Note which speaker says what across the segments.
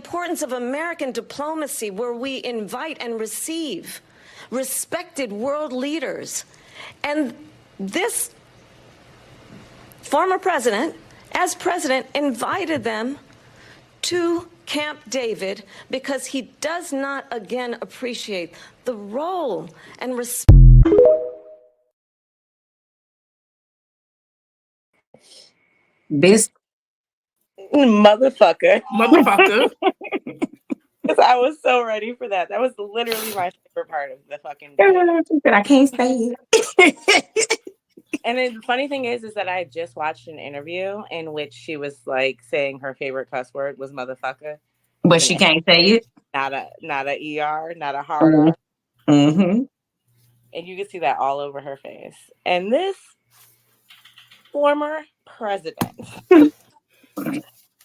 Speaker 1: importance of American diplomacy, where we invite and receive respected world leaders. And this former president, as president, invited them to Camp David because he does not, again, appreciate the role and respect.
Speaker 2: This
Speaker 3: motherfucker.
Speaker 4: Because I was so ready for that. That was literally my favorite part of the fucking
Speaker 2: video. I can't say
Speaker 4: it. And then the funny thing is that I just watched an interview in which she was like saying her favorite cuss word was motherfucker.
Speaker 2: But she can't say it.
Speaker 4: Not a ER, not a hard R.
Speaker 2: Mm-hmm.
Speaker 4: And you can see that all over her face. And this former president.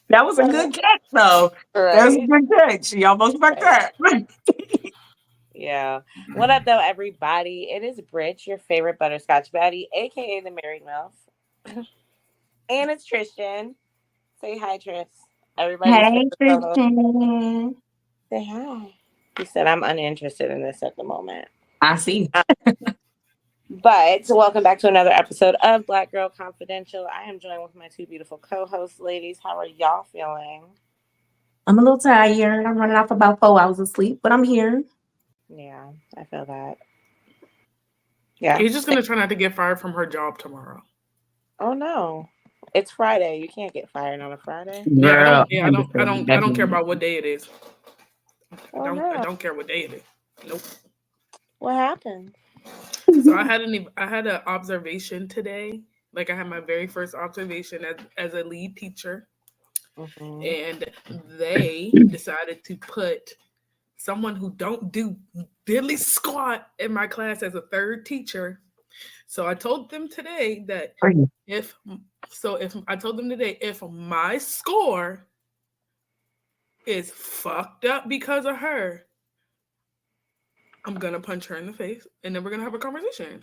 Speaker 2: That was a good catch, though. Right. That was a good catch. She almost fucked up.
Speaker 4: Yeah. What up, though, everybody? It is Bridge, your favorite butterscotch baddie, a.k.a. the Married MILF. And it's Tristan. Say hi, Tris. Everybody.
Speaker 2: Hey, Tristan.
Speaker 4: Say hi. He said, I'm uninterested in this at the moment.
Speaker 2: I see.
Speaker 4: But welcome back to another episode of Black Girl Confidential. I am joined with my two beautiful co-hosts. Ladies, how are y'all feeling?
Speaker 2: I'm a little tired. I'm running off about 4 hours of sleep, but I'm here.
Speaker 4: Yeah, I feel that. Yeah.
Speaker 3: You're just going to try not to get fired from her job tomorrow.
Speaker 4: Oh, no. It's Friday. You can't get fired on a Friday.
Speaker 2: Girl,
Speaker 3: I don't care about what day it is. I don't care what day it is. Nope.
Speaker 4: What happened?
Speaker 3: So I had an observation today. Like I had my very first observation as a lead teacher. Mm-hmm. And they decided to put someone who don't do diddly squat in my class as a third teacher. So I told them today that if my score is fucked up because of her, I'm gonna punch her in the face, and then we're gonna have a conversation.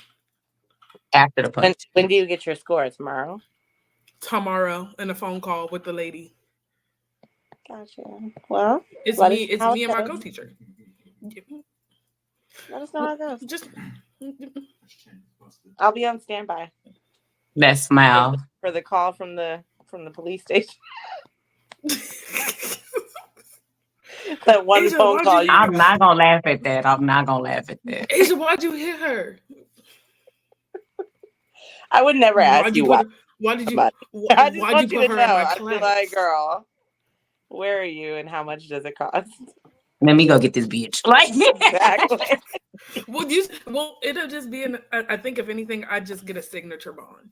Speaker 2: After the punch.
Speaker 4: When do you get your score? Tomorrow?
Speaker 3: Tomorrow, in a phone call with the lady.
Speaker 4: Gotcha. Well,
Speaker 3: it's me and my co-teacher.
Speaker 4: Let us know how it goes. I'll be on standby.
Speaker 2: That smile.
Speaker 4: For the call from the police station. That one
Speaker 3: Asia,
Speaker 4: phone call.
Speaker 2: I'm not gonna laugh at that.
Speaker 3: Asia, why'd you hit her?
Speaker 4: I would never ask you why.
Speaker 3: Why did you?
Speaker 4: I just
Speaker 3: why'd
Speaker 4: want
Speaker 3: you
Speaker 4: you
Speaker 3: put
Speaker 4: to
Speaker 3: her
Speaker 4: know.
Speaker 3: in my
Speaker 4: I'd
Speaker 3: class?
Speaker 4: be like, girl, where are you and how much does it cost?
Speaker 2: Let me go get this bitch. Like
Speaker 4: exactly.
Speaker 3: Well, it'll just be I think if anything, I'd just get a signature bond.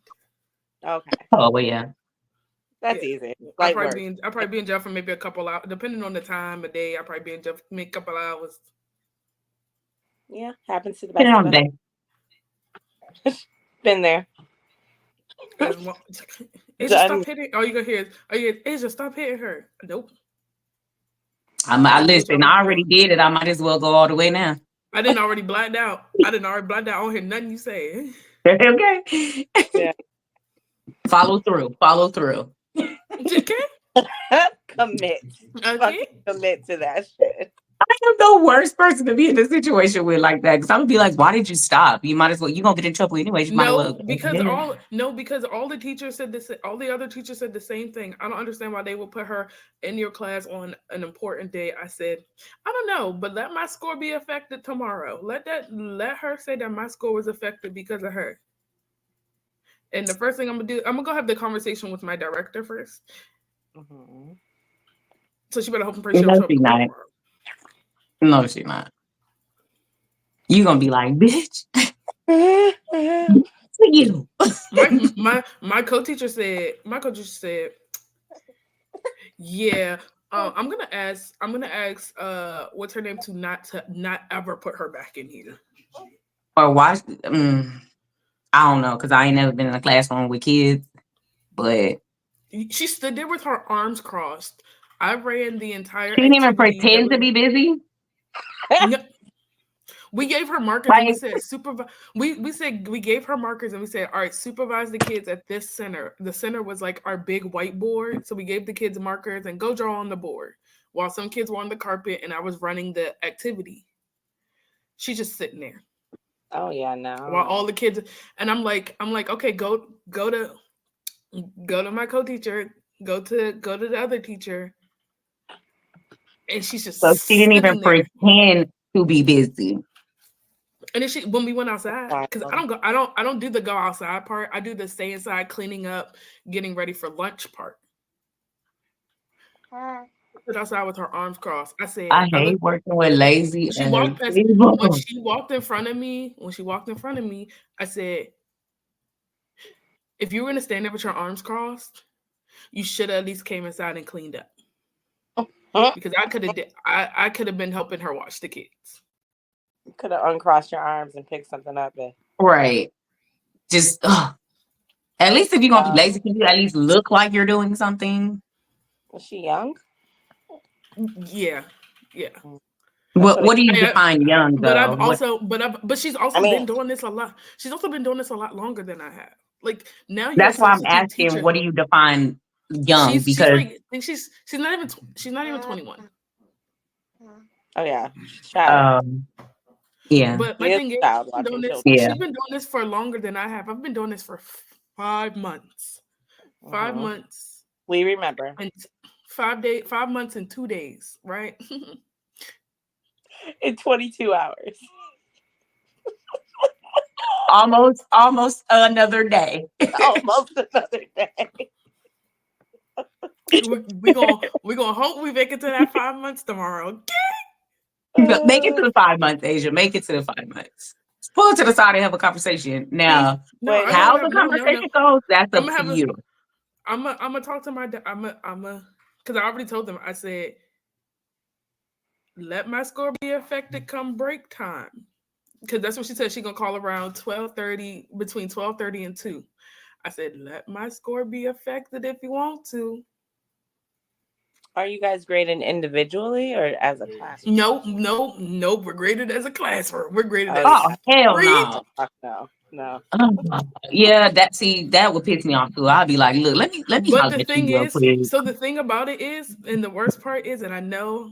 Speaker 4: Okay.
Speaker 2: Oh well, yeah.
Speaker 4: That's easy.
Speaker 3: I'll probably be in jail for maybe a couple hours, depending on the time of day. I'll probably be in jail for maybe a couple hours.
Speaker 4: Yeah, happens to the best of us. Been there.
Speaker 3: Asia, stop hitting. All you gonna hear is, Asia, stop hitting her. Nope.
Speaker 2: Listen, I already did it. I might as well go all the way now.
Speaker 3: I didn't already blacked out. I don't hear nothing you say.
Speaker 2: Okay. Yeah. Follow through.
Speaker 4: Okay. Commit.
Speaker 3: Okay.
Speaker 4: Commit to that shit.
Speaker 2: I am the worst person to be in a situation with like that because I would be like, "Why did you stop? You might as well. You're gonna get in trouble anyway.
Speaker 3: Because all the teachers said this. All the other teachers said the same thing. I don't understand why they would put her in your class on an important day. I said, I don't know, but let my score be affected tomorrow. Let her say that my score was affected because of her. And the first thing I'm gonna do, I'm gonna go have the conversation with my director first. Mm-hmm. So she better hope and pray she'll show up tomorrow.
Speaker 2: No, she's not. You gonna be like, bitch. For you.
Speaker 3: my co-teacher said, yeah. I'm gonna ask what's her name to not ever put her back in here.
Speaker 2: Or watch. I don't know because I ain't never been in a classroom with kids, but
Speaker 3: she stood there with her arms crossed. I ran the entire.
Speaker 2: She didn't even pretend to be busy.
Speaker 3: No. We gave her markers and we said supervise. We gave her markers and we said, all right, supervise the kids at this center. The center was like our big whiteboard, so we gave the kids markers and go draw on the board. while some kids were on the carpet and I was running the activity. She's just sitting there.
Speaker 4: Oh yeah, no.
Speaker 3: While all the kids, and I'm like, okay, go to my co-teacher, go to the other teacher, and she's just
Speaker 2: So she didn't even
Speaker 3: sitting there.
Speaker 2: pretend to be busy.
Speaker 3: And then when we went outside, because I don't do the go outside part. I do the stay inside, cleaning up, getting ready for lunch part. Outside with her arms crossed. I said,
Speaker 2: I hate working with lazy.
Speaker 3: She walked past, when she walked in front of me, I said, if you were gonna stand there with your arms crossed, you should have at least came inside and cleaned up. Because I could have been helping her watch the kids.
Speaker 4: You could have uncrossed your arms and picked something up.
Speaker 2: Right. Just at least if you're gonna be lazy, can you at least look like you're doing something?
Speaker 4: Was she young?
Speaker 3: Yeah.
Speaker 2: What do you define young though?
Speaker 3: But she's also been doing this a lot. She's also been doing this a lot longer than I have. Like now,
Speaker 2: that's why I'm asking. Teacher. What do you define young? Because
Speaker 3: she's not even 21.
Speaker 4: Oh yeah.
Speaker 2: Yeah.
Speaker 3: But my thing is, she's been doing this for longer than I have. I've been doing this for 5 months. 5 months.
Speaker 4: We remember.
Speaker 3: And 5 months and 2 days, right?
Speaker 4: In 22 hours.
Speaker 2: Almost another day.
Speaker 4: Almost another day.
Speaker 3: We're gonna hope we make it to that 5 months tomorrow. Okay?
Speaker 2: Make it to the 5 months, Asia. Make it to the 5 months. Pull it to the side and have a conversation. Now, how the conversation goes, that's up to you.
Speaker 3: I'm gonna talk to my dad. Because I already told them. I said, let my score be affected come break time. Because that's what she said. She's gonna call around 12:30, between 12:30 and 2. I said, let my score be affected if you want to.
Speaker 4: Are you guys graded individually or as a class?
Speaker 3: No. We're graded as a classroom. We're graded as
Speaker 2: hell
Speaker 4: no.
Speaker 2: Yeah, that would piss me off too. I'll be like, look, let me.
Speaker 3: But the thing is, so the thing about it is, and the worst part is, and I know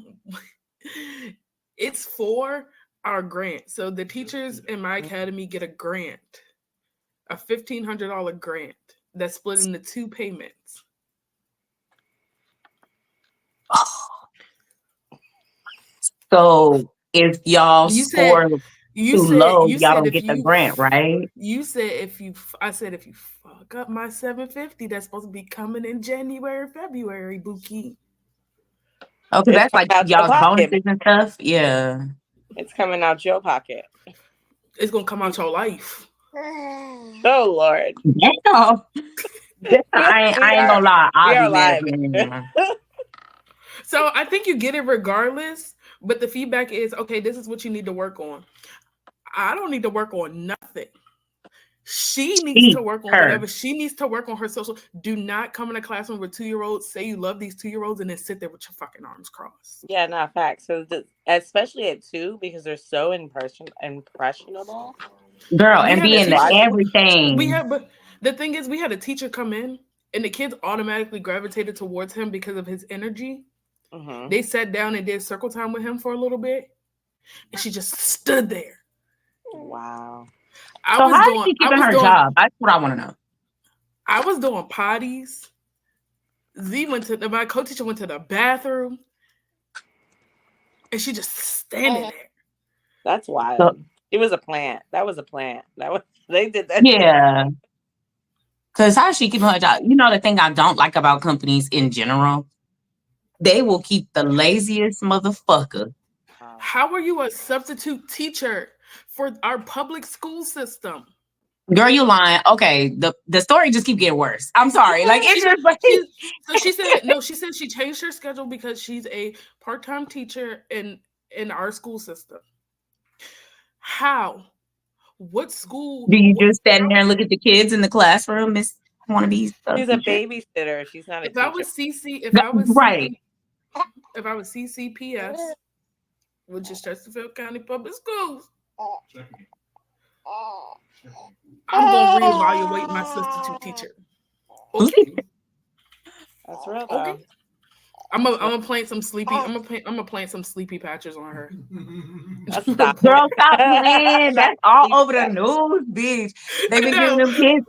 Speaker 3: it's for our grant. So the teachers in my academy get a grant, a $1,500 grant that's split into 2 payments.
Speaker 2: So if y'all score too low, y'all don't get the grant, right?
Speaker 3: I said if you fuck up my 750, that's supposed to be coming in January, February, Buki.
Speaker 2: Okay, that's like y'all's bonuses and stuff. Yeah,
Speaker 4: it's coming out your pocket.
Speaker 3: It's gonna come out your life.
Speaker 4: Oh Lord!
Speaker 2: Damn. I ain't gonna lie. I'll be mad.
Speaker 3: So I think you get it regardless, but the feedback is, okay, this is what you need to work on. I don't need to work on nothing. She needs to work on whatever. She needs to work on her social. Do not come in a classroom with 2-year-olds, say you love these 2-year-olds, and then sit there with your fucking arms crossed.
Speaker 4: Yeah, not facts. So especially at 2, because they're so impressionable.
Speaker 2: Girl, and being everything.
Speaker 3: But the thing is, we had a teacher come in, and the kids automatically gravitated towards him because of his energy. Mm-hmm. They sat down and did circle time with him for a little bit, and she just stood there.
Speaker 4: Wow.
Speaker 2: So how is she keeping her job? That's what I want to know.
Speaker 3: I was doing potties. My co-teacher went to the bathroom, and she just standing there.
Speaker 4: That's wild. It was a plant. That was a plant. They did that.
Speaker 2: Yeah. Because how is she keeping her job? You know, the thing I don't like about companies in general, they will keep the laziest motherfucker.
Speaker 3: How are you a substitute teacher for our public school system?
Speaker 2: Girl, you lying. Okay, the story just keep getting worse. I'm sorry. Like it's just like
Speaker 3: so she said no, she said she changed her schedule because she's a part-time teacher in our school system. How? What school?
Speaker 2: Do you just stand there and look at the kids in the classroom? Miss one of these.
Speaker 4: She's a babysitter. She's not a teacher.
Speaker 3: If I was CCPS, which is Chesterfield County Public Schools, I'm going to reevaluate my substitute teacher. Okay.
Speaker 4: That's real, though.
Speaker 3: I'm gonna plant some sleepy. I'm gonna plant some sleepy patches on her.
Speaker 4: Stop.
Speaker 2: Girl, stop playing. That's all over the news, bitch. They been giving them kids.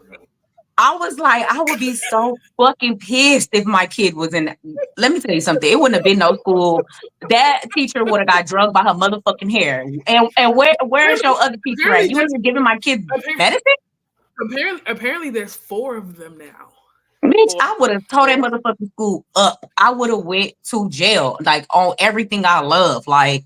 Speaker 2: I was like, I would be so fucking pissed if my kid was in. Let me tell you something. It wouldn't have been no school. That teacher would have got drugged by her motherfucking hair. And where's your other teacher at? You ain't giving my kids medicine?
Speaker 3: Apparently, there's 4 of them now.
Speaker 2: Bitch, I would have tore that motherfucking school up. I would have went to jail, like on everything I love. Like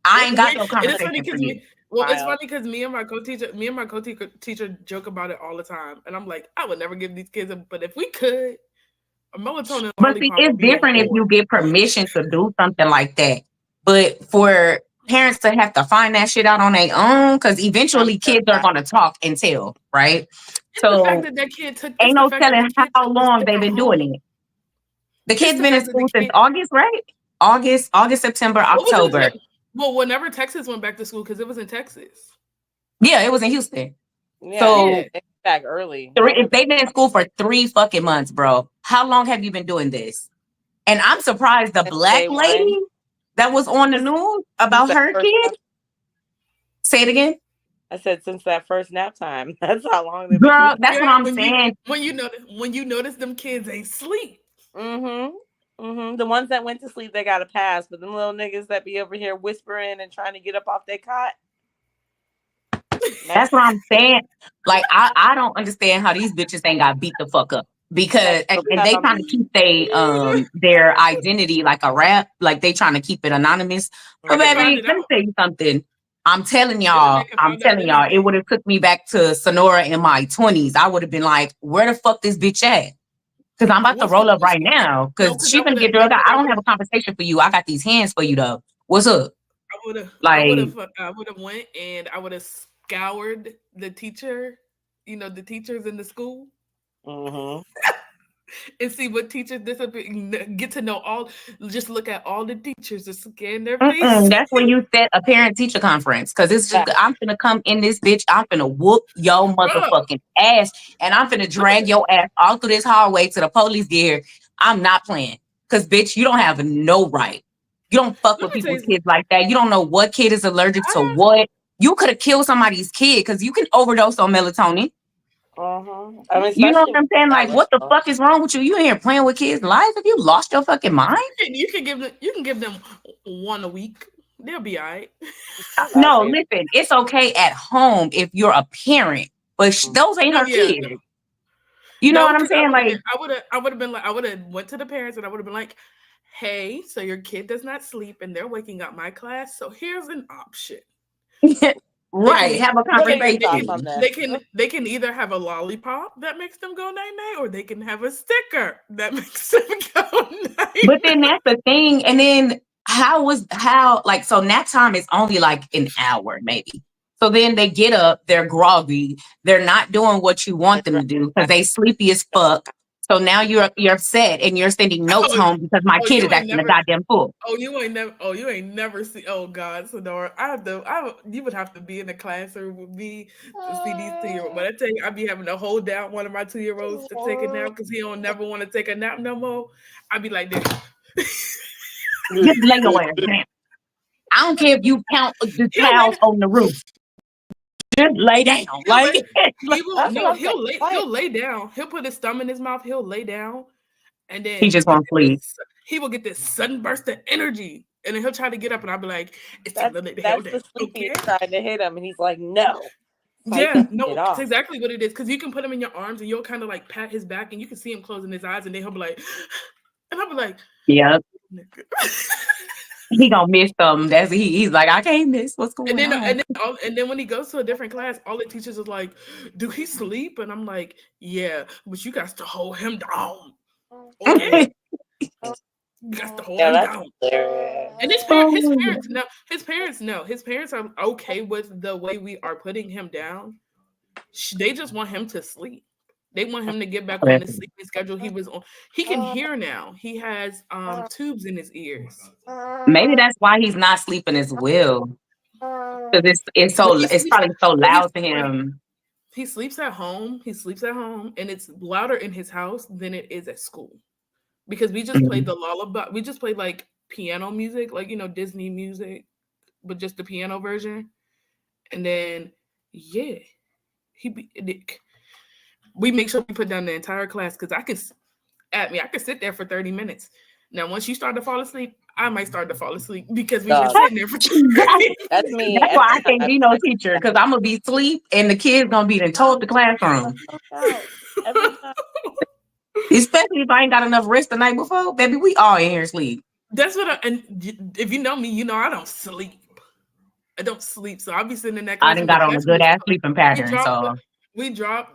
Speaker 2: I ain't got no conversation for you.
Speaker 3: It's funny because me and my co-teacher joke about it all the time, and I'm like, I would never give these kids but if we could, a melatonin.
Speaker 2: But see, it's different if you get permission to do something like that. But for parents to have to find that shit out on their own, because eventually kids are going to talk and tell, right? So
Speaker 3: the fact that kid took,
Speaker 2: ain't no telling how long they've been doing it. The kid's been in school since August, right? August, September, October.
Speaker 3: Well, whenever Texas went back to school, because it was in Texas.
Speaker 2: Yeah, it was in Houston.
Speaker 4: Yeah,
Speaker 2: so
Speaker 4: back early.
Speaker 2: If they've been in school for 3 fucking months, bro, how long have you been doing this? And I'm surprised the black lady that was on the news about her kid. Say it again.
Speaker 4: I said since that first nap time. That's how long they've
Speaker 2: been. Girl, that's what I'm saying.
Speaker 3: When you notice them kids ain't sleep.
Speaker 4: The ones that went to sleep, they got a pass, but them little niggas that be over here whispering and trying to get up off their cot.
Speaker 2: That's what I'm saying. Like I don't understand how these bitches ain't got beat the fuck up because and they trying to keep their identity like a rap, like they trying to keep it anonymous. But baby, let me tell you something. I'm telling y'all, it would have took me back to Sonora in my 20s. I would have been like, where the fuck this bitch at? Because I'm about to roll up right now. Because she's gonna get drugged out. I don't have a conversation for you. I got these hands for you though. What's up?
Speaker 3: I would have went and I would have scoured the teacher, the teachers in the school. And see what teachers get to know all. Just look at all the teachers and scan their faces.
Speaker 2: That's when you set a parent-teacher conference because it's just I'm gonna come in this bitch. I'm gonna whoop your motherfucking ass, and I'm gonna drag your ass all through this hallway to the police gear. I'm not playing because bitch, you don't have no right. You don't fuck with people's kids like that. You don't know what kid is allergic to what. You could have killed somebody's kid because you can overdose on melatonin.
Speaker 4: I mean,
Speaker 2: you know what I'm saying? Like, what the fuck is wrong with you? You in here playing with kids' lives? Have you lost your fucking mind?
Speaker 3: You can give them 1 a week. They'll be all right.
Speaker 2: No, listen, it's okay at home if you're a parent, but those ain't her kids. No. You know what I'm saying? Like,
Speaker 3: I would have went to the parents and I would have been like, hey, so your kid does not sleep and they're waking up my class. So here's an option.
Speaker 2: Right, have a conversation.
Speaker 3: They can either have a lollipop that makes them go night-night, or they can have a sticker that makes them go night-night.
Speaker 2: But then that's the thing. And then so nap time is only like an hour, maybe. So then they get up, they're groggy, they're not doing what you want them to do because they sleepy as fuck. So now you're upset and you're sending notes home because my kid is acting a goddamn fool.
Speaker 3: You ain't never see. Oh God, Sonora, you would have to be in the classroom with me to see these 2-year-olds. But I tell you, I'd be having to hold down one of my 2-year-olds to take a nap because he don't never want to take a nap no more. I'd be like this.
Speaker 2: Just lay your ass down. I don't care if you count the towels on the roof. Just lay down.
Speaker 3: He'll lay down. He'll put his thumb in his mouth. He'll lay down, and then
Speaker 2: he just won't sleep.
Speaker 3: He will get this sudden burst of energy, and then he'll try to get up, and I'll be like, "It's time to lay down."
Speaker 4: That's the sleepy trying to hit him, and he's like, "No."
Speaker 3: Yeah, no, that's exactly what it is. Because you can put him in your arms, and you'll kind of like pat his back, and you can see him closing his eyes, and then he'll be like, and I'll be like,
Speaker 2: "Yeah." He gonna miss them. He's like, I can't miss what's going on.
Speaker 3: And then when he goes to a different class, all the teachers are like, "Do he sleep?" And I'm like, "Yeah, but you got to hold him down." Okay, you got to hold him down. And his parents know. His parents are okay with the way we are putting him down. They just want him to sleep. They want him to get back on the sleeping schedule he was on. He can hear now. He has tubes in his ears.
Speaker 2: Maybe that's why he's not sleeping as well. Because it's probably so loud to him.
Speaker 3: He sleeps at home. And it's louder in his house than it is at school. because we just played the lullaby. We just played like piano music, like Disney music, but just the piano version. And then yeah, we make sure we put down the entire class because I could sit there for 30 minutes. Now, once you start to fall asleep, I might start to fall asleep because we've been sitting there for 30
Speaker 4: That's me.
Speaker 2: That's why I can't be no teacher, because I'm gonna be asleep and the kids gonna be in told the classroom.
Speaker 4: Every time.
Speaker 2: Especially if I ain't got enough rest the night before, baby. We all in here sleep.
Speaker 3: That's and if you know me, I don't sleep. I don't sleep, so I'll be sitting in that class.
Speaker 2: I done got on a good ass sleeping pattern, so
Speaker 3: we dropped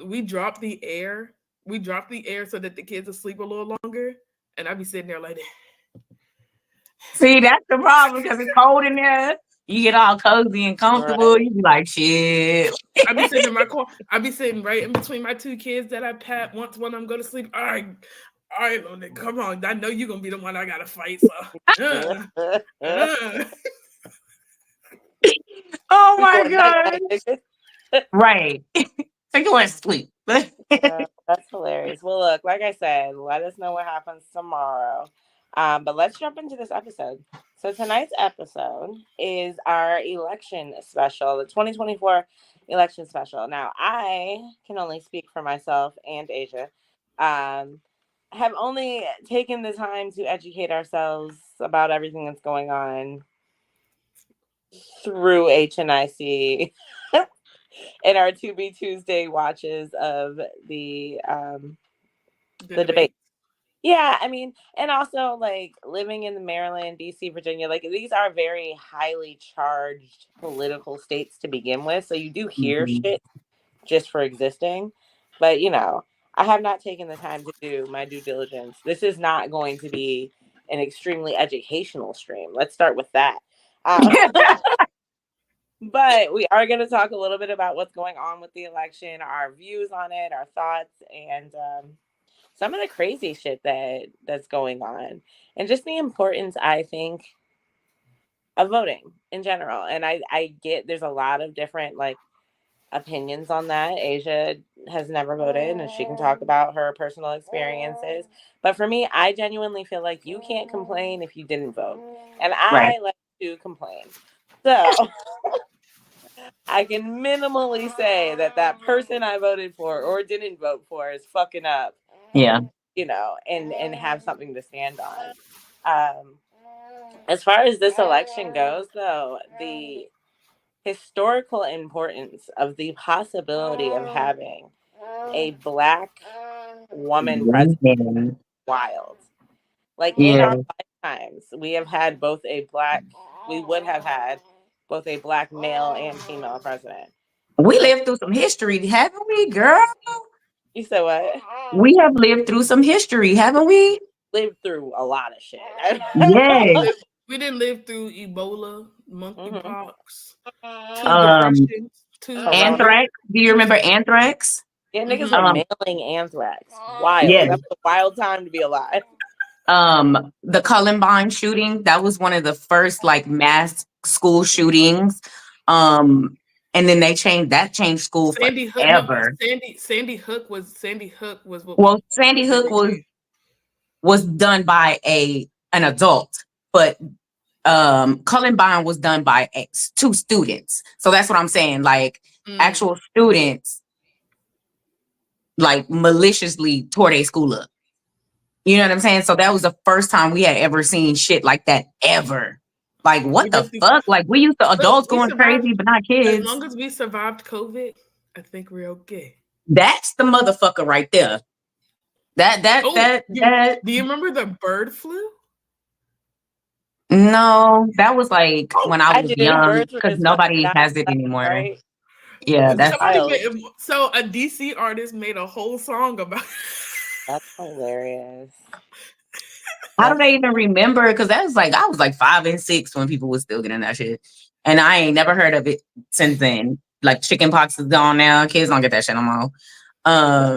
Speaker 3: the air. We dropped the air so that the kids will sleep a little longer, and I'll be sitting there like that.
Speaker 2: See, that's the problem because it's cold in there. You get all cozy and comfortable. Right. You be like, shit.
Speaker 3: I be sitting in my car. I be sitting right in between my two kids that I pat once when I'm going to sleep. All right, London, come on. I know you're gonna be the one I gotta fight. So.
Speaker 2: Oh my god! Right. Take your ass to sleep.
Speaker 4: That's hilarious. Well, look, like I said, let us know what happens tomorrow. But let's jump into this episode. So tonight's episode is our election special, the 2024 election special. Now, I can only speak for myself and Asia. Have only taken the time to educate ourselves about everything that's going on through HNIC in our 2B Tuesday watches of the debate. Yeah, I mean, and also like living in Maryland, DC, Virginia, like these are very highly charged political states to begin with. So you do hear shit just for existing. But, I have not taken the time to do my due diligence. This is not going to be an extremely educational stream. Let's start with that. But we are going to talk a little bit about what's going on with the election, our views on it, our thoughts, and some of the crazy shit that's going on, and just the importance, I think, of voting in general. And I get there's a lot of different opinions on that. Asia has never voted, and she can talk about her personal experiences. But for me, I genuinely feel like you can't complain if you didn't vote, and I like to complain. So I can minimally say that person I voted for or didn't vote for is fucking up.
Speaker 2: Yeah.
Speaker 4: And have something to stand on. As far as this election goes, though, the historical importance of the possibility of having a Black woman president, wild. In our lifetimes, we would have had both a Black male and female president.
Speaker 2: We lived through some history, haven't we, girl?
Speaker 4: You said what?
Speaker 2: We have lived through some history, haven't we?
Speaker 4: Lived through a lot of shit.
Speaker 2: Yes.
Speaker 3: We didn't live through Ebola, monkeypox,
Speaker 2: anthrax. Do you remember anthrax?
Speaker 4: Yeah, niggas were mailing anthrax. Wild. Yes. That was a wild time to be alive.
Speaker 2: The Columbine shooting, that was one of the first mass school shootings. And then they changed school forever.
Speaker 3: Sandy Hook was what.
Speaker 2: Well, Sandy Hook was done by an adult, but Columbine was done by two students. So that's what I'm saying. Actual students maliciously tore their school up. You know what I'm saying? So that was the first time we had ever seen shit like that ever. What the fuck? We used to adults going crazy, but not kids.
Speaker 3: As long as we survived COVID, I think we're okay.
Speaker 2: That's the motherfucker right there.
Speaker 3: Do you remember the bird flu?
Speaker 2: No, that was when I was young, because nobody has it anymore. Right? Yeah, that's
Speaker 3: so a DC artist made a whole song about it.
Speaker 4: That's hilarious.
Speaker 2: How do they even remember? Because that was I was 5 and 6 when people were still getting that shit, and I ain't never heard of it since then. Chicken pox is gone now. Kids don't get that shit no more.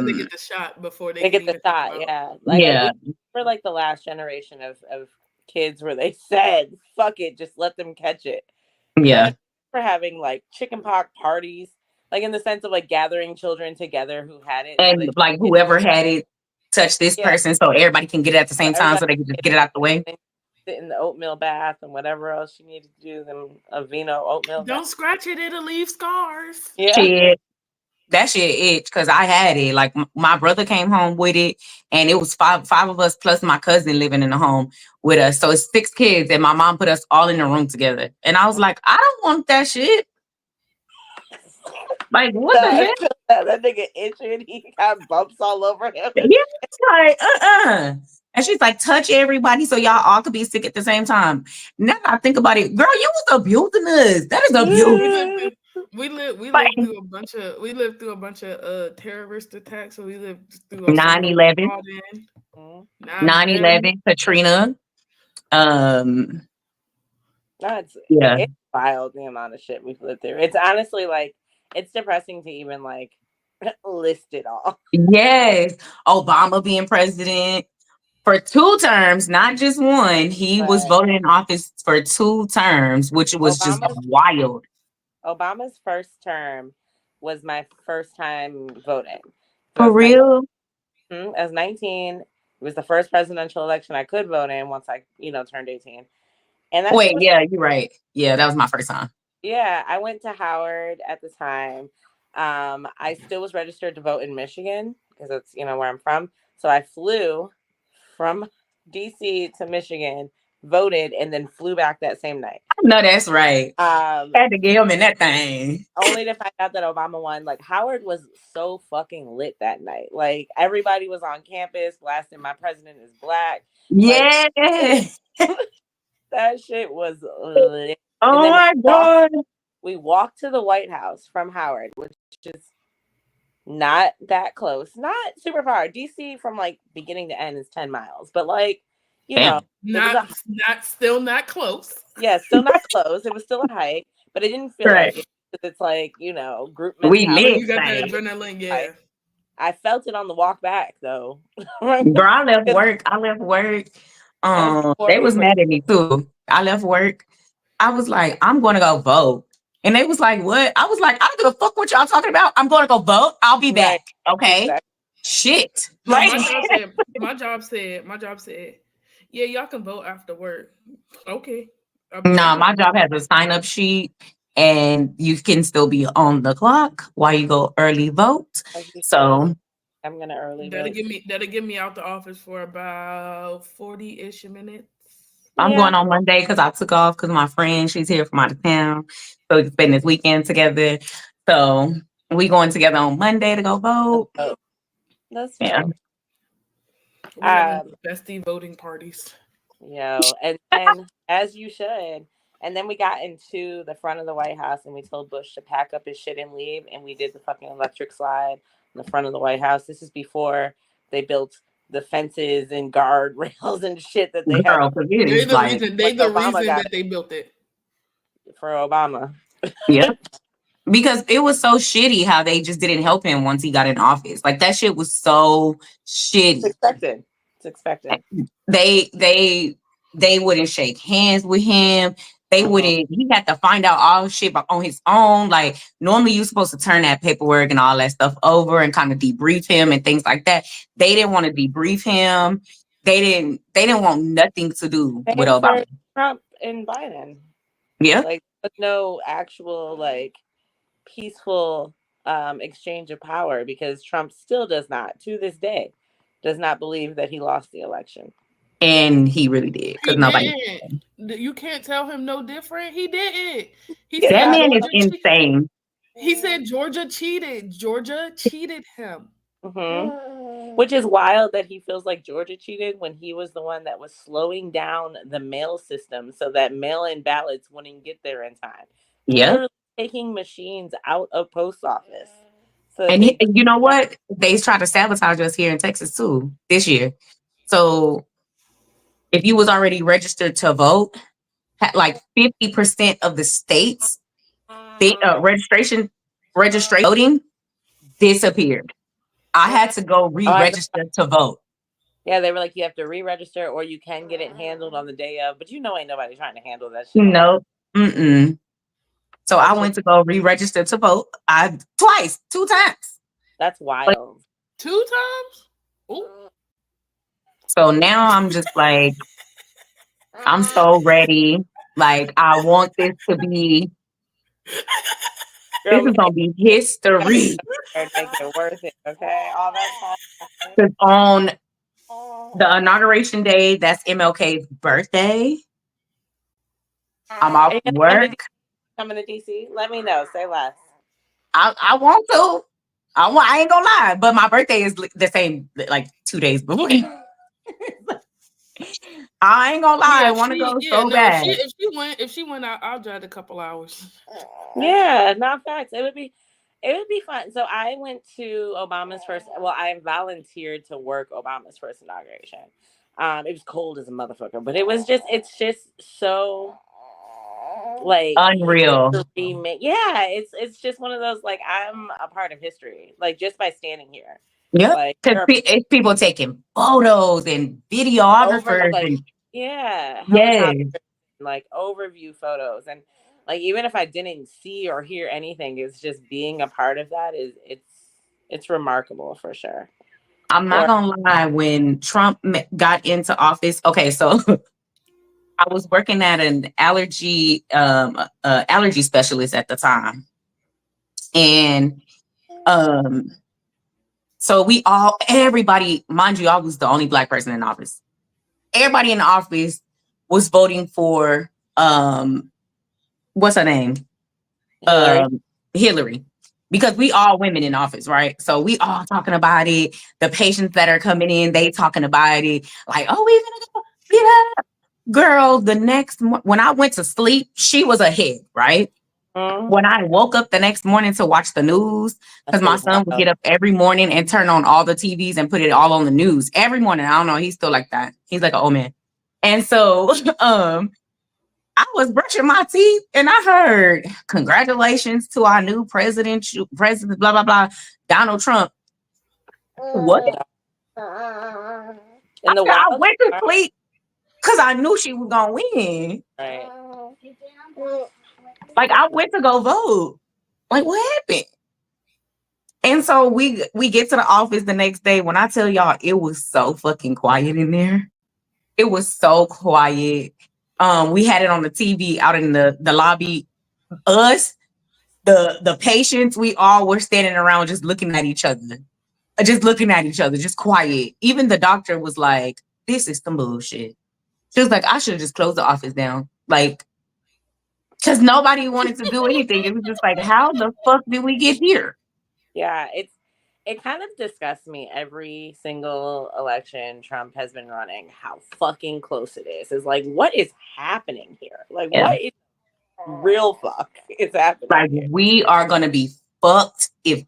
Speaker 3: They get the shot before
Speaker 4: they get the shot. Yeah, we're the last generation of kids where they said, "Fuck it, just let them catch it."
Speaker 2: Yeah,
Speaker 4: for having chicken pox parties, in the sense of gathering children together who had it,
Speaker 2: and whoever had it touch this
Speaker 4: Yeah.
Speaker 2: person so everybody can get it at the same time so they can just get it out the way.
Speaker 4: Sit in the oatmeal bath and whatever else you need to do. Them Aveeno oatmeal.
Speaker 3: Don't scratch it; it'll leave scars.
Speaker 4: Yeah.
Speaker 2: Shit. That shit itch because I had it. Like my brother came home with it, and it was five of us plus my cousin living in the home with us. So it's 6 kids, and my mom put us all in the room together. And I was like, I don't want that shit. Like, what the heck?
Speaker 4: That nigga itching. He got bumps all over him.
Speaker 2: Yeah, it's like, And she's like, touch everybody so y'all all could be sick at the same time. Now I think about it, girl, you was abusing us. That is abuse.
Speaker 3: We lived through a bunch of terrorist attacks. So we lived through
Speaker 2: 9/11,
Speaker 3: 9/11,
Speaker 2: Katrina.
Speaker 4: It's
Speaker 2: Yeah.
Speaker 4: wild the amount of shit we've lived through. It's honestly like it's depressing to even like list it all.
Speaker 2: Yes. Obama being president for 2 terms, not just one. He was voted in office for 2 terms, which was just wild.
Speaker 4: Obama's first term was my first time voting.
Speaker 2: For real?
Speaker 4: I was 19. It was the first presidential election I could vote in once I, turned 18. And
Speaker 2: yeah, you're right. Yeah, that was my first time.
Speaker 4: Yeah, I went to Howard at the time. I still was registered to vote in Michigan because it's, where I'm from. So I flew from DC to Michigan, voted, and then flew back that same night.
Speaker 2: No, that's right. Had to get him in that thing.
Speaker 4: Only to find out that Obama won. Like, Howard was so fucking lit that night. Like, everybody was on campus blasting "My President is Black."
Speaker 2: Yeah.
Speaker 4: Like, that shit was lit.
Speaker 2: Oh my God.
Speaker 4: We walked to the White House from Howard, which is not that close. Not super far. DC from like beginning to end is 10 miles. But like,
Speaker 3: not still not close.
Speaker 4: Yeah, still not close. It was still a hike, but it didn't feel like it because it's like, group mentality.
Speaker 2: We live.
Speaker 3: You got that adrenaline, yeah.
Speaker 4: I felt it on the walk back though.
Speaker 2: Girl, I left work. They was mad at me too. I left work. I was like, I'm going to go vote. And they was like, what? I was like, I don't give a fuck what y'all talking about. I'm going to go vote. I'll be back. Okay. Exactly. Shit.
Speaker 3: No, my job said, yeah, y'all can vote after work. Okay.
Speaker 2: No, my job has a sign-up sheet and you can still be on the clock while you go early vote. So
Speaker 4: I'm gonna early
Speaker 3: vote. That'll get me out the office for about 40-ish minutes.
Speaker 2: I'm going on Monday because I took off because my friend, she's here from out of town. So we can spend this weekend together. So we going together on Monday to go vote.
Speaker 4: That's
Speaker 2: fun.
Speaker 3: Bestie voting parties.
Speaker 4: And then as you should. And then we got into the front of the White House and we told Bush to pack up his shit and leave. And we did the fucking electric slide in the front of the White House. This is before they built the fences and guardrails and shit that they had.
Speaker 3: They're the reason that they built it.
Speaker 4: For Obama.
Speaker 2: Yeah. Because it was so shitty how they just didn't help him once he got in office. Like that shit was so shitty.
Speaker 4: It's expected.
Speaker 2: They wouldn't shake hands with him. They wouldn't, he had to find out all shit on his own. Like normally you're supposed to turn that paperwork and all that stuff over and kind of debrief him and things like that. They didn't want to debrief him. They didn't want nothing to do with Obama.
Speaker 4: Trump and Biden.
Speaker 2: Yeah.
Speaker 4: Like no actual like peaceful exchange of power because Trump still does not, to this day, does not believe that he lost the election.
Speaker 2: And he really did because nobody.
Speaker 3: You can't tell him no different. He didn't.
Speaker 2: That man is insane.
Speaker 3: He said Georgia cheated. Georgia cheated him.
Speaker 4: Mm-hmm. Which is wild that he feels like Georgia cheated when he was the one that was slowing down the mail system so that mail-in ballots wouldn't get there in time.
Speaker 2: Yeah.
Speaker 4: Literally taking machines out of post office. So
Speaker 2: and you know what? They tried to sabotage us here in Texas too this year. So if you was already registered to vote, like 50% of the states, registration voting disappeared. I had to go re-register to vote.
Speaker 4: Yeah, they were like, you have to re-register or you can get it handled on the day of. But ain't nobody trying to handle that shit.
Speaker 2: No. Mm-mm. So I went to go re-register to vote. 2 times.
Speaker 4: That's wild.
Speaker 3: 2 times? Ooh.
Speaker 2: So now I'm just like, I'm so ready. Like, I want this to be, this
Speaker 4: Girl,
Speaker 2: is gonna be history.
Speaker 4: make it worth it, okay? All that time.
Speaker 2: 'Cause on the inauguration day, that's MLK's birthday. I'm off
Speaker 4: Are you gonna
Speaker 2: work.
Speaker 4: coming to DC? Let me know. Say less.
Speaker 2: I want to. I ain't gonna lie, but my birthday is the same, like 2 days before. I ain't gonna lie, I want to go so
Speaker 3: no,
Speaker 2: bad.
Speaker 3: if she went out, I'll drive a couple hours.
Speaker 4: Yeah, not facts. It would be fun. So I went to Obama's first. Well, I volunteered to work Obama's first inauguration. It was cold as a motherfucker, but it's just so like
Speaker 2: Unreal.
Speaker 4: yeah, it's just one of those, like, I'm a part of history, like, just by standing here.
Speaker 2: Yep.
Speaker 4: Like,
Speaker 2: Because it's people taking photos and videographers
Speaker 4: like,
Speaker 2: and
Speaker 4: yeah,
Speaker 2: yes.
Speaker 4: helicopters, like overview photos, and like, even if I didn't see or hear anything, it's just being a part of that it's remarkable for sure.
Speaker 2: I'm not gonna lie, when Trump got into office, okay, so I was working at an allergy specialist at the time. And so everybody, mind you, I was the only Black person in office. Everybody in the office was voting for what's her name? Hillary. Because we all women in office, right? So we all talking about it. The patients that are coming in, they talking about it. Like, oh, we're gonna go get up. Girl, when I went to sleep, she was ahead, right? When I woke up the next morning to watch the news, because my son would get up every morning and turn on all the TVs and put it all on the news every morning. I don't know, he's still like that. He's like an old man. And so I was brushing my teeth and I heard, congratulations to our new president, blah, blah, blah, Donald Trump. What? I went to sleep because I knew she was going to win.
Speaker 4: Right.
Speaker 2: Like, I went to go vote. Like, what happened? And so we get to the office the next day. When I tell y'all, it was so fucking quiet in there. It was so quiet. We had it on the TV out in the lobby. Us, the patients, we all were standing around just looking at each other. Just quiet. Even the doctor was like, this is some bullshit. She was like, I should have just closed the office down. Like, because nobody wanted to do anything. It was just like, how the fuck did we get here?
Speaker 4: Yeah, it kind of disgusts me every single election Trump has been running, how fucking close it is. It's like, what is happening here? Like, what is real fuck is happening?
Speaker 2: Like, we are going to be fucked if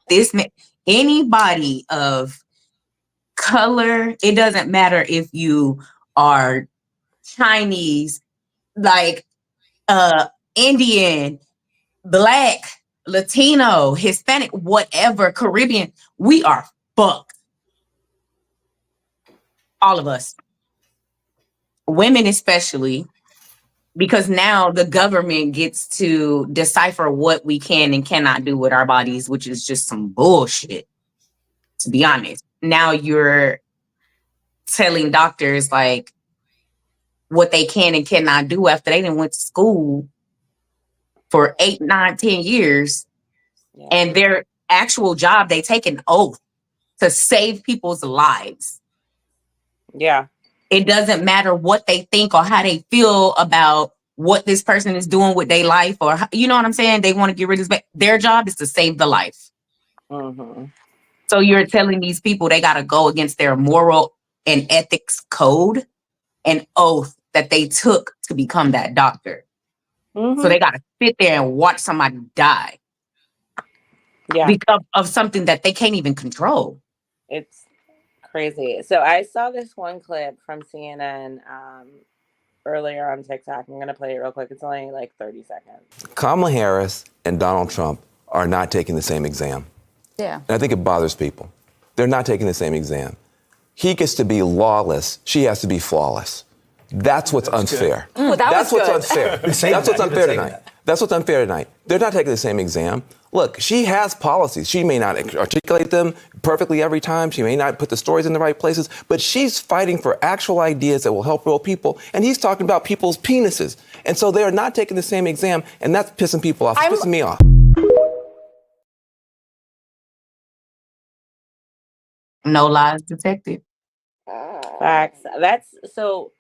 Speaker 2: anybody of color, it doesn't matter if you are Chinese, like Indian, Black, Latino, Hispanic, whatever, Caribbean, we are fucked. All of us. Women especially, because now the government gets to decipher what we can and cannot do with our bodies, which is just some bullshit, to be honest. Now you're telling doctors like what they can and cannot do after they didn't went to school for 8, 9, 10 years. Yeah. And their actual job, they take an oath to save people's lives.
Speaker 4: Yeah.
Speaker 2: It doesn't matter what they think or how they feel about what this person is doing with their life, or, you know what I'm saying? They want to get rid of this. Their job is to save the life.
Speaker 4: Mm-hmm.
Speaker 2: So you're telling these people they got to go against their moral and ethics code and oath that they took to become that doctor. Mm-hmm. So they got to sit there and watch somebody die.
Speaker 4: Yeah.
Speaker 2: Because of something that they can't even control.
Speaker 4: It's crazy. So I saw this one clip from CNN earlier on TikTok. I'm going to play it real quick. It's only like 30 seconds.
Speaker 5: Kamala Harris and Donald Trump are not taking the same exam.
Speaker 6: Yeah.
Speaker 5: And I think it bothers people. They're not taking the same exam. He gets to be lawless. She has to be flawless. That's what's unfair.
Speaker 6: That's
Speaker 5: what's unfair. That's what's unfair tonight. That's what's unfair tonight. They're not taking the same exam. Look, she has policies. She may not articulate them perfectly every time. She may not put the stories in the right places, but she's fighting for actual ideas that will help real people. And he's talking about people's penises. And so they are not taking the same exam, and that's pissing people off. It's pissing me off.
Speaker 2: No lies detected.
Speaker 4: Facts. That's so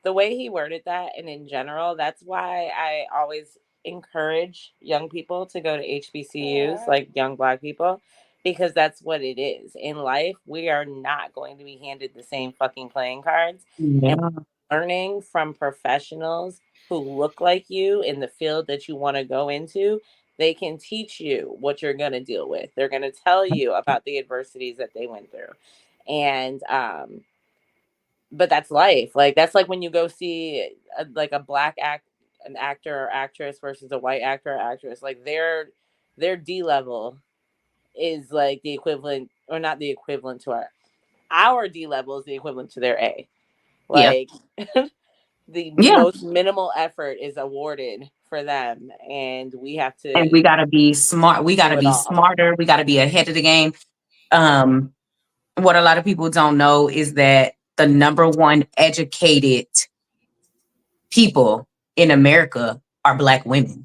Speaker 4: the way he worded that, and in general, that's why I always encourage young people to go to HBCUs, like young Black people, because that's what it is. In life, we are not going to be handed the same fucking playing cards.
Speaker 2: Yeah.
Speaker 4: And learning from professionals who look like you in the field that you want to go into, they can teach you what you're going to deal with. They're going to tell you about the adversities that they went through. And, but that's life. Like, that's like when you go see a black an actor or actress versus a white actor or actress, like their D level is like the equivalent, or not the equivalent to our D level is the equivalent to their A.
Speaker 2: Yeah.
Speaker 4: Like the
Speaker 2: Yeah.
Speaker 4: most minimal effort is awarded for them, and we have to.
Speaker 2: And we gotta be smart. We gotta
Speaker 4: do it
Speaker 2: be
Speaker 4: all.
Speaker 2: smarter. We gotta be ahead of the game. What a lot of people don't know is that the number one educated people in America are Black women.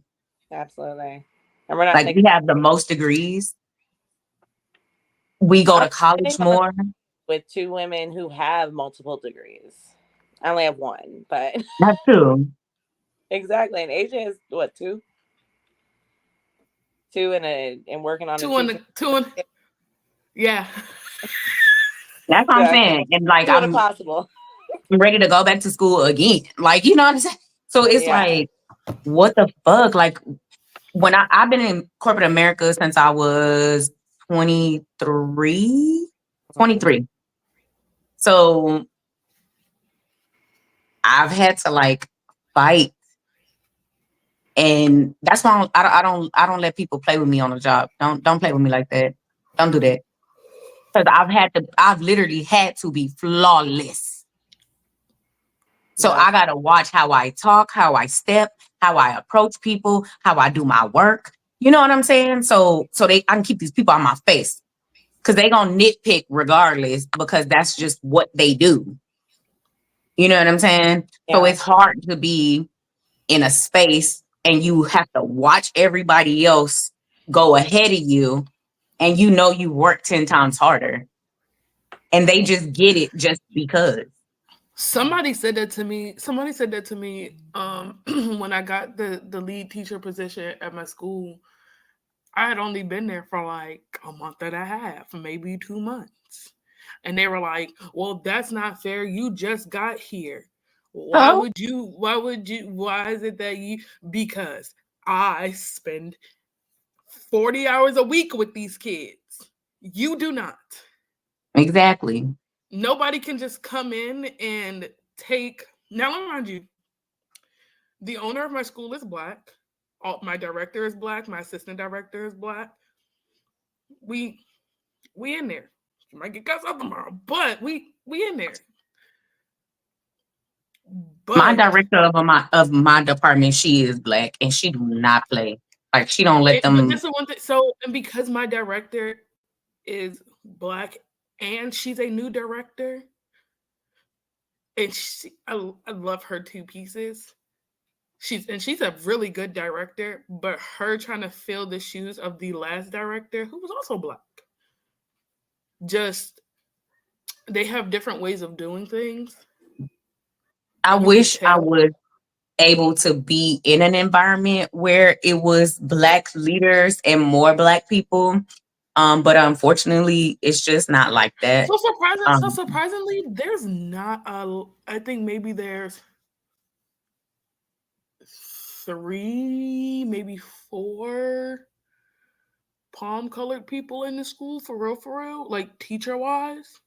Speaker 4: Absolutely. And we're not
Speaker 2: Like, we have the most degrees. We go to college more.
Speaker 4: with two women who have multiple degrees. I only have one, but
Speaker 2: That's true.
Speaker 4: exactly. And AJ has what, two and working on
Speaker 3: yeah.
Speaker 2: That's what I'm saying. And like,
Speaker 4: two
Speaker 2: I'm
Speaker 4: impossible.
Speaker 2: ready to go back to school again. Like, you know what I'm saying? So it's
Speaker 4: Yeah.
Speaker 2: like, what the fuck? Like, when I've been in corporate America since I was 23. So I've had to like fight, and that's why I don't let people play with me on the job. Don't play with me like that. Don't do that. Because I've literally had to be flawless. So
Speaker 4: Yeah.
Speaker 2: I gotta watch how I talk, how I step, how I approach people, how I do my work. You know what I'm saying? So I can keep these people on my face, because they gonna nitpick regardless, because that's just what they do. You know what I'm saying?
Speaker 4: Yeah.
Speaker 2: So it's hard to be in a space and you have to watch everybody else go ahead of you, and you know you work 10 times harder, and they just get it just because.
Speaker 3: Somebody said that to me when I got the lead teacher position at my school. I had only been there for like a month and a half, maybe 2 months. And they were like, well, that's not fair. You just got here. Why is it that because I spend 40 hours a week with these kids. You do not.
Speaker 2: Exactly.
Speaker 3: Nobody can just come in and take. Now, let me remind you, the owner of my school is Black. My director is Black. My assistant director is Black. We in there. You might get cussed out tomorrow, but we in there. But
Speaker 2: my director of my department, she is Black, and she do not play. Like, she don't let them.
Speaker 3: But this is one thing. So, and because my director is Black and she's a new director, and I love her two pieces. She's a really good director, but her trying to fill the shoes of the last director, who was also Black. Just, they have different ways of doing things.
Speaker 2: I wish I was able to be in an environment where it was Black leaders and more Black people. But unfortunately, it's just not like that.
Speaker 3: So surprisingly, there's not I think maybe there's 3, maybe 4 palm-colored people in the school, for real, like teacher-wise.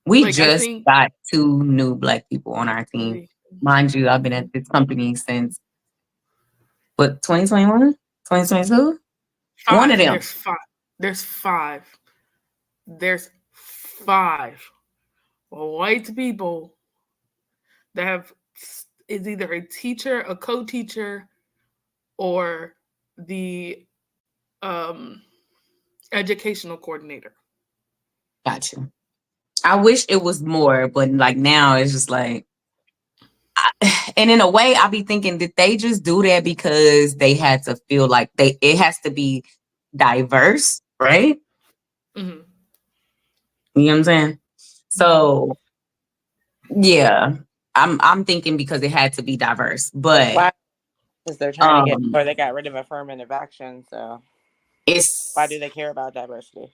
Speaker 2: We
Speaker 3: Like,
Speaker 2: just got 2 new Black people on our team. Mind you, I've been at this company since, 2021? 2022? One of them.
Speaker 3: There's five white people that is either a teacher, a co-teacher, or the educational coordinator.
Speaker 2: Gotcha. I wish it was more, but like now it's just like, and in a way, I be thinking, did they just do that because they had to feel like it has to be diverse, right?
Speaker 3: Mm-hmm.
Speaker 2: You know what I'm saying? So yeah, I'm thinking because it had to be diverse, but
Speaker 4: Why? Because they're trying to get,
Speaker 2: um,
Speaker 4: or they got rid of affirmative action. So why do
Speaker 2: it's
Speaker 4: they care about diversity?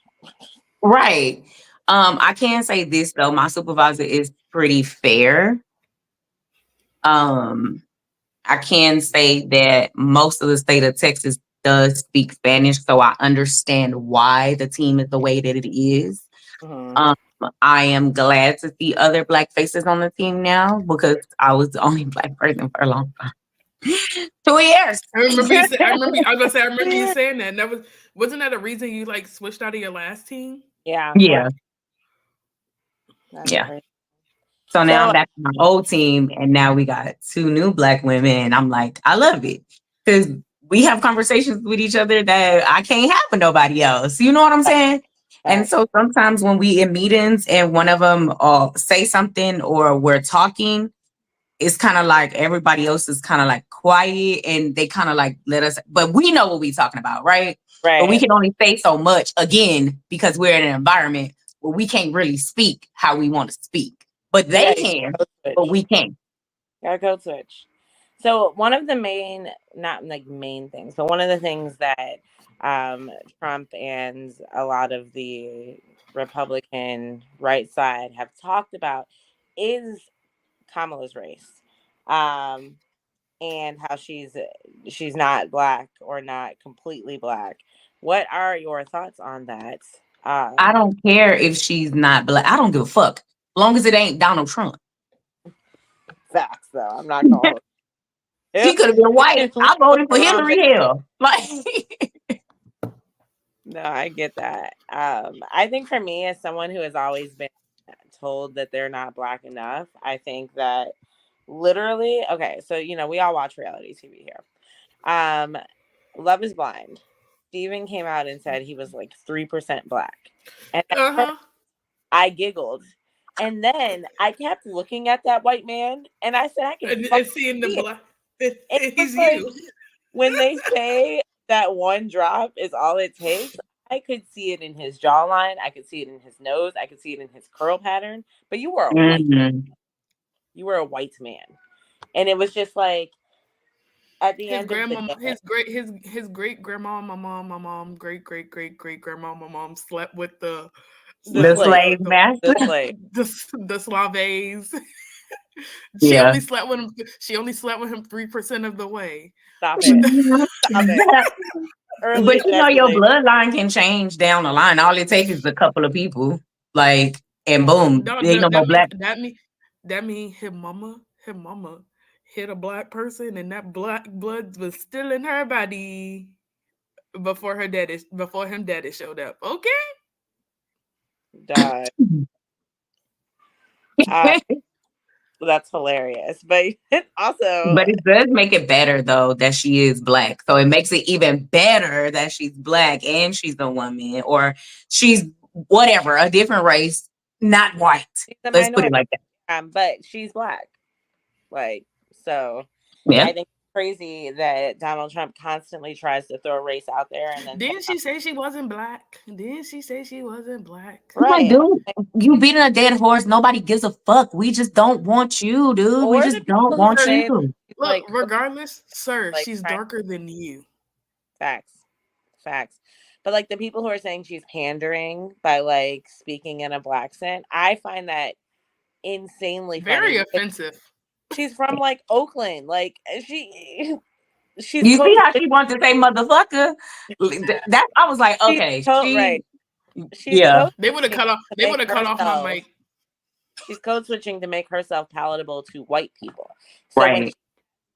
Speaker 2: right. I can say this though, my supervisor is pretty fair. Um, I can say that most of the state of Texas does speak Spanish, so I understand why the team is the way that it is.
Speaker 4: Mm-hmm.
Speaker 2: Um, I am glad to see other Black faces on the team now because I was the only Black person for a long time. 2 years.
Speaker 3: I remember you. I was gonna say. I remember you saying that. And that wasn't that a reason you like switched out of your last team?
Speaker 4: Yeah.
Speaker 2: Yeah,
Speaker 4: That's
Speaker 2: yeah.
Speaker 4: crazy.
Speaker 2: So now I'm
Speaker 4: So
Speaker 2: back to my old team, and now we got 2 new Black women, and I'm like, I love it because we have conversations with each other that I can't have with nobody else. You know what I'm saying? And so sometimes when we in meetings and one of them say something or we're talking, it's kind of like everybody else is kind of like quiet and they kind of like let us, but we know what we're talking about, right? But we
Speaker 4: right.
Speaker 2: can only say so much again because we're in an environment where we can't really speak how we want to speak. But they
Speaker 4: Yeah,
Speaker 2: can,
Speaker 4: code switch.
Speaker 2: but we can't.
Speaker 4: Gotta code switch. So one of the main, not like main things, but one of the things that Trump and a lot of the Republican right side have talked about is Kamala's race, and how she's not Black or not completely Black. What are your thoughts on that?
Speaker 2: I don't care if she's not Black. I don't give a fuck. As long as it ain't Donald Trump.
Speaker 4: Facts, though. I'm not gonna.
Speaker 2: She could have been white. I voted for Hillary Hill. Like
Speaker 4: No, I get that. I think for me, as someone who has always been told that they're not Black enough, I think that literally, okay, so we all watch reality TV here. Love is Blind. Steven came out and said he was like 3% Black. And at first, I giggled. And then I kept looking at that white man and I said, I can
Speaker 3: and seeing the Black. He's
Speaker 4: like,
Speaker 3: you.
Speaker 4: when they say that one drop is all it takes, I could see it in his jawline. I could see it in his nose. I could see it in his curl pattern. But you were a white man. You were a white man. And it was just like, at the end of the day,
Speaker 3: his great grandma, my mom, great grandma, my mom slept with the
Speaker 2: slave master.
Speaker 3: The Slaves. She
Speaker 2: Yeah.
Speaker 3: only slept with him. She only slept with him 3% of the way.
Speaker 4: Stop it. Stop it.
Speaker 2: But your bloodline can change down the line. All it takes is a couple of people, like, and boom, ain't no more Black.
Speaker 3: That mean his mama hit a Black person, and that Black blood was still in her body before him daddy showed up. Okay.
Speaker 4: Die. That's hilarious, but also,
Speaker 2: but it does make it better though that she is Black. So it makes it even better that she's Black and she's a woman, or she's whatever, a different race, not white. Let's put it like that.
Speaker 4: But she's Black, like, so.
Speaker 2: Yeah.
Speaker 4: I think it's crazy that Donald Trump constantly tries to throw race out there, and then
Speaker 3: didn't she say she wasn't Black?
Speaker 2: Right, dude, you beating a dead horse. Nobody gives a fuck. We just don't want you, dude. We just don't want you.
Speaker 3: Look, regardless, sir, she's darker than you.
Speaker 4: Facts. But like the people who are saying she's pandering by like speaking in a Black accent, I find that insanely
Speaker 3: very offensive.
Speaker 4: She's from like Oakland, like she's.
Speaker 2: You see how she wants to say motherfucker? That I was like, okay,
Speaker 4: right.
Speaker 3: They would have cut off my mic.
Speaker 4: She's code switching to make herself palatable to white people. So when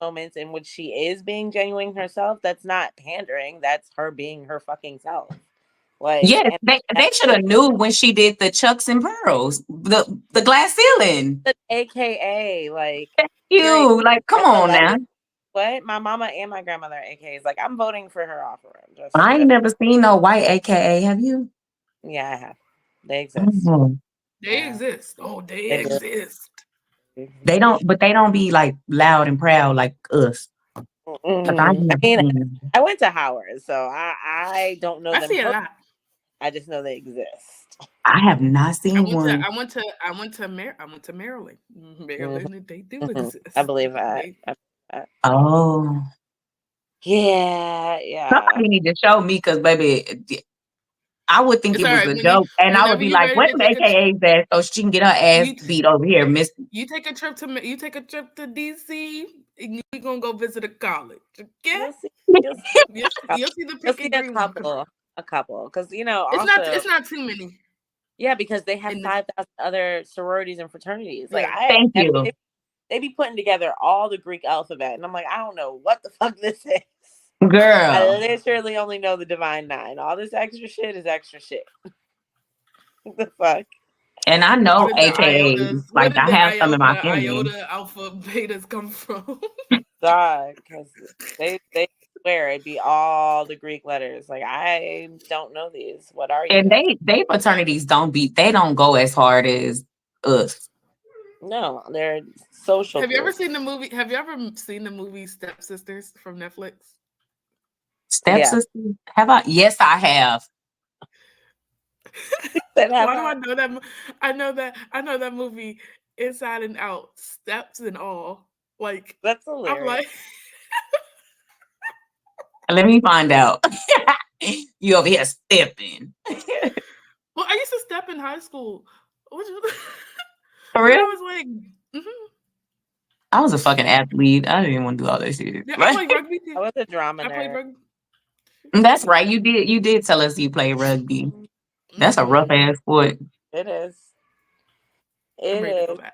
Speaker 4: moments in which she is being genuine herself, that's not pandering. That's her being her fucking self. Like,
Speaker 2: yeah, they should have knew when she did the Chucks and Pearls, the glass ceiling.
Speaker 4: AKA, like,
Speaker 2: you, like, come on now.
Speaker 4: what? My mama and my grandmother are AKAs. Like, I'm voting for her off room.
Speaker 2: I ain't never seen no white AKA. Have you?
Speaker 4: Yeah, I have. They exist.
Speaker 2: Mhm.
Speaker 3: They
Speaker 4: Yeah.
Speaker 3: exist. Oh, they
Speaker 4: They do.
Speaker 3: exist.
Speaker 2: They don't, but they don't be like loud and proud like us. 'Cause I ain't
Speaker 4: I
Speaker 2: never
Speaker 4: mean,
Speaker 2: seen them.
Speaker 4: I went to Howard, so I don't know
Speaker 3: I
Speaker 4: them.
Speaker 3: see a lot.
Speaker 4: I just know they exist.
Speaker 2: I have not
Speaker 3: I
Speaker 2: seen
Speaker 3: went to
Speaker 2: one.
Speaker 3: I went to I went to Maryland. Maryland, they do
Speaker 4: Mhm.
Speaker 3: exist.
Speaker 4: I believe that.
Speaker 3: They,
Speaker 2: Oh,
Speaker 4: Yeah.
Speaker 2: somebody need to show me because, baby, I would think
Speaker 3: it's
Speaker 2: it
Speaker 3: all
Speaker 2: was
Speaker 3: right
Speaker 2: a
Speaker 3: when you
Speaker 2: joke, and I would
Speaker 3: whenever
Speaker 2: be
Speaker 3: you
Speaker 2: like,
Speaker 3: ready
Speaker 2: "Where
Speaker 3: to
Speaker 2: them
Speaker 3: take a
Speaker 2: AKAs at?" So she can get her ass
Speaker 3: you
Speaker 2: beat over here, Miss.
Speaker 3: you take a trip to DC and you're gonna go visit a college. Okay,
Speaker 4: You'll see. You'll see.
Speaker 3: you'll see the
Speaker 4: You'll
Speaker 3: pink
Speaker 4: see
Speaker 3: and green ones come out.
Speaker 4: a couple, because
Speaker 3: It's not too many.
Speaker 4: yeah, because they have
Speaker 3: In this,
Speaker 4: 5,000 other sororities and fraternities. Like
Speaker 3: yeah,
Speaker 2: Thank you,
Speaker 4: they be putting together all the Greek alphabet, and I'm like, I don't know what the fuck this is. I
Speaker 2: girl.
Speaker 4: literally only know the Divine Nine. All this extra shit is extra shit. What the fuck?
Speaker 2: And I
Speaker 3: where
Speaker 2: know
Speaker 3: did the
Speaker 2: AKAs.
Speaker 3: iotas? Where
Speaker 2: Like
Speaker 3: did
Speaker 2: I have some in my
Speaker 3: the
Speaker 2: family.
Speaker 3: iota, alpha, betas come from?
Speaker 4: God, because they swear it'd be all the Greek letters. Like, I don't know these. What are you?
Speaker 2: And they fraternities they don't go as hard as us.
Speaker 4: No, they're social.
Speaker 3: Have you ever
Speaker 4: groups.
Speaker 3: seen the movie? Have you ever seen the movie Stepsisters from Netflix?
Speaker 4: Yeah.
Speaker 2: Stepsister? Have I? Yes, I have.
Speaker 4: That
Speaker 3: Why
Speaker 4: have
Speaker 3: do
Speaker 4: I?
Speaker 3: I know that? I know that movie inside and out, steps and all. Like
Speaker 4: That's
Speaker 3: I'm
Speaker 4: hilarious.
Speaker 3: like,
Speaker 2: Let me find out. You over here stepping.
Speaker 3: well, I used to step in high school. Which was,
Speaker 2: For
Speaker 3: when I
Speaker 2: real?
Speaker 3: was like, mhm.
Speaker 2: I was a fucking athlete. I didn't even want to do all that shit.
Speaker 3: Yeah, I played rugby
Speaker 4: I
Speaker 3: too.
Speaker 4: was a drama
Speaker 3: I played
Speaker 4: nerd.
Speaker 3: rugby.
Speaker 2: That's right. You did tell us you play rugby. That's a rough
Speaker 3: Mm-hmm.
Speaker 2: ass sport.
Speaker 4: It is.
Speaker 3: I'm
Speaker 4: It
Speaker 3: ready to go
Speaker 4: is.
Speaker 3: back.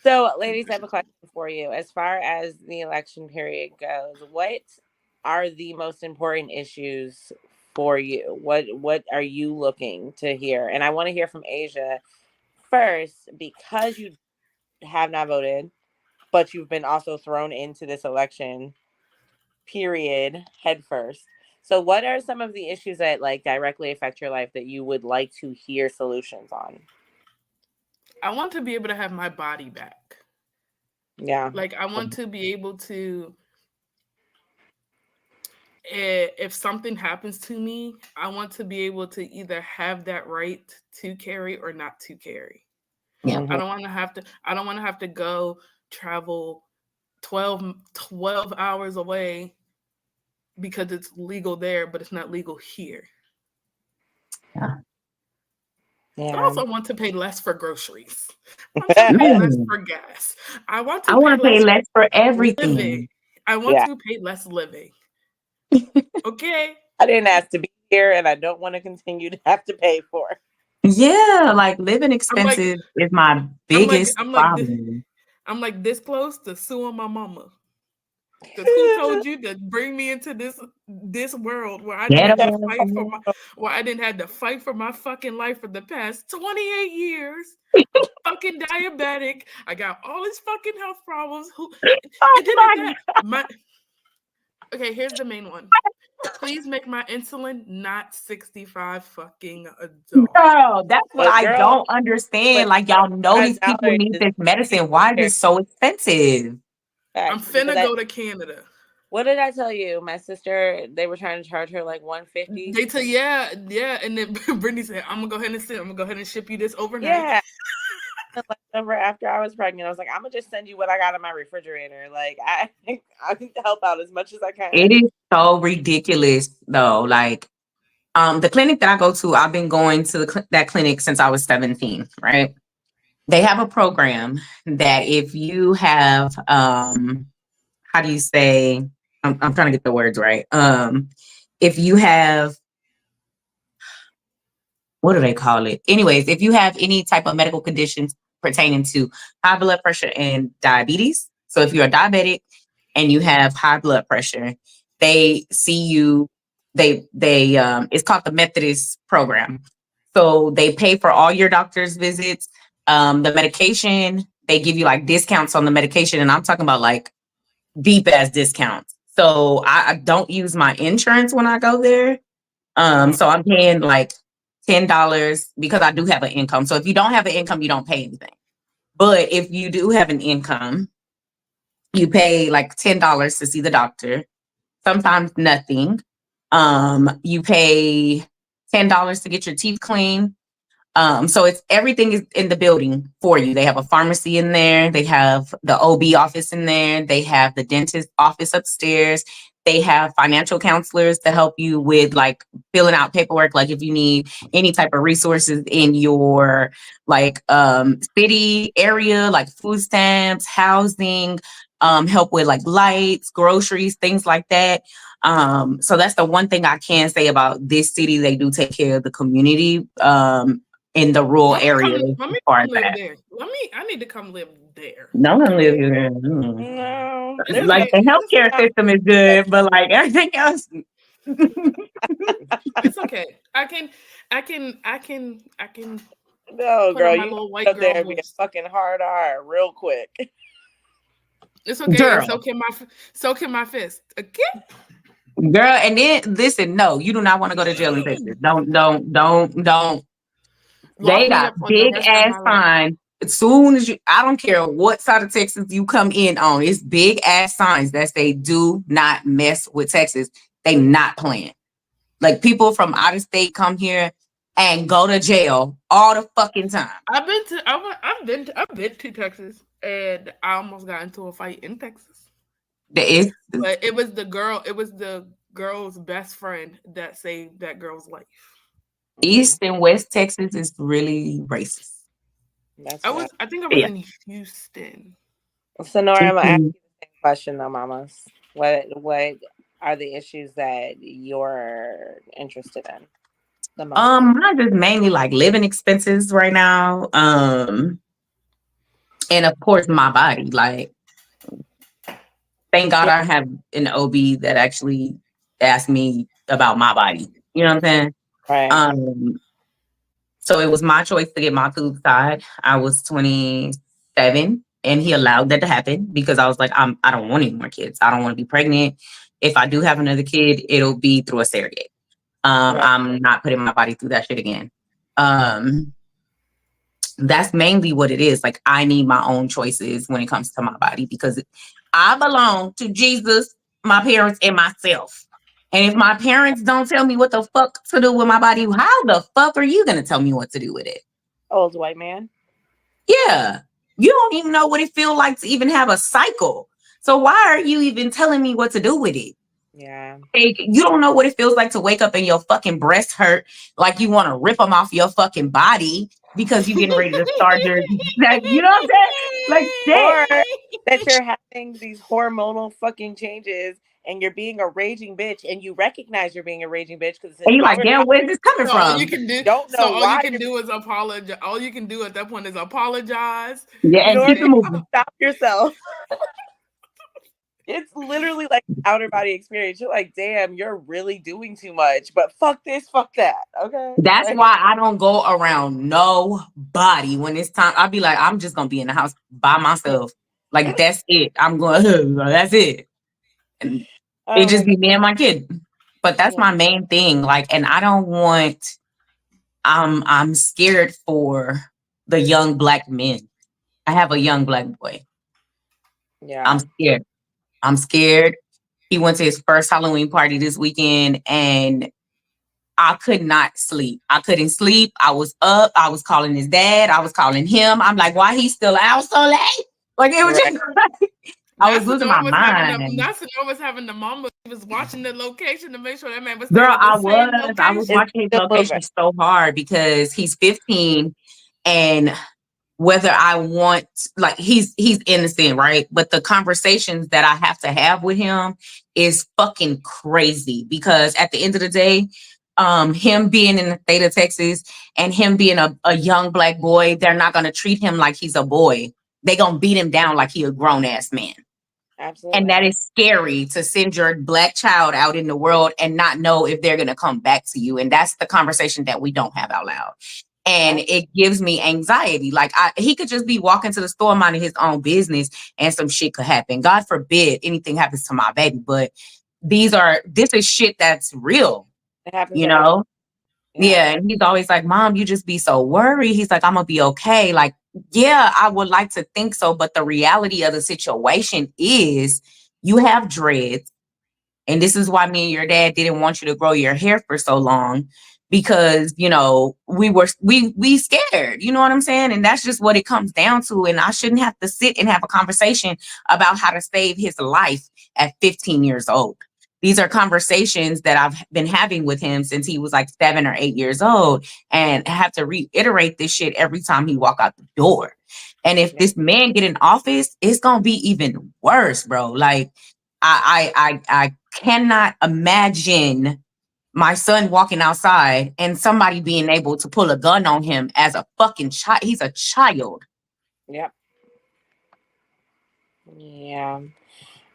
Speaker 4: So, ladies, I have a question for you. As far as the election period goes, what are the most important issues for you? What are you looking to hear? And I want to hear from Asia first, because you have not voted, but you've been also thrown into this election period head first. So what are some of the issues that like directly affect your life that you would like to hear solutions on?
Speaker 3: I want to be able to have my body back.
Speaker 4: Yeah.
Speaker 3: Like I want to be able to if something happens to me, I want to be able to either have that right to carry or not to carry.
Speaker 2: Yeah.
Speaker 3: I don't want to have to go travel 12 hours away because it's legal there, but it's not legal here.
Speaker 2: Yeah.
Speaker 3: I
Speaker 4: Yeah.
Speaker 3: also want to pay less for groceries. I want to pay less for gas. I want to
Speaker 2: I want to pay
Speaker 3: less
Speaker 2: less for
Speaker 3: living.
Speaker 2: everything.
Speaker 3: I want to pay less living. Okay.
Speaker 4: I didn't ask to be here, and I don't want to continue to have to pay for it.
Speaker 2: Yeah, like living
Speaker 3: I'm
Speaker 2: expenses is my biggest problem.
Speaker 3: I'm like this close to suing my mama. Because who told you to bring me into this world where I didn't have to fight for my fucking life for the past 28 years? I'm fucking diabetic. I got all these fucking health problems. Okay, here's the main one. Please make my insulin not 65 fucking adult.
Speaker 2: Girl, that's what I don't understand. Like, y'all know these people need this medicine. Why is it so expensive?
Speaker 3: I'm finna go to Canada.
Speaker 4: What did I tell you? My sister, they were trying to charge her like $150.
Speaker 3: They tell yeah, and then Brittany said, I'm gonna go ahead and ship you this overnight.
Speaker 4: Yeah. Leftover after I was pregnant, I was like, I'm gonna just send you what I got in my refrigerator. Like I can help out as much as I can.
Speaker 2: It is so ridiculous though. Like, the clinic that I go to, I've been going to that clinic since I was 17, right? They have a program that if you have, how do you say, I'm trying to get the words right. If you have, what do they call it? Anyways, if you have any type of medical conditions pertaining to high blood pressure and diabetes, so if you're a diabetic and you have high blood pressure, they see you. They it's called the Methodist program. So they pay for all your doctor's visits. The medication, they give you like discounts on the medication, and I'm talking about like deep ass discounts. So I don't use my insurance when I go there. So I'm paying like $10 because I do have an income. So if you don't have an income, you don't pay anything. But if you do have an income, you pay like $10 to see the doctor. Sometimes nothing. You pay $10 to get your teeth cleaned. So it's everything is in the building for you. They have a pharmacy in there. They have the OB office in there. They have the dentist office upstairs. They have financial counselors to help you with like filling out paperwork. Like if you need any type of resources in your like city area, like food stamps, housing, help with like lights, groceries, things like that. So that's the one thing I can say about this city. They do take care of the community. In the rural areas.
Speaker 3: Let me
Speaker 2: As
Speaker 3: live
Speaker 2: that.
Speaker 3: there. I need to come live there.
Speaker 2: No one live here.
Speaker 4: No,
Speaker 2: Like the healthcare system is good, but like everything else.
Speaker 3: It's okay. I can.
Speaker 4: No,
Speaker 3: put
Speaker 4: girl,
Speaker 3: on my
Speaker 4: you
Speaker 3: little white
Speaker 4: go
Speaker 3: girl
Speaker 4: there and be a
Speaker 3: voice.
Speaker 4: fucking hard R real quick.
Speaker 3: It's okay.
Speaker 2: Girl.
Speaker 3: And so can my fist. Okay.
Speaker 2: Girl, and then listen, no, you do not want to go to jail in Texas. Don't.
Speaker 3: Lock
Speaker 2: They
Speaker 3: me
Speaker 2: got
Speaker 3: up for the
Speaker 2: big
Speaker 3: rest of
Speaker 2: ass
Speaker 3: my life.
Speaker 2: signs. As soon as I don't care what side of Texas you come in on, it's big ass signs that say do not mess with Texas. They not playing. Like people from out of state come here and go to jail all the fucking time.
Speaker 3: I've been to Texas, and I almost got into a fight in Texas. But it was the girl's best friend that saved that girl's life.
Speaker 2: East and West Texas is really racist.
Speaker 3: I think I was in Houston.
Speaker 4: So Nora, I'm gonna ask you the same question though, mamas. What are the issues that you're interested in the most?
Speaker 2: Mine is mainly like living expenses right now. And of course my body. Like, thank God I have an OB that actually asked me about my body. You know what I'm saying?
Speaker 4: Right.
Speaker 2: So it was my choice to get my tubes tied. I was 27 and he allowed that to happen because I was like, I don't want any more kids. I don't want to be pregnant. If I do have another kid, it'll be through a surrogate. I'm not putting my body through that shit again. That's mainly what it is. Like, I need my own choices when it comes to my body because I belong to Jesus, my parents, and myself. And if my parents don't tell me what the fuck to do with my body, how the fuck are you gonna tell me what to do with it?
Speaker 4: Old white man.
Speaker 2: Yeah. You don't even know what it feels like to even have a cycle. So why are you even telling me what to do with it?
Speaker 4: Yeah.
Speaker 2: Like, you don't know what it feels like to wake up and your fucking breasts hurt like you want to rip them off your fucking body because you're getting ready to start your, like, you know what I'm saying? Like,
Speaker 4: or that you're having these hormonal fucking changes and you're being a raging bitch and you recognize you're being a raging bitch because
Speaker 2: you're like, damn, where's this coming from?
Speaker 3: All you can do,
Speaker 4: don't know
Speaker 3: all
Speaker 4: why
Speaker 3: you can do is apologize. All you can do at that point is apologize.
Speaker 2: Yeah, and keep it moving.
Speaker 4: Stop yourself. It's literally like outer body experience. You're like, damn, you're really doing too much. But fuck this, fuck that. Okay.
Speaker 2: That's why I don't go around nobody when it's time. I'll be like, I'm just gonna be in the house by myself. Like, that's it. I'm going, that's it. And it just be me and my kid. But that's my main thing. Like, and I don't want, I'm scared for the young black men. I have a young black boy.
Speaker 4: Yeah.
Speaker 2: I'm scared. He went to his first Halloween party this weekend and I could not sleep. I couldn't sleep. I was up. I was calling his dad. I was calling him. I'm like, why he's still out so late? Like, it was just like, I was losing my mind.
Speaker 3: That's what I was having the mama. He was watching the location to make sure that man was
Speaker 2: Girl,
Speaker 3: I was
Speaker 2: watching his location so hard because he's 15 and whether I want, like, he's innocent, right? But the conversations that I have to have with him is fucking crazy because at the end of the day, him being in the state of Texas and him being a young black boy, they're not going to treat him like he's a boy. They're going to beat him down like he a grown ass man.
Speaker 4: Absolutely.
Speaker 2: And that is scary to send your black child out in the world and not know if they're going to come back to you. And that's the conversation that we don't have out loud. and it gives me anxiety. Like he could just be walking to the store minding his own business and some shit could happen. God forbid anything happens to my baby, but this is shit that's real,
Speaker 4: It happens
Speaker 2: you
Speaker 4: every
Speaker 2: know?
Speaker 4: yeah.
Speaker 2: Yeah. And he's always like, Mom, you just be so worried. He's like, I'm gonna be okay. Like, yeah, I would like to think so, but the reality of the situation is you have dreads. And this is why me and your dad didn't want you to grow your hair for so long, because, you know, we scared, you know what I'm saying? And that's just what it comes down to. And I shouldn't have to sit and have a conversation about how to save his life at 15 years old. These are conversations that I've been having with him since he was like 7 or 8 years old, and I have to reiterate this shit every time he walk out the door. And if this man get in office, it's gonna be even worse, bro. Like I cannot imagine my son walking outside and somebody being able to pull a gun on him as a fucking child. He's a child.
Speaker 4: Yep. Yeah.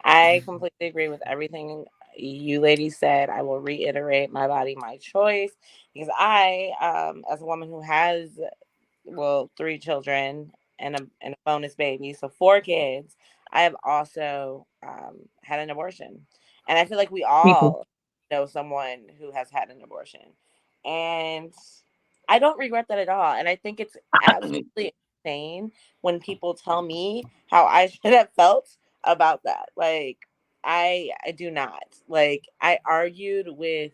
Speaker 4: I completely agree with everything you ladies said. I will reiterate my body, my choice, because I, as a woman who has, 3 children and a bonus baby, so 4 kids, I have also had an abortion. And I feel like we
Speaker 2: People.
Speaker 4: all know someone who has had an abortion. And I don't regret that at all. And I think it's absolutely insane when people tell me how I should have felt about that. Like, I do not. Like, I argued with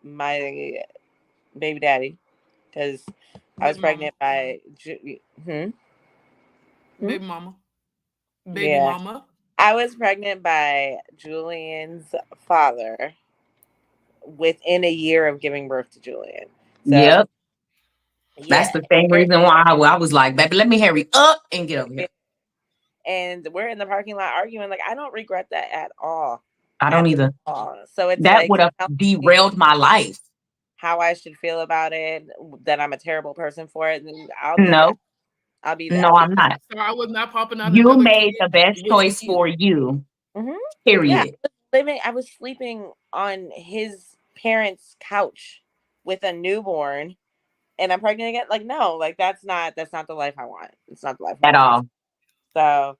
Speaker 4: my baby daddy because I was
Speaker 3: Baby mama.
Speaker 4: pregnant by
Speaker 3: Baby mama. Baby
Speaker 4: yeah.
Speaker 3: mama.
Speaker 4: I was pregnant by Julian's father within a year of giving birth to Julian. So
Speaker 2: Yep. That's
Speaker 4: yeah,
Speaker 2: the same reason why I was like, baby, let me hurry up and get over here.
Speaker 4: and we're in the parking lot arguing. Like, I don't regret that at all.
Speaker 2: I don't either.
Speaker 4: So it's
Speaker 2: That
Speaker 4: like,
Speaker 2: would have derailed my life.
Speaker 4: how I should feel about it, that I'm a terrible person for it, then I'll be that.
Speaker 2: No,
Speaker 4: I'll be
Speaker 2: no,
Speaker 4: that.
Speaker 2: I'm not.
Speaker 3: So I was not popping out
Speaker 2: You
Speaker 3: another
Speaker 2: made
Speaker 3: kid
Speaker 2: the best
Speaker 3: with
Speaker 2: choice
Speaker 3: you.
Speaker 2: for you.
Speaker 4: Mhm. Yeah,
Speaker 2: Period.
Speaker 4: I was sleeping on his parents' couch with a newborn, and I'm pregnant again. Like, no, like that's not the life I want. It's not the life I
Speaker 2: At
Speaker 4: want.
Speaker 2: all.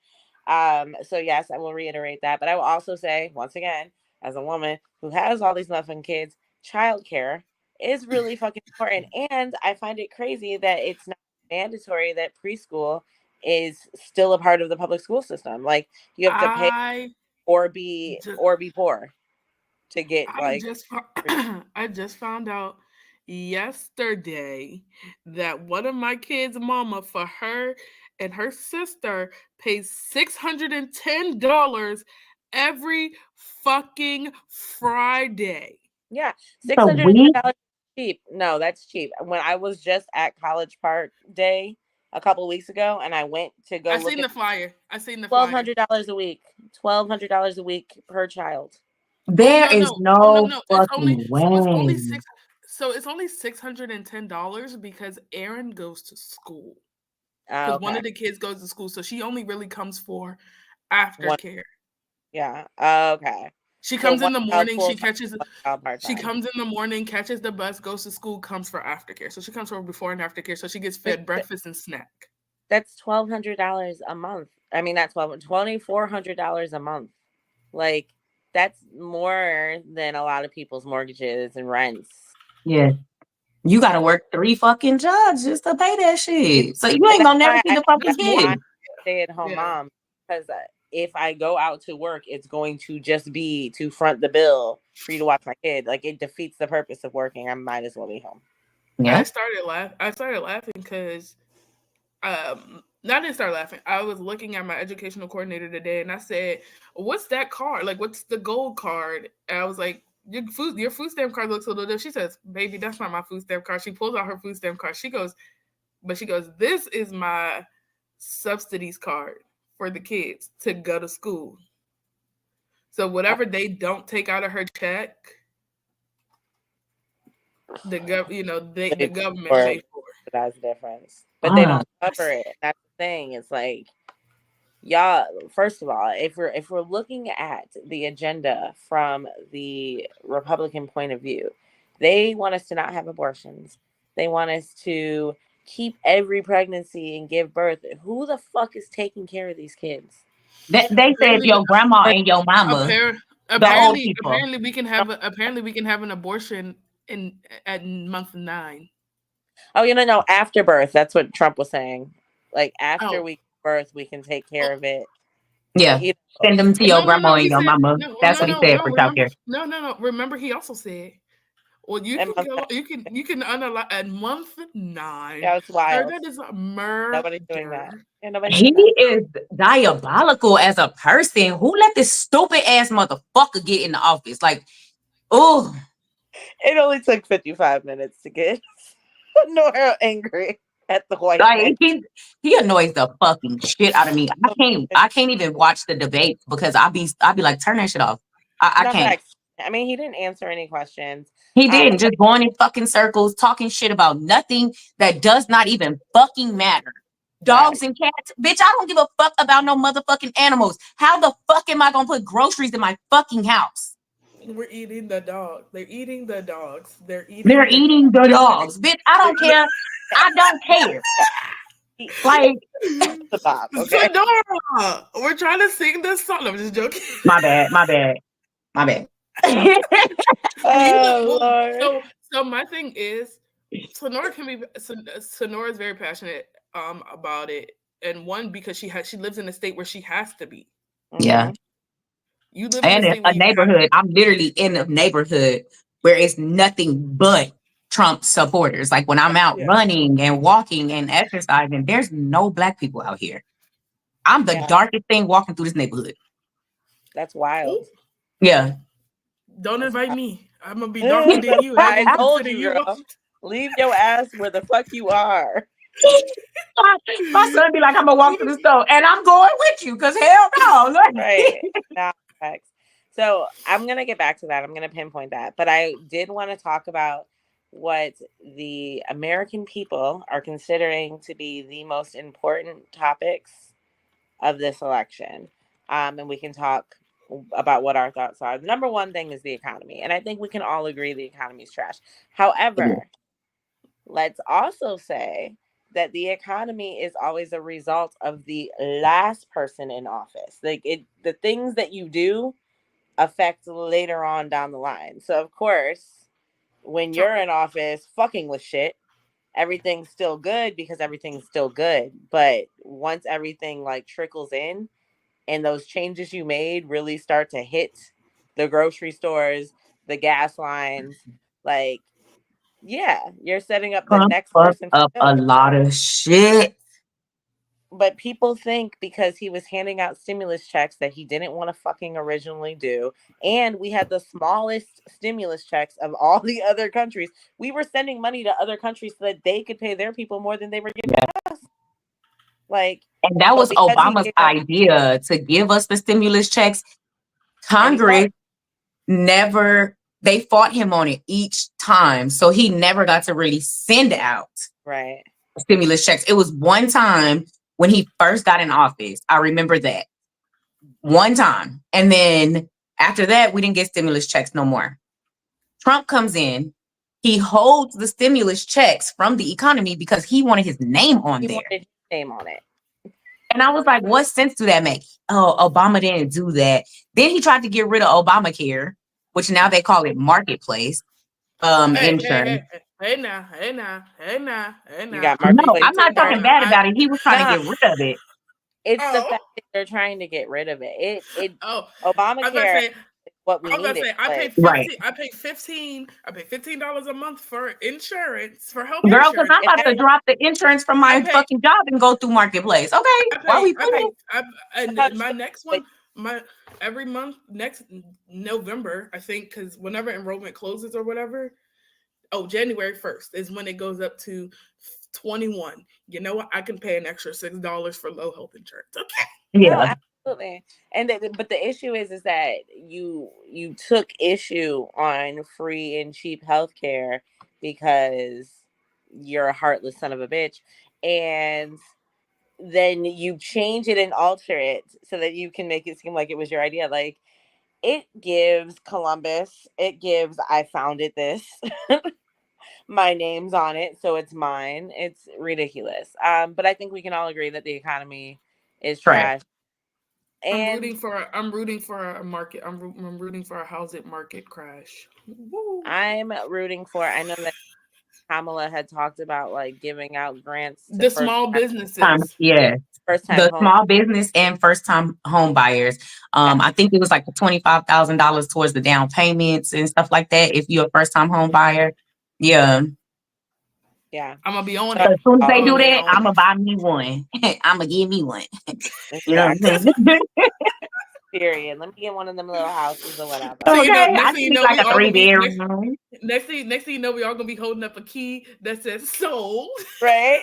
Speaker 4: So, so yes, I will reiterate that. But I will also say, once again, as a woman who has all these motherfucking kids, childcare is really fucking important. And I find it crazy that it's not mandatory that preschool is still a part of the public school system. Like, you have to pay
Speaker 3: I
Speaker 4: or be
Speaker 3: just,
Speaker 4: poor to get
Speaker 3: I
Speaker 4: like.
Speaker 3: just I just found out yesterday that one of my kids' mama, for her and her sister, pays $610 every fucking Friday.
Speaker 4: Yeah,
Speaker 2: The week.
Speaker 4: $610 cheap. No, that's cheap. When I was just at College Park Day a couple weeks ago, and I went to go
Speaker 3: I
Speaker 4: look
Speaker 3: seen
Speaker 4: at
Speaker 3: the flyer. I seen the flyer.
Speaker 4: $1,200 a week. $1,200 a week per child.
Speaker 3: Oh
Speaker 2: There
Speaker 3: no
Speaker 2: is
Speaker 3: no oh no
Speaker 2: no
Speaker 3: no! It's only
Speaker 2: fucking
Speaker 3: so it's
Speaker 2: way.
Speaker 3: only six so it's only $610 because Aaron goes to school, because one
Speaker 4: Okay.
Speaker 3: of the kids goes to school, so she only really comes for
Speaker 4: One.
Speaker 3: aftercare.
Speaker 4: Yeah. Okay.
Speaker 3: She
Speaker 4: So
Speaker 3: comes in
Speaker 4: one
Speaker 3: the
Speaker 4: child
Speaker 3: morning,
Speaker 4: full time, one child part
Speaker 3: she
Speaker 4: time.
Speaker 3: comes in the morning, catches the bus, goes to school, comes for aftercare. So she comes for before and aftercare. So she gets fed breakfast and snack.
Speaker 4: That's $1,200 a month. I mean, that's $2,400 a month. Like, that's more than a lot of people's mortgages and rents.
Speaker 2: Yeah. You gotta work 3 fucking jobs just to pay that shit. So you
Speaker 4: And
Speaker 2: ain't gonna never see the fucking
Speaker 3: It's more.
Speaker 4: I'm
Speaker 2: kid.
Speaker 4: a stay-at-home
Speaker 3: Yeah.
Speaker 4: mom, because if I go out to work, it's going to just be to front the bill for you to watch my kid. Like, it defeats the purpose of working. I might as well be home.
Speaker 2: Yeah.
Speaker 3: I started laughing because I didn't start laughing. I was looking at my educational coordinator today, and I said, "What's that card? Like, what's the gold card?" And I was like, your food stamp card looks a little different." She says, "Baby, that's not my food stamp card." She pulls out her food stamp card. She goes, "This is my subsidies card for the kids to go to school. So whatever they don't take out of her check, the
Speaker 4: They
Speaker 3: government
Speaker 4: for
Speaker 3: pays
Speaker 4: it.
Speaker 3: for it."
Speaker 4: That's the difference. But they don't cover it. That's the thing. It's like, y'all, first of all, if we're looking at the agenda from the Republican point of view, they want us to not have abortions. They want us to keep every pregnancy and give birth. Who the fuck is taking care of these kids?
Speaker 2: They said
Speaker 3: Apparently,
Speaker 2: your grandma and your mama,
Speaker 3: appar-
Speaker 2: the old
Speaker 3: apparently,
Speaker 2: people.
Speaker 3: apparently we can have an abortion at month 9.
Speaker 4: Oh, no, after birth. That's what Trump was saying. Like after
Speaker 3: Oh,
Speaker 4: we give birth, we can take care of it.
Speaker 2: Yeah.
Speaker 4: You
Speaker 2: Send them to
Speaker 3: well,
Speaker 2: your
Speaker 3: no, no,
Speaker 2: grandma
Speaker 3: no.
Speaker 2: and
Speaker 3: He
Speaker 2: your
Speaker 3: said
Speaker 2: mama.
Speaker 3: no,
Speaker 2: That's
Speaker 3: no,
Speaker 2: what he
Speaker 3: no,
Speaker 2: said
Speaker 3: no.
Speaker 2: for
Speaker 3: Remember,
Speaker 2: childcare.
Speaker 3: no. Remember, he also said, "Well, you
Speaker 4: And
Speaker 3: can
Speaker 4: month
Speaker 3: go, you can unallow at month 9."
Speaker 4: Yeah, it's
Speaker 3: Sir,
Speaker 4: wild.
Speaker 3: that is
Speaker 4: Nobody's doing that.
Speaker 3: murder.
Speaker 4: Yeah, nobody's
Speaker 2: He
Speaker 4: doing that.
Speaker 2: is diabolical as a person. Who let this stupid ass motherfucker get in the office? Like, oh,
Speaker 4: It only took 55 minutes to get Nora angry at the white man.
Speaker 2: like he annoys the fucking shit out of me. I can't even watch the debates because I be like, turn that shit off. I
Speaker 4: No,
Speaker 2: can't.
Speaker 4: facts. I mean, he didn't answer any questions.
Speaker 2: He didn't, just going in fucking circles, talking shit about nothing that does not even fucking matter. Dogs and cats, bitch, I don't give a fuck about no motherfucking animals. How the fuck am I gonna put groceries in my fucking house?
Speaker 3: We're eating the dog. They're eating the dogs.
Speaker 2: They're eating the dogs. Bitch, I don't care. I don't care. Like,
Speaker 4: The Bob, okay?
Speaker 3: Sonora! We're trying to sing this song. I'm just joking.
Speaker 2: my bad.
Speaker 4: Oh, Lord.
Speaker 3: So my thing is, Sonora Sonora is very passionate about it, and one because she lives in a state where she has to be.
Speaker 2: Yeah.
Speaker 3: You live in
Speaker 2: And
Speaker 3: a
Speaker 2: in
Speaker 3: state
Speaker 2: a
Speaker 3: where you have
Speaker 2: neighborhood, I'm literally in a neighborhood where it's nothing but Trump supporters. Like when I'm out running and walking and exercising, there's no black people out here. I'm the darkest thing walking through this neighborhood.
Speaker 4: That's wild.
Speaker 2: Yeah.
Speaker 3: Don't invite me. I'm gonna be darker than you.
Speaker 4: I told you, girl. Leave your ass where the fuck you are.
Speaker 2: My son be like, I'm gonna walk to the store, and I'm going with you, because hell no.
Speaker 4: Right. Now, facts. So I'm gonna get back to that. I'm gonna pinpoint that. But I did want to talk about what the American people are considering to be the most important topics of this election. And we can talk about what our thoughts are. The number one thing is the economy. And I think we can all agree the economy is trash. However, let's also say that the economy is always a result of the last person in office. Like the things that you do affect later on down the line. So of course, when you're in office fucking with shit, everything's still good because everything's still good. But once everything like trickles in and those changes you made really start to hit the grocery stores, the gas lines, like, yeah, you're setting up the next person
Speaker 2: up a lot of shit.
Speaker 4: But people think because he was handing out stimulus checks that he didn't want to fucking originally do. And we had the smallest stimulus checks of all the other countries. We were sending money to other countries so that they could pay their people more than they were giving us. Like,
Speaker 2: and that was Obama's idea to give us the stimulus checks. Congress they fought him on it each time. So he never got to really send out stimulus checks. It was one time when he first got in office. I remember that. One time. And then after that, we didn't get stimulus checks no more. Trump comes in. He holds the stimulus checks from the economy because he wanted his name on there.
Speaker 4: Wanted his name on it.
Speaker 2: And I was like, what sense do that make? Oh, Obama didn't do that. Then he tried to get rid of Obamacare, which now they call it Marketplace insurance.
Speaker 3: Hey now.
Speaker 4: You got
Speaker 2: no, I'm not talking bad about it. He was trying to get rid of it.
Speaker 4: It's the fact that they're trying to get rid of it. Obamacare is what we needed.
Speaker 3: I pay $15 a month for insurance, for health
Speaker 2: insurance. Girl,
Speaker 3: insurance.
Speaker 2: because I'm about to drop the insurance from my fucking job and go through Marketplace. Okay.
Speaker 3: And my next one, every month, next November, I think, because whenever enrollment closes or whatever, January 1st is when it goes up to 21. You know what? I can pay an extra $6 for low health insurance. Okay.
Speaker 4: Yeah, no, absolutely. And but the issue is that you took issue on free and cheap healthcare because you're a heartless son of a bitch, and then you change it and alter it so that you can make it seem like it was your idea. Like, it gives Columbus, it gives I founded this. my name's on it, so it's mine. It's ridiculous. But I think we can all agree that the economy is
Speaker 2: Trash.
Speaker 4: trash. And
Speaker 3: I'm rooting for a market. I'm rooting for a housing market crash. Woo.
Speaker 4: I'm rooting for. I know that Kamala had talked about like giving out grants to
Speaker 3: The small businesses.
Speaker 2: Yeah.
Speaker 4: first time
Speaker 2: The
Speaker 4: home.
Speaker 2: small business and first time home buyers. I think it was like $25,000 towards the down payments and stuff like that. If you're a first time home buyer. Yeah.
Speaker 4: Yeah.
Speaker 3: I'm gonna be on
Speaker 4: So,
Speaker 2: So
Speaker 3: it.
Speaker 2: as soon as
Speaker 3: I'm
Speaker 2: they do
Speaker 3: on it,
Speaker 2: that,
Speaker 3: on
Speaker 2: I'm gonna
Speaker 3: it.
Speaker 2: buy me one. I'm gonna give me one. You know what I'm
Speaker 4: exactly.
Speaker 2: saying?
Speaker 4: Period. Let me get one of them little houses or whatever.
Speaker 3: So you know,
Speaker 2: Okay. I
Speaker 3: next thing
Speaker 2: just
Speaker 3: you
Speaker 2: need
Speaker 3: know,
Speaker 2: like
Speaker 3: we
Speaker 2: a
Speaker 3: all gonna be
Speaker 2: three-bedroom.
Speaker 3: next thing you know, we all gonna be holding up a key that says sold.
Speaker 4: Right?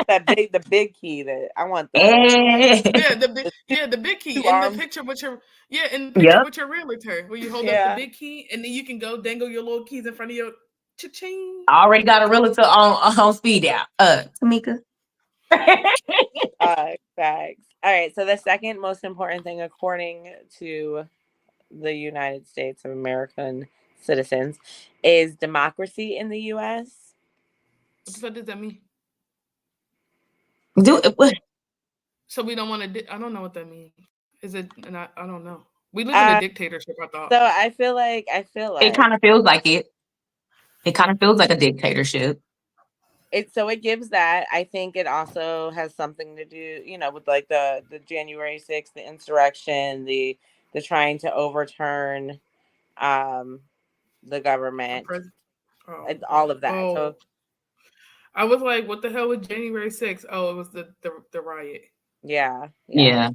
Speaker 4: The big key that I want
Speaker 2: Eh.
Speaker 3: The big key
Speaker 4: two
Speaker 3: in the
Speaker 4: arms.
Speaker 3: picture with your
Speaker 2: Yep.
Speaker 3: with your realtor, where you hold up the
Speaker 4: Yeah.
Speaker 3: big key and then you can go dangle your little keys in front of your cha-ching.
Speaker 2: I already got a realtor on speed out. Tamika.
Speaker 4: Facts. All right. So the second most important thing, according to the United States of American citizens, is democracy in the U.S.
Speaker 3: What the fuck does that mean?
Speaker 2: Do it.
Speaker 3: So we don't want to. I don't know what that means. Is it? And I don't know. We live in a dictatorship. I thought.
Speaker 4: So I feel like
Speaker 2: It kind of feels like it. It kind of feels like a dictatorship.
Speaker 4: it gives that. I think it also has something to do, with like the January 6th, the insurrection, the trying to overturn the government, and all of that.
Speaker 3: Oh.
Speaker 4: So
Speaker 3: I was like, what the hell was January 6th? Oh, it was the riot.
Speaker 4: yeah.
Speaker 2: Yeah.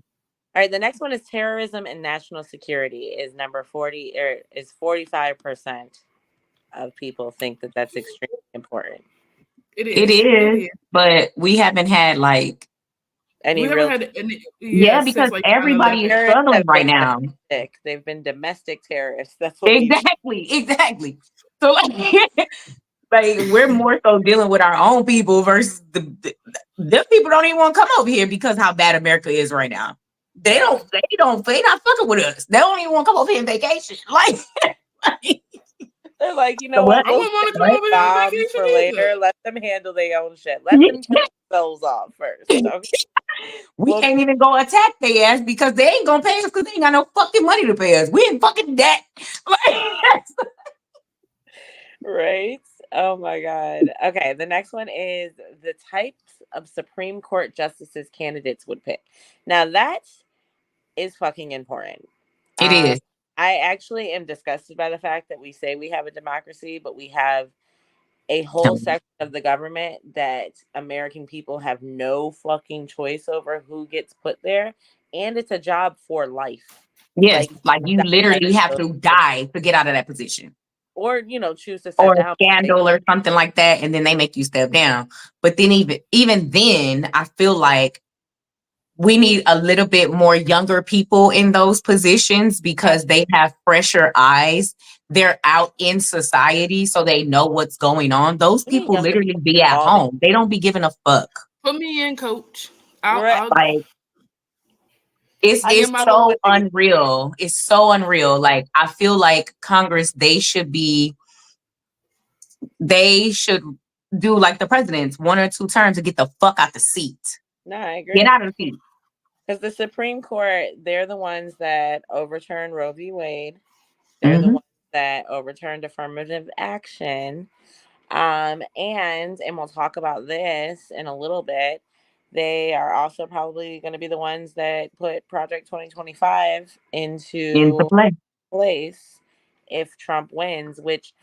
Speaker 4: All right, the next one is terrorism and national security is number 40 or is 45% of people think that that's extremely important.
Speaker 3: It
Speaker 2: It
Speaker 3: is.
Speaker 2: is, but we haven't had like
Speaker 4: Any
Speaker 3: We
Speaker 4: real
Speaker 3: haven't had any.
Speaker 2: yeah,
Speaker 3: Since
Speaker 2: because
Speaker 3: like
Speaker 2: everybody is
Speaker 3: 9/11.
Speaker 4: terrorists
Speaker 2: struggling
Speaker 4: have
Speaker 2: right
Speaker 4: been
Speaker 2: now.
Speaker 4: domestic. They've been domestic terrorists. That's what we
Speaker 2: Exactly. So like we're more so dealing with our own people versus them people don't even want to come over here because how bad America is right now. They not fucking with us. They don't even want to come over here on vacation. Like
Speaker 4: They're like, you
Speaker 2: so
Speaker 4: know
Speaker 2: what?
Speaker 4: what?
Speaker 3: I
Speaker 4: We'll
Speaker 3: wouldn't
Speaker 4: save
Speaker 3: want to come
Speaker 2: What?
Speaker 3: over here on
Speaker 4: bombs
Speaker 3: vacation
Speaker 4: for
Speaker 3: either.
Speaker 4: later. Let them handle their own shit. Let them kill themselves off first. Okay.
Speaker 2: We
Speaker 4: Well,
Speaker 2: can't even go attack their ass because they ain't gonna pay us because they ain't got no fucking money to pay us. We in fucking debt. Like,
Speaker 4: right? Oh my God. Okay. The next one is the types of Supreme Court justices candidates would pick. Now, that is fucking important.
Speaker 2: it is.
Speaker 4: I actually am disgusted by the fact that we say we have a democracy, but we have a whole section of the government that American people have no fucking choice over who gets put there. And it's a job for life.
Speaker 2: Yes, like you
Speaker 4: die
Speaker 2: literally have to die to get out of that position.
Speaker 4: or, choose to step
Speaker 2: Or a
Speaker 4: down.
Speaker 2: scandal or something like that, and then they make you step down. But then even then, I feel like we need a little bit more younger people in those positions because they have fresher eyes. They're out in society, so they know what's going on. Those
Speaker 4: We need
Speaker 2: people
Speaker 4: younger
Speaker 2: literally
Speaker 4: people
Speaker 2: be at
Speaker 4: all the
Speaker 2: home. They don't be giving a fuck.
Speaker 3: Put me in, coach.
Speaker 4: Right.
Speaker 2: Like
Speaker 3: I am
Speaker 2: it's
Speaker 3: my
Speaker 2: so
Speaker 3: little
Speaker 2: unreal. It's so unreal. Like I feel like Congress, they should do like the presidents, 1 or 2 terms to get the fuck out the seat.
Speaker 4: No, I agree.
Speaker 2: Get out of the seat.
Speaker 4: Because the Supreme Court, they're the ones that overturned Roe v. Wade. They're the
Speaker 2: Mhm.
Speaker 4: ones that overturned affirmative action. And we'll talk about this in a little bit. They are also probably going to be the ones that put Project 2025
Speaker 2: Into
Speaker 4: into
Speaker 2: play.
Speaker 4: place if Trump wins, which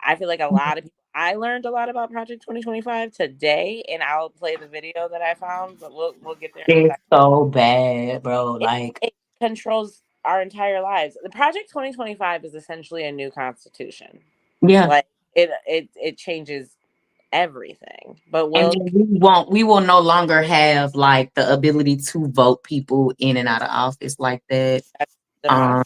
Speaker 4: I feel like a lot of people. I learned a lot about Project 2025 today, and I'll play the video that I found, but we'll get there in a
Speaker 2: It's
Speaker 4: second.
Speaker 2: so bad, bro.
Speaker 4: It controls our entire lives. The Project 2025 is essentially a new constitution.
Speaker 2: Yeah.
Speaker 4: Like it changes everything. But
Speaker 2: And then we will no longer have like the ability to vote people in and out of office like that.
Speaker 4: yeah.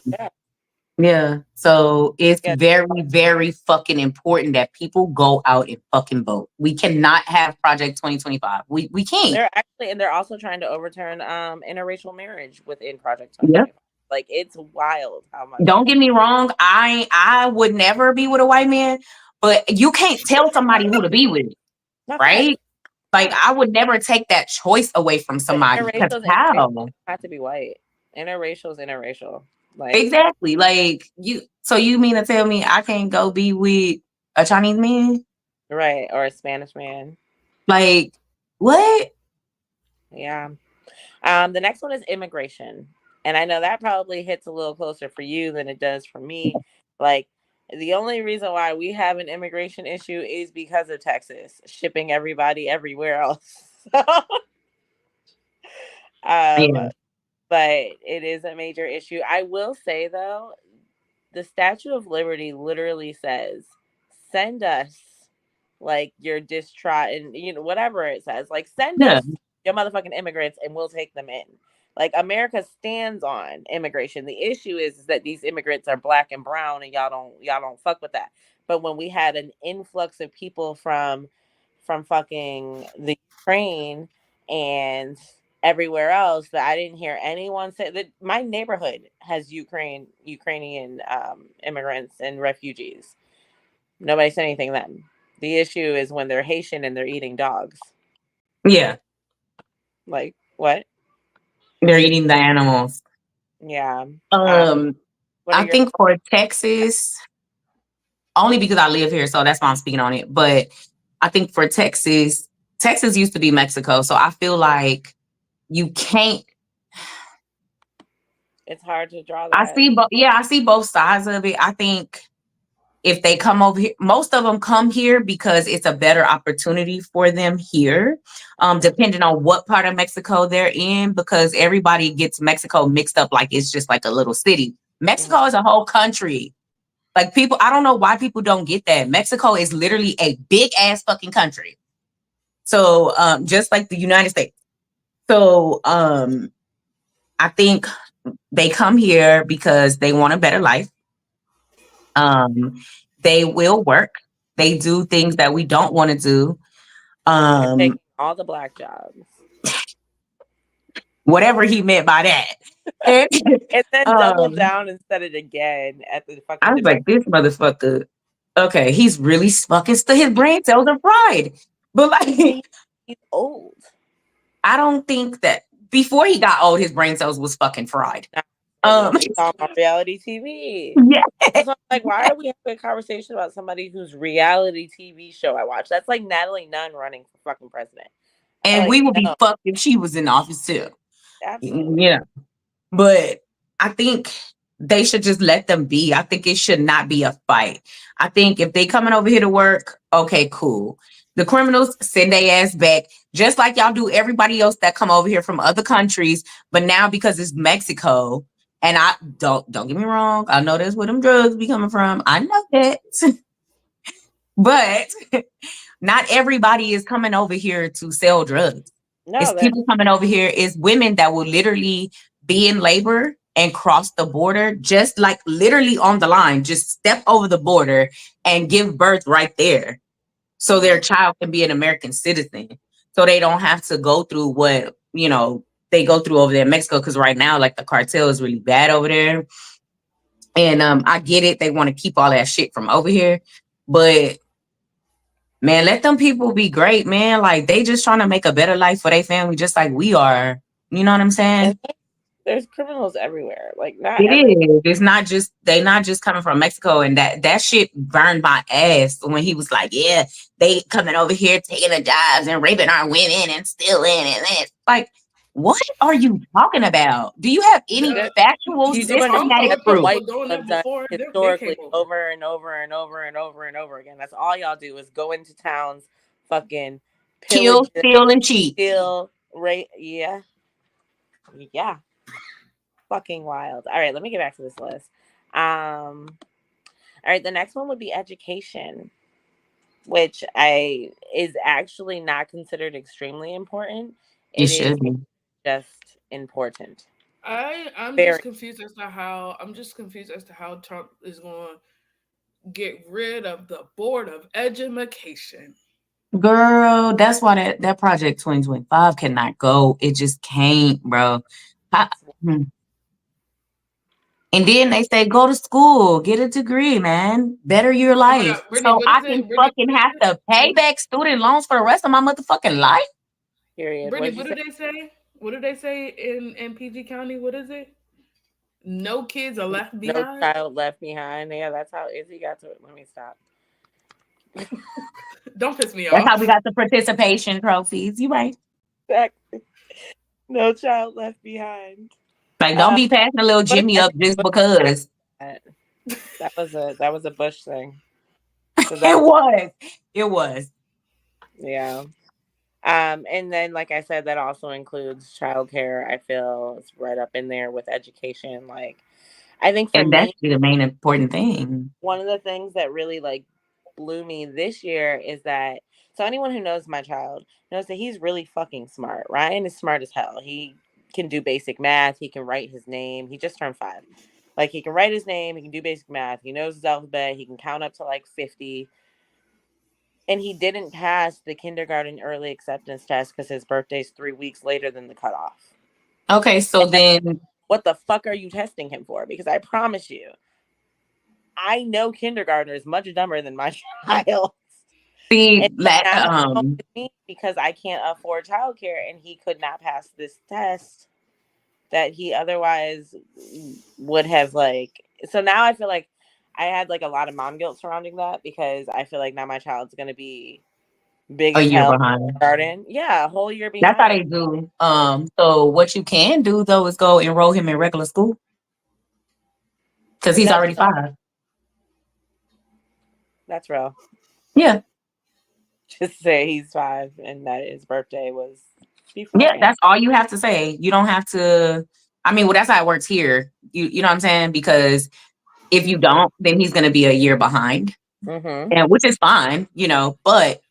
Speaker 2: Yeah. So it's
Speaker 4: Yeah.
Speaker 2: very, very fucking important that people go out and fucking vote. We cannot have Project 2025. We can't.
Speaker 4: They're also trying to overturn interracial marriage within Project
Speaker 2: Yeah.
Speaker 4: 2025. Like it's wild how much.
Speaker 2: Don't get me wrong. I would never be with a white man, but you can't tell somebody who to be with,
Speaker 4: Not
Speaker 2: right? Like,
Speaker 4: Right.
Speaker 2: I would never take that choice away from
Speaker 4: But
Speaker 2: somebody. Because
Speaker 4: interracial is
Speaker 2: how?
Speaker 4: interracial. Have to be white. Interracial is interracial. Like,
Speaker 2: Exactly. Like, so you mean to tell me I can't go be with a Chinese man?
Speaker 4: right, or a Spanish man.
Speaker 2: Like, what?
Speaker 4: Yeah. The next one is immigration. And I know that probably hits a little closer for you than it does for me. Like, the only reason why we have an immigration issue is because of Texas shipping everybody everywhere else.
Speaker 2: Yeah.
Speaker 4: But it is a major issue. I will say, though, the Statue of Liberty literally says, send us like your distrodden, whatever it says. Like, send
Speaker 2: Yeah.
Speaker 4: us your motherfucking immigrants and we'll take them in. Like, America stands on immigration. The issue is that these immigrants are black and brown and y'all don't fuck with that. But when we had an influx of people from fucking the Ukraine and everywhere else, that I didn't hear anyone say that. My neighborhood has Ukrainian immigrants and refugees. Nobody said anything then. The issue is when they're Haitian and they're eating dogs.
Speaker 2: Yeah.
Speaker 4: Like, what?
Speaker 2: They're eating the animals.
Speaker 4: Yeah. What are
Speaker 2: I
Speaker 4: your
Speaker 2: think for Texas, only because I live here, so that's why I'm speaking on it. But I think for Texas used to be Mexico. So I feel like you can't.
Speaker 4: It's hard to draw
Speaker 2: I
Speaker 4: that.
Speaker 2: see both sides of it. I think if they come over here, most of them come here because it's a better opportunity for them here, depending on what part of Mexico they're in, because everybody gets Mexico mixed up like it's just like a little city. Mexico is a whole country. Like, people, I don't know why people don't get that. Mexico is literally a big ass fucking country. So, just like the United States. So, I think they come here because they want a better life. They will work. They do things that we don't want to do.
Speaker 4: They're taking all the black jobs.
Speaker 2: Whatever he meant by that. And,
Speaker 4: And then double down and said it again at the fucking
Speaker 2: I was like, this motherfucker. Okay, he's really fucking still, his brain cells are fried. But like,
Speaker 4: he's old.
Speaker 2: I don't think that before he got old, his brain cells was fucking fried.
Speaker 4: On reality TV.
Speaker 2: Yeah.
Speaker 4: So I'm like, why are we having a conversation about somebody whose reality TV show I watch? That's like Natalie Nunn running for fucking president.
Speaker 2: And
Speaker 4: like,
Speaker 2: we would be fucked if she was in office too.
Speaker 4: Absolutely.
Speaker 2: Yeah. But I think they should just let them be. I think it should not be a fight. I think if they coming over here to work, okay, cool. The criminals, send their ass back, just like y'all do everybody else that come over here from other countries. But now because it's Mexico, and I don't get me wrong, I know that's where them drugs be coming from. I know that. But not everybody is coming over here to sell drugs.
Speaker 4: No,
Speaker 2: it's people coming over here. It's women that will literally be in labor and cross the border, just like literally on the line, just step over the border and give birth right there. So their child can be an American citizen. So they don't have to go through what, they go through over there in Mexico. Because right now, like, the cartel is really bad over there. And I get it. They want to keep all that shit from over here. But man, let them people be great, man. Like, they just trying to make a better life for their family, just like we are. You know what I'm saying?
Speaker 4: There's criminals everywhere. Like, not
Speaker 2: it is. It's not just, they not just coming from Mexico. And that shit burned my ass when he was like, yeah, they coming over here taking the jobs and raping our women and stealing and that. Like, what are you talking about? Do you have any factual systematic proof?
Speaker 4: White have done historically over and over and over and over and over again. That's all y'all do is go into towns, fucking
Speaker 2: kill, steal, and cheat.
Speaker 4: Steal, rape. Yeah. Fucking wild. All right, let me get back to this list. All right, the next one would be education, which is actually not considered extremely important.
Speaker 2: It should be
Speaker 4: just important.
Speaker 3: I'm just confused as to how Trump is going to get rid of the Board of Education.
Speaker 2: Girl, that's why that Project 2025 cannot go. It just can't, bro. And then they say, go to school, get a degree, man. Better your
Speaker 3: Oh my
Speaker 2: life.
Speaker 3: God, Brittany,
Speaker 2: So
Speaker 3: what
Speaker 2: I
Speaker 3: is
Speaker 2: can
Speaker 3: it? Brittany,
Speaker 2: fucking
Speaker 3: what is
Speaker 2: have
Speaker 3: it?
Speaker 2: to pay back student loans for the rest of my motherfucking life.
Speaker 4: Period.
Speaker 3: Brittany,
Speaker 4: What'd you
Speaker 3: what
Speaker 4: say?
Speaker 3: do they say? What do they say in PG County? What is it? No kids are left
Speaker 4: No
Speaker 3: behind.
Speaker 4: child left behind. Yeah, that's how Izzy got to it. Let me stop.
Speaker 3: Don't piss me
Speaker 2: That's how we
Speaker 3: off.
Speaker 2: got the participation trophies. You right.
Speaker 4: Exactly. No child left behind.
Speaker 2: Like, don't
Speaker 4: Uh,
Speaker 2: be passing a little
Speaker 4: what
Speaker 2: Jimmy
Speaker 4: I
Speaker 2: up just because.
Speaker 4: that that was a Bush thing. So
Speaker 2: It
Speaker 4: that's
Speaker 2: was. It was.
Speaker 4: yeah. And then like I said, that also includes childcare. I feel it's right up in there with education. Like I think for
Speaker 2: And that's
Speaker 4: me,
Speaker 2: the main important thing.
Speaker 4: one of the things that really like blew me this year is that so anyone who knows my child knows that he's really fucking smart. Ryan is smart as hell. He can do basic math. He can write his name. He just turned 5. Like he can write his name. He can do basic math. He knows his alphabet. He can count up to like 50. And he didn't pass the kindergarten early acceptance test because his birthday's 3 weeks later than the cutoff.
Speaker 2: Okay, so then
Speaker 4: What the fuck are you testing him for? Because I promise you, I know kindergartner is much dumber than my child.
Speaker 2: see
Speaker 4: And
Speaker 2: that
Speaker 4: now he's home with me because I can't afford childcare and he could not pass this test that he otherwise would have like. So now I feel like I had like a lot of mom guilt surrounding that because I feel like now my child's going to be big
Speaker 2: a
Speaker 4: as
Speaker 2: year
Speaker 4: hell in
Speaker 2: behind.
Speaker 4: garden. Yeah, a whole year
Speaker 2: That's how
Speaker 4: behind.
Speaker 2: they do. So what you can do though is go enroll him in regular school because he's
Speaker 4: That's
Speaker 2: already 5.
Speaker 4: that's real.
Speaker 2: Yeah.
Speaker 4: Just say he's 5 and that his birthday was
Speaker 2: Yeah,
Speaker 4: beforehand.
Speaker 2: that's all you have to say. You don't have to. I mean, well, that's how it works here. You know what I'm saying? Because if you don't, then he's going to be a year behind,
Speaker 4: Mm-hmm.
Speaker 2: and which is fine, But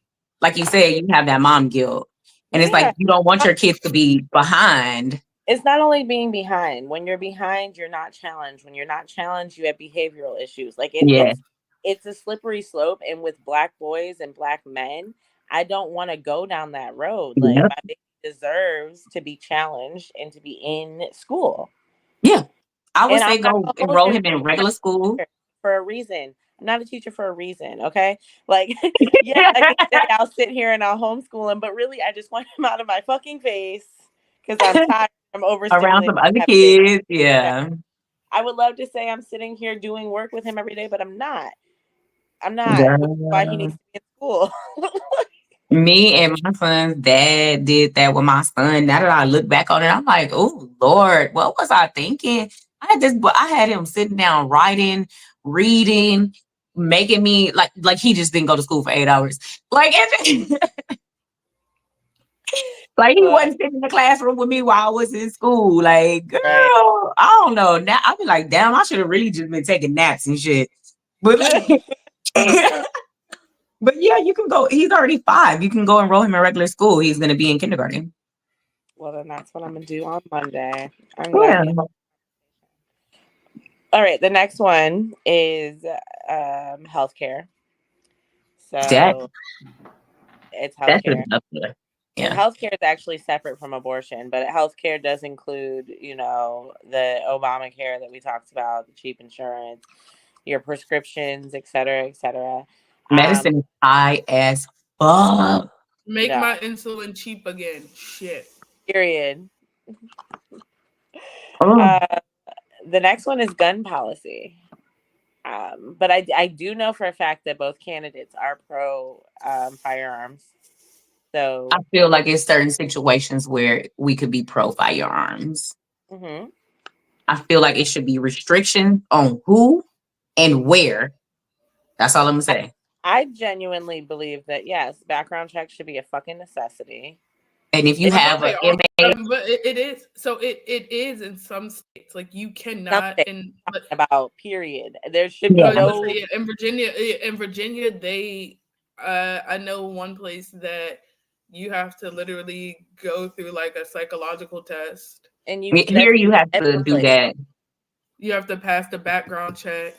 Speaker 2: like you said, you have that mom guilt, and it's like
Speaker 4: Yeah.
Speaker 2: you don't want your kids to be behind.
Speaker 4: It's not only being behind. When you're behind, you're not challenged. When you're not challenged, you have behavioral issues. Like
Speaker 2: Yeah,
Speaker 4: it's a slippery slope. And with black boys and black men, I don't want to go down that road. Like
Speaker 2: yeah,
Speaker 4: my baby deserves to be challenged and to be in school.
Speaker 2: yeah. I would
Speaker 4: And I'm
Speaker 2: say
Speaker 4: not
Speaker 2: go
Speaker 4: gonna hold
Speaker 2: enroll
Speaker 4: you
Speaker 2: him in regular school.
Speaker 4: for a reason. I'm not a teacher for a reason. Okay. Like, yeah, I can say I'll sit here and I'll homeschool him, but really I just want him out of my fucking face because I'm tired. I'm
Speaker 2: Around
Speaker 4: overstimulated.
Speaker 2: some other
Speaker 4: I have a baby.
Speaker 2: kids. Yeah.
Speaker 4: I would love to say I'm sitting here doing work with him every day, but I'm not. I'm not, which is why he
Speaker 2: Girl.
Speaker 4: needs to be in school.
Speaker 2: Me and my son's dad did that with my son. Now that I look back on it, I'm like, oh Lord, what was I thinking? I had him sitting down writing, reading, making me like he just didn't go to school for 8 hours. Like like he
Speaker 4: But,
Speaker 2: wasn't sitting in the classroom with me while I was in school. Like, girl,
Speaker 4: right.
Speaker 2: I don't know. Now I be like, damn, I should have really just been taking naps and shit. But like, but yeah, you can go. He's already 5. You can go enroll him in regular school. He's gonna be in kindergarten.
Speaker 4: Well, then that's what I'm going to do on Monday. I'm glad
Speaker 2: Yeah.
Speaker 4: we. All right. The next one is healthcare.
Speaker 2: That
Speaker 4: So it's
Speaker 2: that's
Speaker 4: healthcare.
Speaker 2: up there.
Speaker 4: And
Speaker 2: Yeah.
Speaker 4: healthcare is actually separate from abortion, but healthcare does include, the Obamacare that we talked about, the cheap insurance, your prescriptions, et cetera, et cetera.
Speaker 2: Medicine is high as fuck.
Speaker 3: Make
Speaker 4: Yeah,
Speaker 3: my insulin cheap again. Shit.
Speaker 4: period.
Speaker 2: Oh,
Speaker 4: Uh, the next one is gun policy. But I do know for a fact that both candidates are pro firearms. So,
Speaker 2: I feel like it's certain situations where we could be pro firearms.
Speaker 4: mhm.
Speaker 2: I feel like it should be restriction on who and where. That's all I'm gonna say.
Speaker 4: I genuinely believe that, yes, background checks should be a fucking necessity.
Speaker 2: And if you
Speaker 3: I know
Speaker 2: have
Speaker 3: they
Speaker 2: a
Speaker 3: are,
Speaker 2: MA,
Speaker 3: but it is. So it is in some states. Like you cannot
Speaker 4: Something
Speaker 3: in but
Speaker 4: about, period. There should be
Speaker 2: yeah,
Speaker 3: I was
Speaker 4: no.
Speaker 3: yeah, in Virginia they I know one place that you have to literally go through like a psychological test.
Speaker 4: And
Speaker 2: here
Speaker 4: that's
Speaker 2: you have to
Speaker 4: every
Speaker 2: do
Speaker 4: place.
Speaker 2: that.
Speaker 3: You have to pass the background check.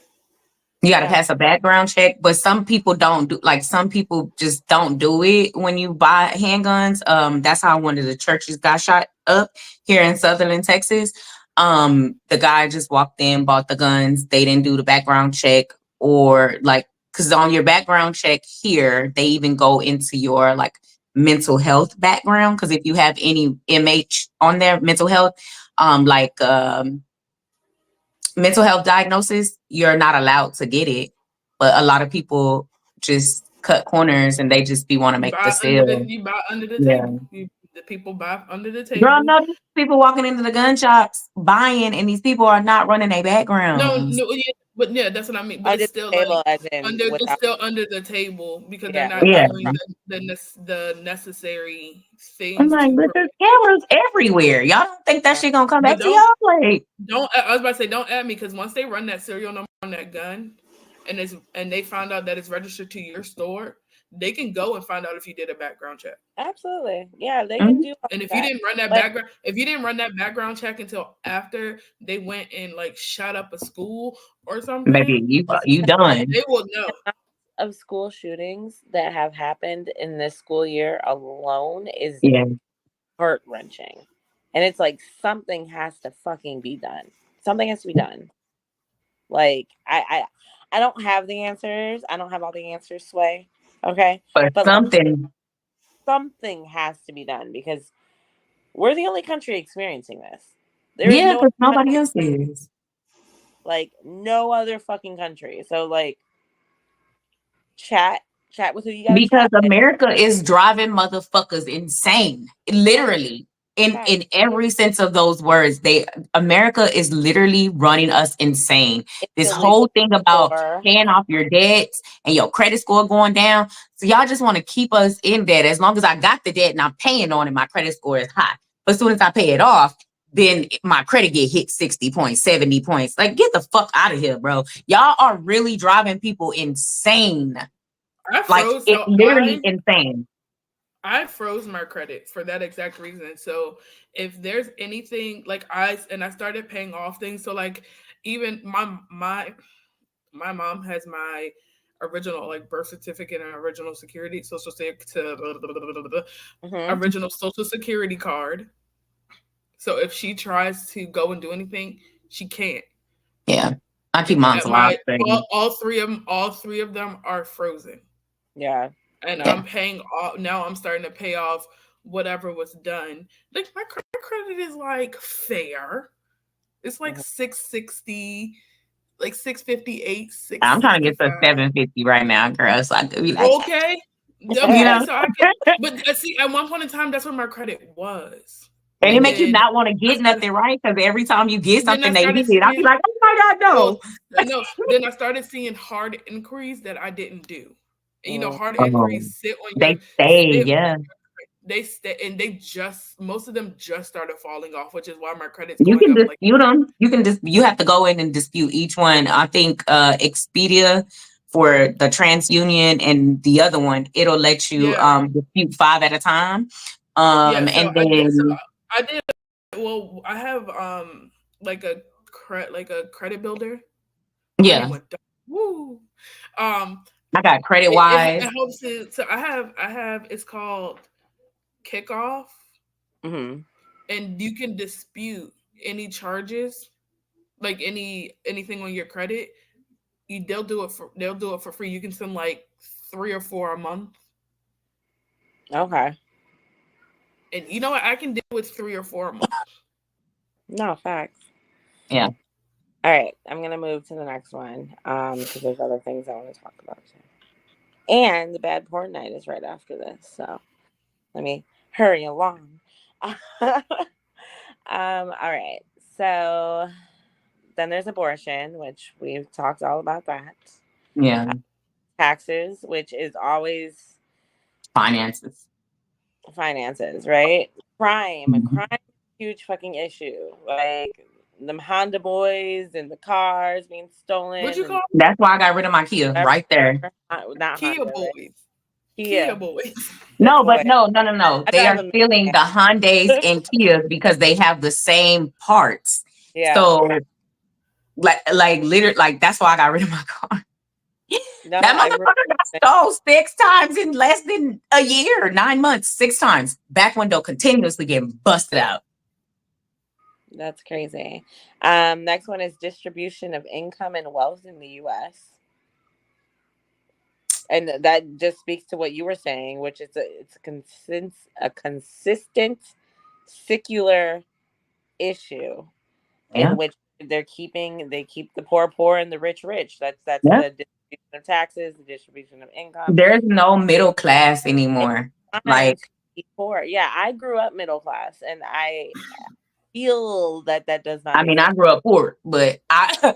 Speaker 2: You got to
Speaker 4: Yeah.
Speaker 2: pass a background check, but some people don't do. Like some people just don't do it when you buy handguns. That's how one of the churches got shot up here in Sutherland, Texas. The guy just walked in, bought the guns. They didn't do the background check, or like, because on your background check here, they even go into your like mental health background. Because if you have any MH on there, mental health, mental health diagnosis, you're not allowed to get it. But a lot of people just cut corners and they just want to make the sale.
Speaker 3: You buy under the
Speaker 2: Yeah.
Speaker 3: table. The people buy under the
Speaker 2: Girl,
Speaker 3: table.
Speaker 2: no, these people walking into the gun shops buying, and these people are not running their backgrounds.
Speaker 3: No, yeah, but yeah, that's what I mean. But
Speaker 4: Under
Speaker 3: it's
Speaker 4: the
Speaker 3: still
Speaker 4: table,
Speaker 3: like
Speaker 4: as in
Speaker 3: it's
Speaker 4: without.
Speaker 3: still under the table because they're
Speaker 4: Yeah,
Speaker 3: not
Speaker 2: Yeah.
Speaker 3: doing the necessary things.
Speaker 2: I'm like, but there's cameras everywhere. Y'all don't think that shit gonna come
Speaker 3: But
Speaker 2: back to y'all? Like,
Speaker 3: I was about to say, don't add me, because once they run that serial number on that gun, and they found out that it's registered to your store, they can go and find out if you did a background check.
Speaker 4: Absolutely. Yeah, they can do.
Speaker 3: And if you didn't run that background check until after they went and like shot up a school or something,
Speaker 2: baby, you done.
Speaker 3: they will know.
Speaker 4: Of school shootings that have happened in this school year alone is heart wrenching, and it's like something has to fucking be done. Something has to be done. Like I don't have the answers. I don't have all the answers, Sway. Okay,
Speaker 2: But something
Speaker 4: has to be done, because we're the only country experiencing this.
Speaker 2: because nobody else is.
Speaker 4: Like no other fucking country. So like, chat with who you got.
Speaker 2: Because America is driving motherfuckers insane, literally. In every sense of those words, America is literally running us insane. This whole thing about paying off your debts and your credit score going down. So y'all just want to keep us in debt. As long as I got the debt and I'm paying on it, my credit score is high. But as soon as I pay it off, then my credit get hit 60 points, 70 points. Like, get the fuck out of here, bro. Y'all are really driving people insane. It's literally insane.
Speaker 3: I froze my credit for that exact reason. So if there's anything like I started paying off things. So like even my mom has my original like birth certificate and original security original social security card. So if she tries to go and do anything, she can't.
Speaker 2: Yeah, I keep mine alive.
Speaker 3: All three of them are frozen.
Speaker 4: Yeah.
Speaker 3: And I'm paying off now. I'm starting to pay off whatever was done. Like my credit is like fair. It's like 660, like 658.
Speaker 2: I'm trying to get to 750 right now, girl. So I could be like,
Speaker 3: okay. So I can, but see, at one point in time, that's what my credit was.
Speaker 2: And it makes you not want to get nothing, right? Because every time you get something they hit it, I'll be like, oh my God, no.
Speaker 3: No. Then I started seeing hard inquiries that I didn't do. And, hard inquiries sit on your...
Speaker 2: They stay, yeah.
Speaker 3: They stay, and most of them just started falling off, which is why my credit's
Speaker 2: You
Speaker 3: going
Speaker 2: can
Speaker 3: up.
Speaker 2: dispute them. You have to go in and dispute each one. I think Expedia for the TransUnion and the other one, it'll let you dispute 5 at a time. And then
Speaker 3: I did. Well, I have like a credit builder.
Speaker 2: Yeah.
Speaker 3: Woo.
Speaker 2: I got Credit Wise.
Speaker 3: It helps it. So I have. It's called Kickoff, and you can dispute any charges, like anything on your credit. They'll do it for free. You can send like 3 or 4 a month.
Speaker 4: Okay.
Speaker 3: And you know what? I can deal with 3 or 4 a month.
Speaker 4: No, facts.
Speaker 2: Yeah.
Speaker 4: All right. I'm going to move to the next one because there's other things I want to talk about too. And the bad porn night is right after this. So let me hurry along. All right. So then there's abortion, which we've talked all about that.
Speaker 2: Yeah.
Speaker 4: Taxes, which is always
Speaker 2: finances,
Speaker 4: right? Crime is a huge fucking issue. Like them Honda boys and the cars being stolen.
Speaker 3: What'd you call?
Speaker 2: That's why I got rid of my Kia right there.
Speaker 4: Not
Speaker 3: Kia
Speaker 4: Honda,
Speaker 3: boys.
Speaker 4: right?
Speaker 3: Kia boys.
Speaker 2: No, but no. They are stealing the Hyundais and Kias because they have the same parts.
Speaker 4: Yeah.
Speaker 2: So, like literally, like that's why I got rid of my car.
Speaker 4: No,
Speaker 2: that motherfucker got stole 6 times in less than a year, 9 months, 6 times. Back window continuously getting busted out.
Speaker 4: That's crazy. Next one is distribution of income and wealth in the U.S. And that just speaks to what you were saying, which is a consistent secular issue in
Speaker 2: Yeah.
Speaker 4: which they keep the poor and the rich. That's
Speaker 2: Yeah.
Speaker 4: the distribution of taxes, the distribution of income.
Speaker 2: There's no middle class
Speaker 4: It's
Speaker 2: anymore.
Speaker 4: trying
Speaker 2: Like,
Speaker 4: to be poor. Yeah, I grew up middle class, and I feel that that does not
Speaker 2: I mean, I
Speaker 4: exist.
Speaker 2: grew up poor, but I,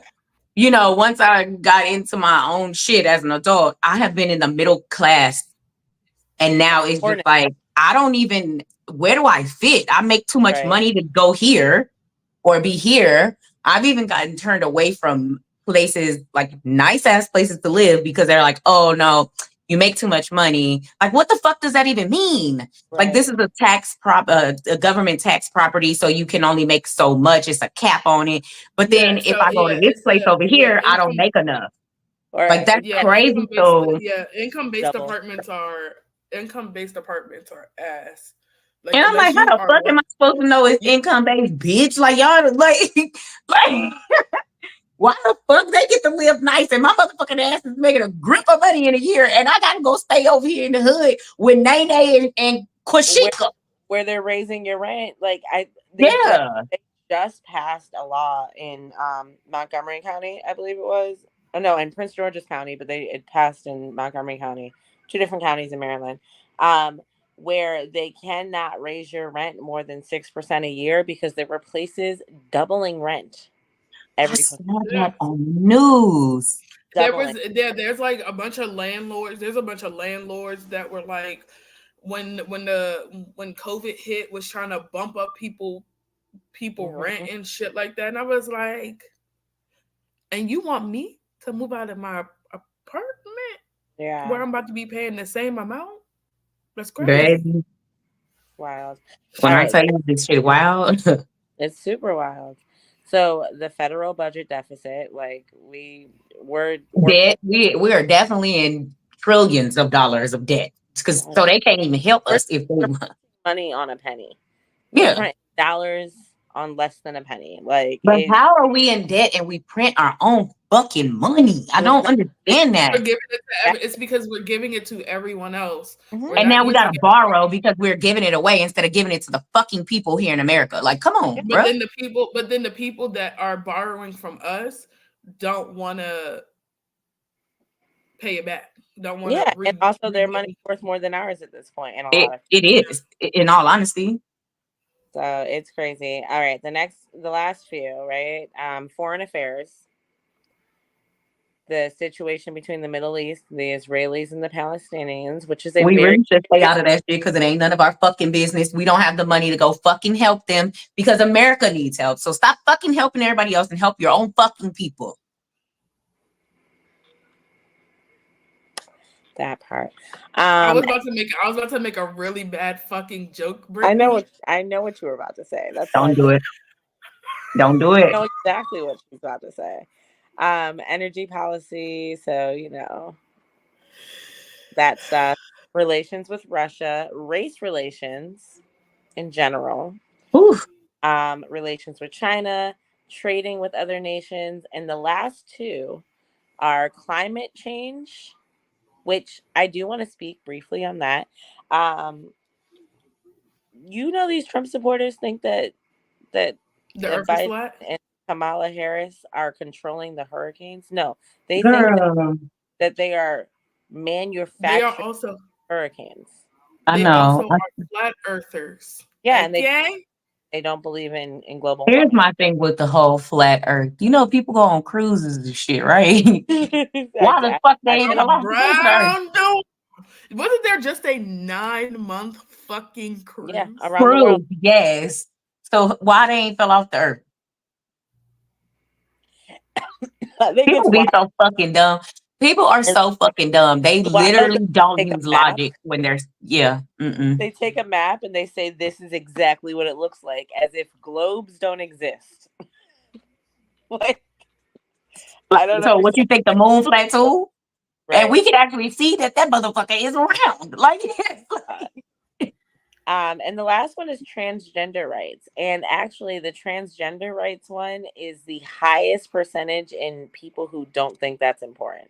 Speaker 2: you know, once I got into my own shit as an adult, I have been in the middle class. And now it's just
Speaker 4: Poorness,
Speaker 2: like, I don't even, where do I fit? I make too much
Speaker 4: right?
Speaker 2: money to go here or be here. I've even gotten turned away from places, like nice ass places to live, because they're like, oh no, you make too much money. Like, what the fuck does that even mean? Like, this
Speaker 4: Right.
Speaker 2: is a government tax property, so you can only make so much. It's a cap on it. But then
Speaker 3: Yeah,
Speaker 2: if
Speaker 3: so
Speaker 2: I go to
Speaker 3: yeah,
Speaker 2: this
Speaker 3: it's
Speaker 2: place
Speaker 3: a
Speaker 2: over
Speaker 3: yeah
Speaker 2: here, I don't
Speaker 3: income
Speaker 2: make enough.
Speaker 4: Or
Speaker 2: Like, that's
Speaker 3: yeah
Speaker 2: crazy. So,
Speaker 3: income based
Speaker 4: double.
Speaker 3: apartments are ass. Like
Speaker 2: and I'm
Speaker 3: unless
Speaker 2: like, how
Speaker 3: you
Speaker 2: the
Speaker 3: are
Speaker 2: fuck am I supposed to know it's
Speaker 3: yeah,
Speaker 2: income based, bitch? Like, y'all, like, why the fuck they get to live nice and my motherfucking ass is making a grip of money in a year, and I gotta go stay over here in the hood with Nene and
Speaker 4: where
Speaker 2: Kwashika?
Speaker 4: where they're raising your rent. Like
Speaker 2: Yeah,
Speaker 4: they just passed a law in Montgomery County, I believe it was. Oh no, in Prince George's County, but it passed in Montgomery County, two different counties in Maryland, where they cannot raise your rent more than 6% a year because there were places doubling rent
Speaker 2: I
Speaker 4: every
Speaker 2: saw
Speaker 3: yeah.
Speaker 2: that on news.
Speaker 4: doubling.
Speaker 3: There's like a bunch of landlords. There's a bunch of landlords that were like when COVID hit was trying to bump up people rent
Speaker 4: Mhm.
Speaker 3: and shit like that. And I was like, and you want me to move out of my apartment
Speaker 4: Yeah,
Speaker 3: where I'm about to be paying the same amount? That's crazy.
Speaker 2: Baby,
Speaker 4: wild.
Speaker 2: when
Speaker 4: All
Speaker 2: I
Speaker 4: right,
Speaker 2: tell you this shit wild,
Speaker 4: it's super wild. So the federal budget deficit, like we're
Speaker 2: debt, we are definitely in trillions of dollars of debt. Because so they can't even help
Speaker 4: we're,
Speaker 2: us if they
Speaker 4: we're
Speaker 2: want.
Speaker 4: money on a penny. We're
Speaker 2: Yeah.
Speaker 4: printing dollars on less than a penny. Like
Speaker 2: But how are we in debt and we print our own fucking money? I
Speaker 4: with
Speaker 2: don't understand
Speaker 3: We're
Speaker 2: that.
Speaker 3: giving it to
Speaker 4: that,
Speaker 3: it's because we're giving it to everyone else. We're
Speaker 2: And
Speaker 3: not
Speaker 2: now we
Speaker 3: using
Speaker 2: gotta
Speaker 3: it.
Speaker 2: borrow because we're giving it away instead of giving it to the fucking people here in America. Like, come on,
Speaker 3: But
Speaker 2: bro.
Speaker 3: then the people that are borrowing from us don't want to pay it back. Don't want to
Speaker 4: yeah, and also their
Speaker 3: rebuild.
Speaker 4: money's worth more than ours at this point in a lot
Speaker 2: It
Speaker 4: of.
Speaker 2: it is, in all honesty.
Speaker 4: So it's crazy. All right, the last few, right? Foreign affairs, the situation between the Middle East, the Israelis and the Palestinians, which is a
Speaker 2: We
Speaker 4: very
Speaker 2: really should stay
Speaker 4: serious.
Speaker 2: out of that shit because it ain't none of our fucking business. We don't have the money to go fucking help them because America needs help. So stop fucking helping everybody else and help your own fucking people.
Speaker 4: That part.
Speaker 3: I
Speaker 4: Um,
Speaker 3: was about to make a really bad fucking joke,
Speaker 4: I
Speaker 3: Brittany.
Speaker 4: know what you were about to say. That's why
Speaker 2: Don't do it. Don't do
Speaker 4: I
Speaker 2: it.
Speaker 4: know exactly what she's about to say. Energy policy, so that stuff. Relations with Russia, race relations in general,
Speaker 2: Whew.
Speaker 4: relations with China, trading with other nations, and the last two are climate change, which I do want to speak briefly on that. Um, these Trump supporters think that
Speaker 3: The Earth is
Speaker 4: Biden
Speaker 3: flat.
Speaker 4: and Kamala Harris are controlling the hurricanes. No, they think
Speaker 2: Girl,
Speaker 4: that they are
Speaker 3: They are
Speaker 4: manufacturing
Speaker 3: also
Speaker 4: hurricanes.
Speaker 2: I
Speaker 3: they
Speaker 2: know.
Speaker 3: also are flat earthers.
Speaker 4: Yeah, and
Speaker 3: Okay.
Speaker 4: they don't believe in global
Speaker 2: Here's
Speaker 4: warming.
Speaker 2: my thing with the whole flat earth. You know, people go on cruises and shit, right? Why the fuck they ain't
Speaker 4: I've
Speaker 2: fell off the face of the earth?
Speaker 3: Around the wasn't there just a 9-month fucking
Speaker 4: yeah,
Speaker 3: cruise?
Speaker 4: around the world.
Speaker 2: Cruise, yes. So why they ain't fell off the earth?
Speaker 4: I think it's
Speaker 2: People be
Speaker 4: wild.
Speaker 2: so fucking dumb. People are
Speaker 4: It's
Speaker 2: so fucking dumb. They
Speaker 4: wild that
Speaker 2: literally don't
Speaker 4: they take
Speaker 2: use
Speaker 4: a map.
Speaker 2: logic when they're yeah. Mm-mm.
Speaker 4: They take a map and they say this is exactly what it looks like, as if globes don't exist. Like I don't
Speaker 2: So what
Speaker 4: understand.
Speaker 2: you think the moon flat too? And
Speaker 4: Right.
Speaker 2: we can actually see that motherfucker is round. Like,
Speaker 4: Uh, And the last one is transgender rights. And actually, the transgender rights one is the highest percentage in people who don't think that's important.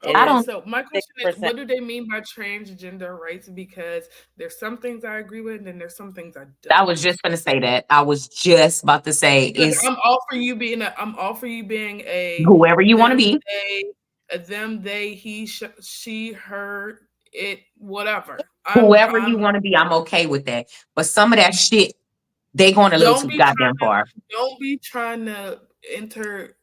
Speaker 4: It
Speaker 2: I
Speaker 3: Okay,
Speaker 4: is
Speaker 2: don't.
Speaker 3: so my question is,
Speaker 4: 6%.
Speaker 3: what do they mean by transgender rights? Because there's some things I agree with, and then there's some things I
Speaker 2: I
Speaker 3: don't.
Speaker 2: was just gonna say that. I was just about to say
Speaker 3: Because
Speaker 2: is
Speaker 3: I'm all for you being a
Speaker 2: whoever you want to
Speaker 3: them,
Speaker 2: be,
Speaker 3: they, he, she, her, it, whatever.
Speaker 2: whoever you
Speaker 3: I'm
Speaker 2: want to be. I'm okay with that. But some of that shit, they going a little
Speaker 3: don't
Speaker 2: too
Speaker 3: be
Speaker 2: goddamn far.
Speaker 3: trying to enter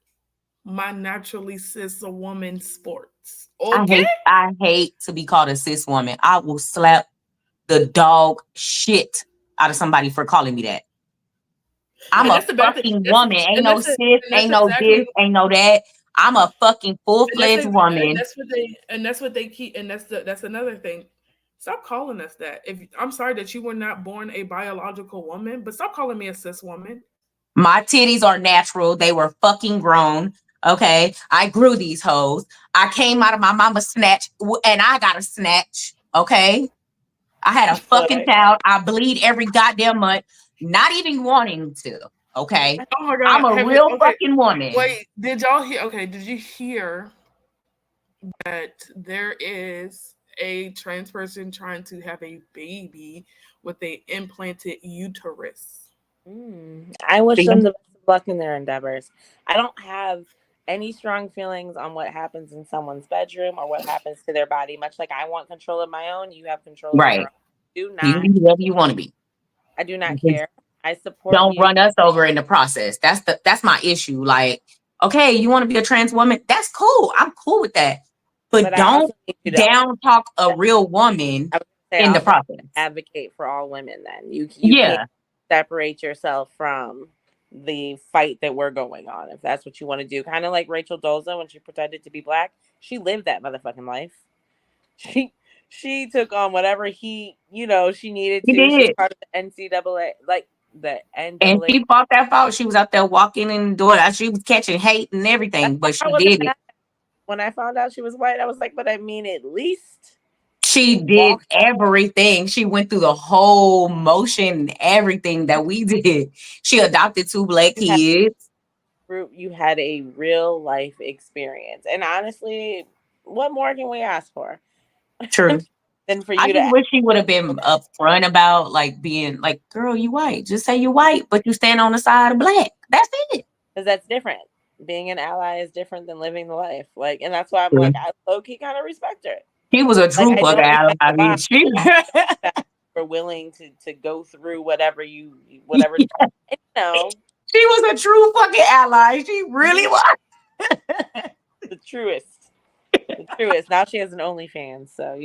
Speaker 3: my naturally cis woman sports. Okay?
Speaker 2: I hate to be called a cis woman. I will slap the dog shit out of somebody for calling me that. I'm
Speaker 3: And
Speaker 2: a
Speaker 3: that's the bad thing.
Speaker 2: fucking woman. Ain't
Speaker 3: And
Speaker 2: no cis,
Speaker 3: that's
Speaker 2: ain't no
Speaker 3: exactly
Speaker 2: this, ain't no that. I'm a fucking
Speaker 3: and that's
Speaker 2: full-fledged
Speaker 3: ex-
Speaker 2: woman.
Speaker 3: and that's what they keep, and that's another thing. Stop calling us that. If I'm sorry that you were not born a biological woman, but stop calling me a cis woman.
Speaker 2: My titties are natural. They were fucking grown. Okay. I grew these hoes. I came out of my mama's snatch and I got a snatch. Okay. I had a fucking
Speaker 4: Like,
Speaker 2: child. I bleed every goddamn month, not even wanting to. Okay.
Speaker 3: Oh my
Speaker 2: I'm
Speaker 3: god!
Speaker 2: a
Speaker 3: Have you?
Speaker 2: real
Speaker 3: Okay,
Speaker 2: fucking woman.
Speaker 3: wait. Did y'all hear? Okay, did you hear that there is a trans person trying to have a baby with a implanted uterus?
Speaker 4: I wish
Speaker 2: See?
Speaker 4: them the best of luck in their endeavors. I don't have any strong feelings on what happens in someone's bedroom or what happens to their body. Much like I want control of my own, you have control of your
Speaker 2: Right.
Speaker 4: own. Do
Speaker 2: You
Speaker 4: not.
Speaker 2: can be whoever you want to be.
Speaker 4: I do not
Speaker 2: Just
Speaker 4: care. I support
Speaker 2: don't
Speaker 4: you.
Speaker 2: run us over in the process. That's my issue. Like, okay, you want to be a trans woman? That's cool. I'm cool with that. But
Speaker 4: But I
Speaker 2: don't
Speaker 4: also need you to
Speaker 2: down talk a real woman
Speaker 4: I would say
Speaker 2: in the
Speaker 4: also
Speaker 2: process.
Speaker 4: advocate for all women then. You can't
Speaker 2: Yeah,
Speaker 4: separate yourself from the fight that we're going on if that's what you want to do. Kind of like Rachel Dolezal when she pretended to be black. She lived that motherfucking life. She took on whatever she needed
Speaker 2: he
Speaker 4: to. She was
Speaker 2: did.
Speaker 4: part of the NCAA, like the
Speaker 2: And
Speaker 4: NAAA.
Speaker 2: she fought that fight. She was out there walking and doing it. She was catching hate and everything, but
Speaker 4: I
Speaker 2: she
Speaker 4: wasn't
Speaker 2: did it.
Speaker 4: mad. When I found out she was white, I was like, but I mean, at least
Speaker 2: She
Speaker 4: she
Speaker 2: did
Speaker 4: walked
Speaker 2: everything. She went through the whole motion, everything that we did. She adopted 2 black
Speaker 4: you had
Speaker 2: kids.
Speaker 4: you had a real life experience. And honestly, what more can we ask for
Speaker 2: True.
Speaker 4: than for
Speaker 2: I
Speaker 4: you to
Speaker 2: just wish she would have been upfront about like being like, girl, you white. Just say you white, but you stand on the side of black. That's it.
Speaker 4: because that's different. Being an ally is different than living the life. Like, and that's why I'm like, I low key kind of respect her.
Speaker 2: She was a
Speaker 4: Like,
Speaker 2: true
Speaker 4: I
Speaker 2: fucking
Speaker 4: don't
Speaker 2: ally.
Speaker 4: like
Speaker 2: I
Speaker 4: the
Speaker 2: mean,
Speaker 4: lie
Speaker 2: she
Speaker 4: that we're willing to go through whatever. And,
Speaker 2: she was a true fucking ally. She really was.
Speaker 4: the truest, the truest. Now she has an OnlyFans, so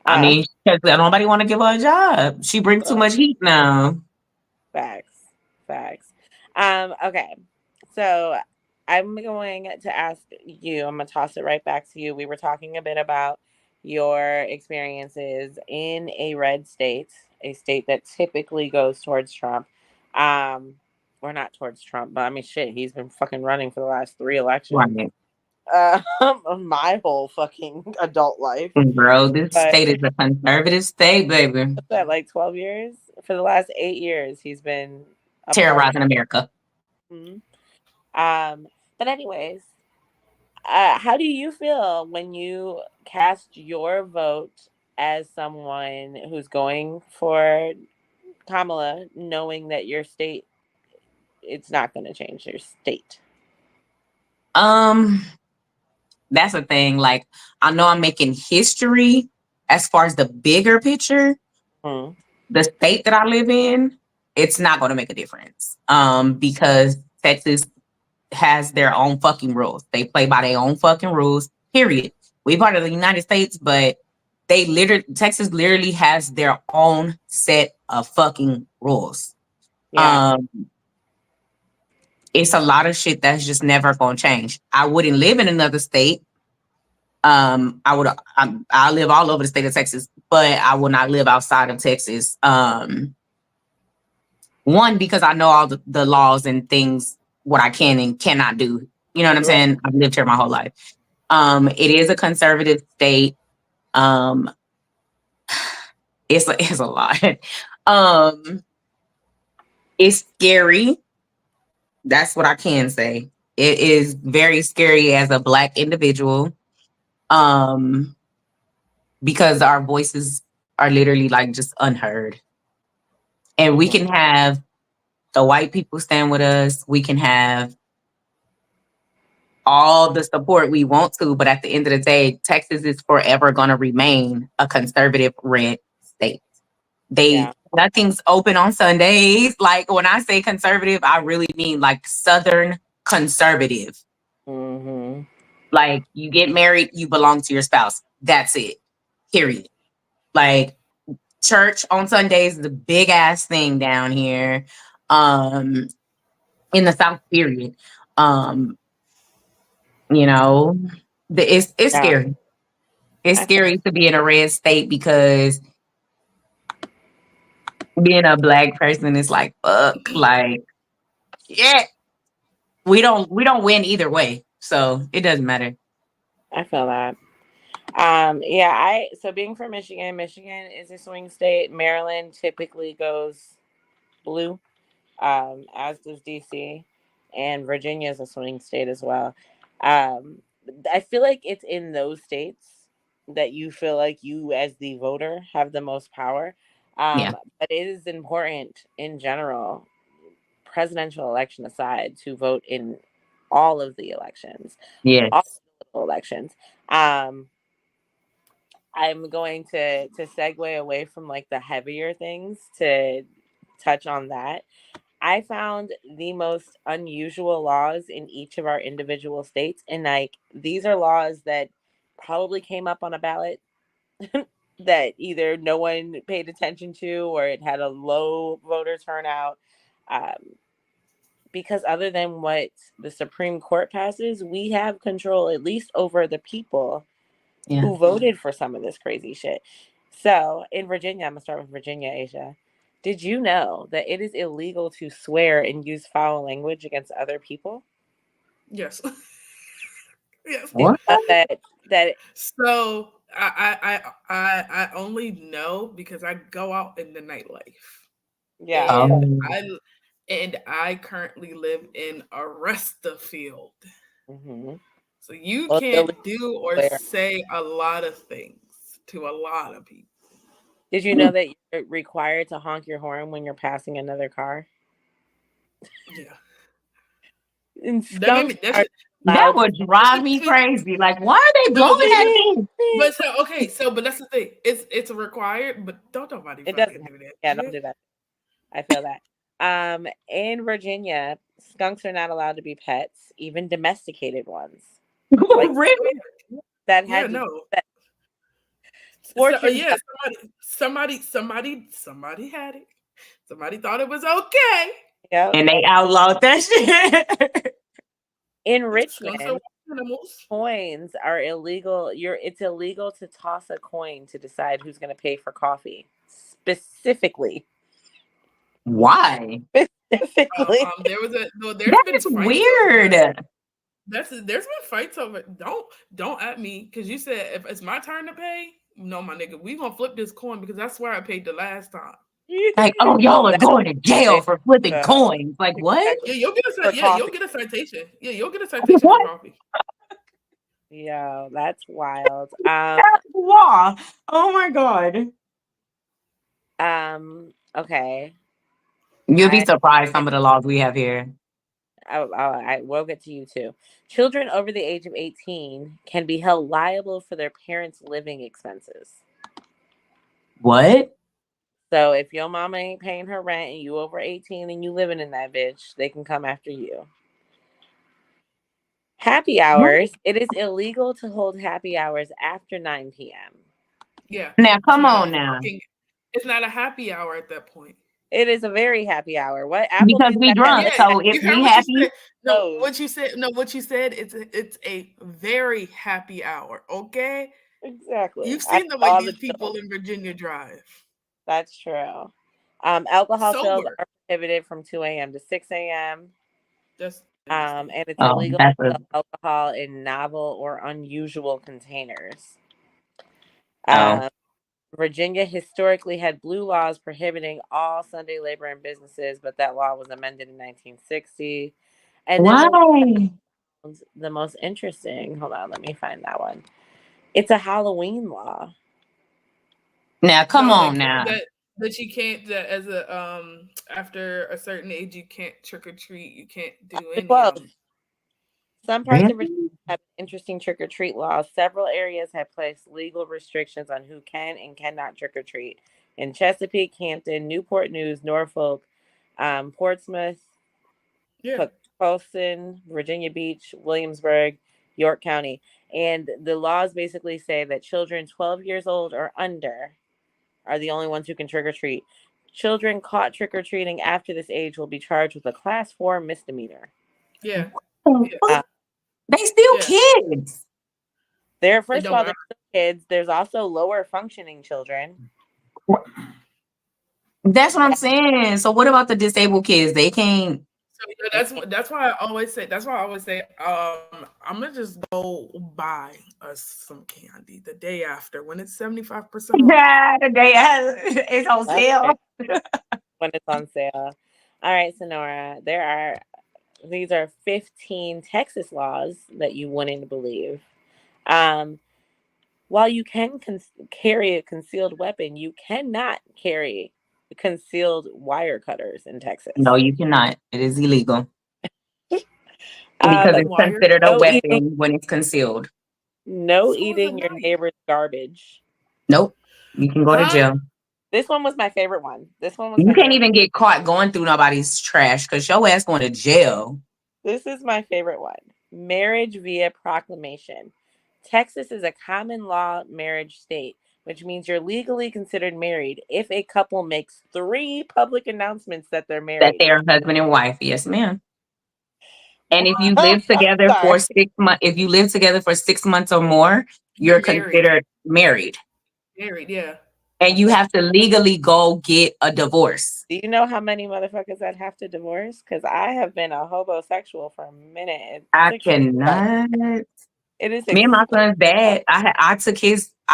Speaker 2: I
Speaker 4: Uh,
Speaker 2: mean, 'cause nobody want to give her a job. She brings too much heat now.
Speaker 4: facts, facts. Okay, so I'm going to ask you. I'm gonna toss it right back to you. We were talking a bit about your experiences in a red state, a state that typically goes towards Trump. Or not towards Trump, but I mean, shit, he's been fucking running for the last 3 elections.
Speaker 2: Right.
Speaker 4: My whole fucking adult life.
Speaker 2: Bro, this
Speaker 4: But
Speaker 2: state is a conservative state, baby.
Speaker 4: what's that, like 12 years? For the last 8 years, he's been a part of
Speaker 2: Terrorizing America.
Speaker 4: it. But anyways, how do you feel when you cast your vote as someone who's going for Kamala, knowing that your state, it's not going to change your state?
Speaker 2: That's the thing. Like, I know I'm making history as far as the bigger picture.
Speaker 4: Hmm.
Speaker 2: The state that I live in, it's not going to make a difference. Because Texas has their own fucking rules. They play by their own fucking rules. Period. We part of the United States, but Texas literally has their own set of fucking rules.
Speaker 4: Yeah.
Speaker 2: It's a lot of shit that's just never gonna change. I wouldn't live in another state. I live all over the state of Texas, but I will not live outside of Texas. One, because I know all the laws and things, what I can and cannot do. You know what I'm
Speaker 4: Right.
Speaker 2: saying? I've lived here my whole life. It is a conservative state. It's it's a lot. It's scary. That's what I can say. It is very scary as a Black individual. Because our voices are literally like just unheard. And we can have the white people stand with us. We can have all the support we want to, but at the end of the day, Texas is forever going to remain a conservative red state. Nothing's open on Sundays. Like when I say conservative, I really mean like Southern conservative. Like you get married, you belong to your spouse. That's it. Period. Like church on Sundays is a big ass thing down here. In the South, period. You know, it's scary. It's scary to be in a red state because being a Black person is like fuck. Like, yeah, we don't win either way, so it doesn't matter.
Speaker 4: I feel that. So being from Michigan is a swing state. Maryland typically goes blue, as does DC, and Virginia is a swing state as well. I feel like it's in those states that you feel like you as the voter have the most power. But it is important in general, presidential election aside, to vote in all of the elections.
Speaker 2: Yes.
Speaker 4: All the elections. I'm going to segue away from like the heavier things to touch on that. I found the most unusual laws in each of our individual states. And like, these are laws that probably came up on a ballot that either no one paid attention to or it had a low voter turnout. Because other than what the Supreme Court passes, we have control at least over the people who voted for some of this crazy shit. So in Virginia, I'm gonna start with Virginia, Asia. Did you know that it is illegal to swear and use foul language against other people?
Speaker 3: Yes. Yes.
Speaker 2: What?
Speaker 4: That
Speaker 3: So I only know because I go out in the nightlife.
Speaker 4: yeah.
Speaker 3: And I currently live in Arrestafield. So you can't do or say a lot of things to a lot of people.
Speaker 4: Did you know that you're required to honk your horn when you're passing another car?
Speaker 3: Yeah.
Speaker 4: And skunks
Speaker 2: that would drive me crazy. Like, why are they blowing at me?
Speaker 3: But but that's the thing. It's required, but don't nobody fucking do that.
Speaker 4: Yeah, don't do that. I feel that. In Virginia, skunks are not allowed to be pets, even domesticated ones.
Speaker 2: Like, really?
Speaker 4: That had
Speaker 3: somebody had it. Somebody thought it was okay.
Speaker 4: Yeah.
Speaker 2: And they outlawed that shit.
Speaker 4: In Richmond, coins are illegal. It's illegal to toss a coin to decide who's going to pay for coffee. Specifically.
Speaker 2: Why?
Speaker 4: Specifically.
Speaker 3: There's been
Speaker 2: weird.
Speaker 3: There's been fights over. Don't at me because you said if it's my turn to pay. No, my nigga, we gonna flip this coin because that's where I paid the last time.
Speaker 2: Like, oh, y'all are going to jail for flipping coins. Like, what?
Speaker 3: Yeah, you'll get a citation. Yeah, you'll get a citation for coffee.
Speaker 4: Yeah, that's wild.
Speaker 2: Wow. Oh my god.
Speaker 4: Okay.
Speaker 2: You'll be surprised some of the laws we have here.
Speaker 4: I will get to you too. Children over the age of 18 can be held liable for their parents' living expenses.
Speaker 2: What?
Speaker 4: So if your mama ain't paying her rent and you over 18 and you living in that bitch, they can come after you. Happy hours. It is illegal to hold happy hours after 9 p.m.
Speaker 3: Yeah.
Speaker 2: Now, come on now.
Speaker 3: It's not a happy hour at that point.
Speaker 4: It is a very happy hour. What?
Speaker 2: Because we drunk. So if we happy.
Speaker 3: What you said, it's a very happy hour. Okay.
Speaker 4: Exactly.
Speaker 3: You've seen the way these people in Virginia drive.
Speaker 4: That's true. Alcohol sales are prohibited from 2 a.m. to 6 a.m. And it's illegal to sell alcohol in novel or unusual containers. Virginia historically had blue laws prohibiting all Sunday labor in businesses, but that law was amended in 1960. And then
Speaker 2: Why?
Speaker 4: the most interesting, hold on, let me find that one. It's a Halloween law.
Speaker 2: Now, come
Speaker 3: No,
Speaker 2: on now.
Speaker 3: that you can't, that as a after a certain age you can't trick or treat, you can't do any
Speaker 4: 12. Some parts of
Speaker 2: Really?
Speaker 4: Virginia have interesting trick or treat laws. Several areas have placed legal restrictions on who can and cannot trick or treat. In Chesapeake, Hampton, Newport News, Norfolk, Portsmouth,
Speaker 3: Yeah.
Speaker 4: Poston, Virginia Beach, Williamsburg, York County. And the laws basically say that children 12 years old or under are the only ones who can trick or treat. Children caught trick or treating after this age will be charged with a class 4 misdemeanor.
Speaker 3: Yeah.
Speaker 2: Oh,
Speaker 3: Yeah.
Speaker 2: fuck. They still
Speaker 3: Yeah.
Speaker 2: kids.
Speaker 4: They're
Speaker 3: It
Speaker 4: first of
Speaker 3: don't
Speaker 4: all,
Speaker 3: matter.
Speaker 4: they're still kids. There's also lower functioning children.
Speaker 2: That's what I'm saying. So what about the disabled kids? They can't.
Speaker 3: So that's why I always say I'm gonna just go buy us some candy the day after when it's 75% off.
Speaker 2: Yeah, the day it's on
Speaker 4: That's
Speaker 2: sale.
Speaker 4: when it's on sale. All right, Sonora. These are 15 Texas laws that you wouldn't believe. While you can carry a concealed weapon, you cannot carry concealed wire cutters in Texas.
Speaker 2: No, you cannot. It is illegal
Speaker 4: Um,
Speaker 2: because it's
Speaker 3: Wire.
Speaker 2: considered a
Speaker 4: no eating,
Speaker 2: weapon when it's concealed.
Speaker 4: no
Speaker 3: So is a
Speaker 4: eating your
Speaker 3: knife.
Speaker 4: neighbor's garbage.
Speaker 2: Nope. You can go to
Speaker 3: Huh?
Speaker 2: jail.
Speaker 4: This one was my favorite one.
Speaker 2: You can't even get caught going through nobody's trash because your ass going to jail.
Speaker 4: This is my favorite one. Marriage via proclamation. Texas is a common law marriage state, which means you're legally considered married if a couple makes 3 public announcements that they're
Speaker 2: That
Speaker 4: married.
Speaker 2: they are husband and wife. Yes, ma'am. And if you live together for 6 months, if you live together for 6 months or more, you're
Speaker 3: Married.
Speaker 2: considered married.
Speaker 3: Married, yeah.
Speaker 2: And you have to legally go get a divorce.
Speaker 4: Do you know how many motherfuckers that have to divorce? Because I have been a homosexual for a minute.
Speaker 2: I cannot.
Speaker 4: It is
Speaker 2: Me and my son's dad, I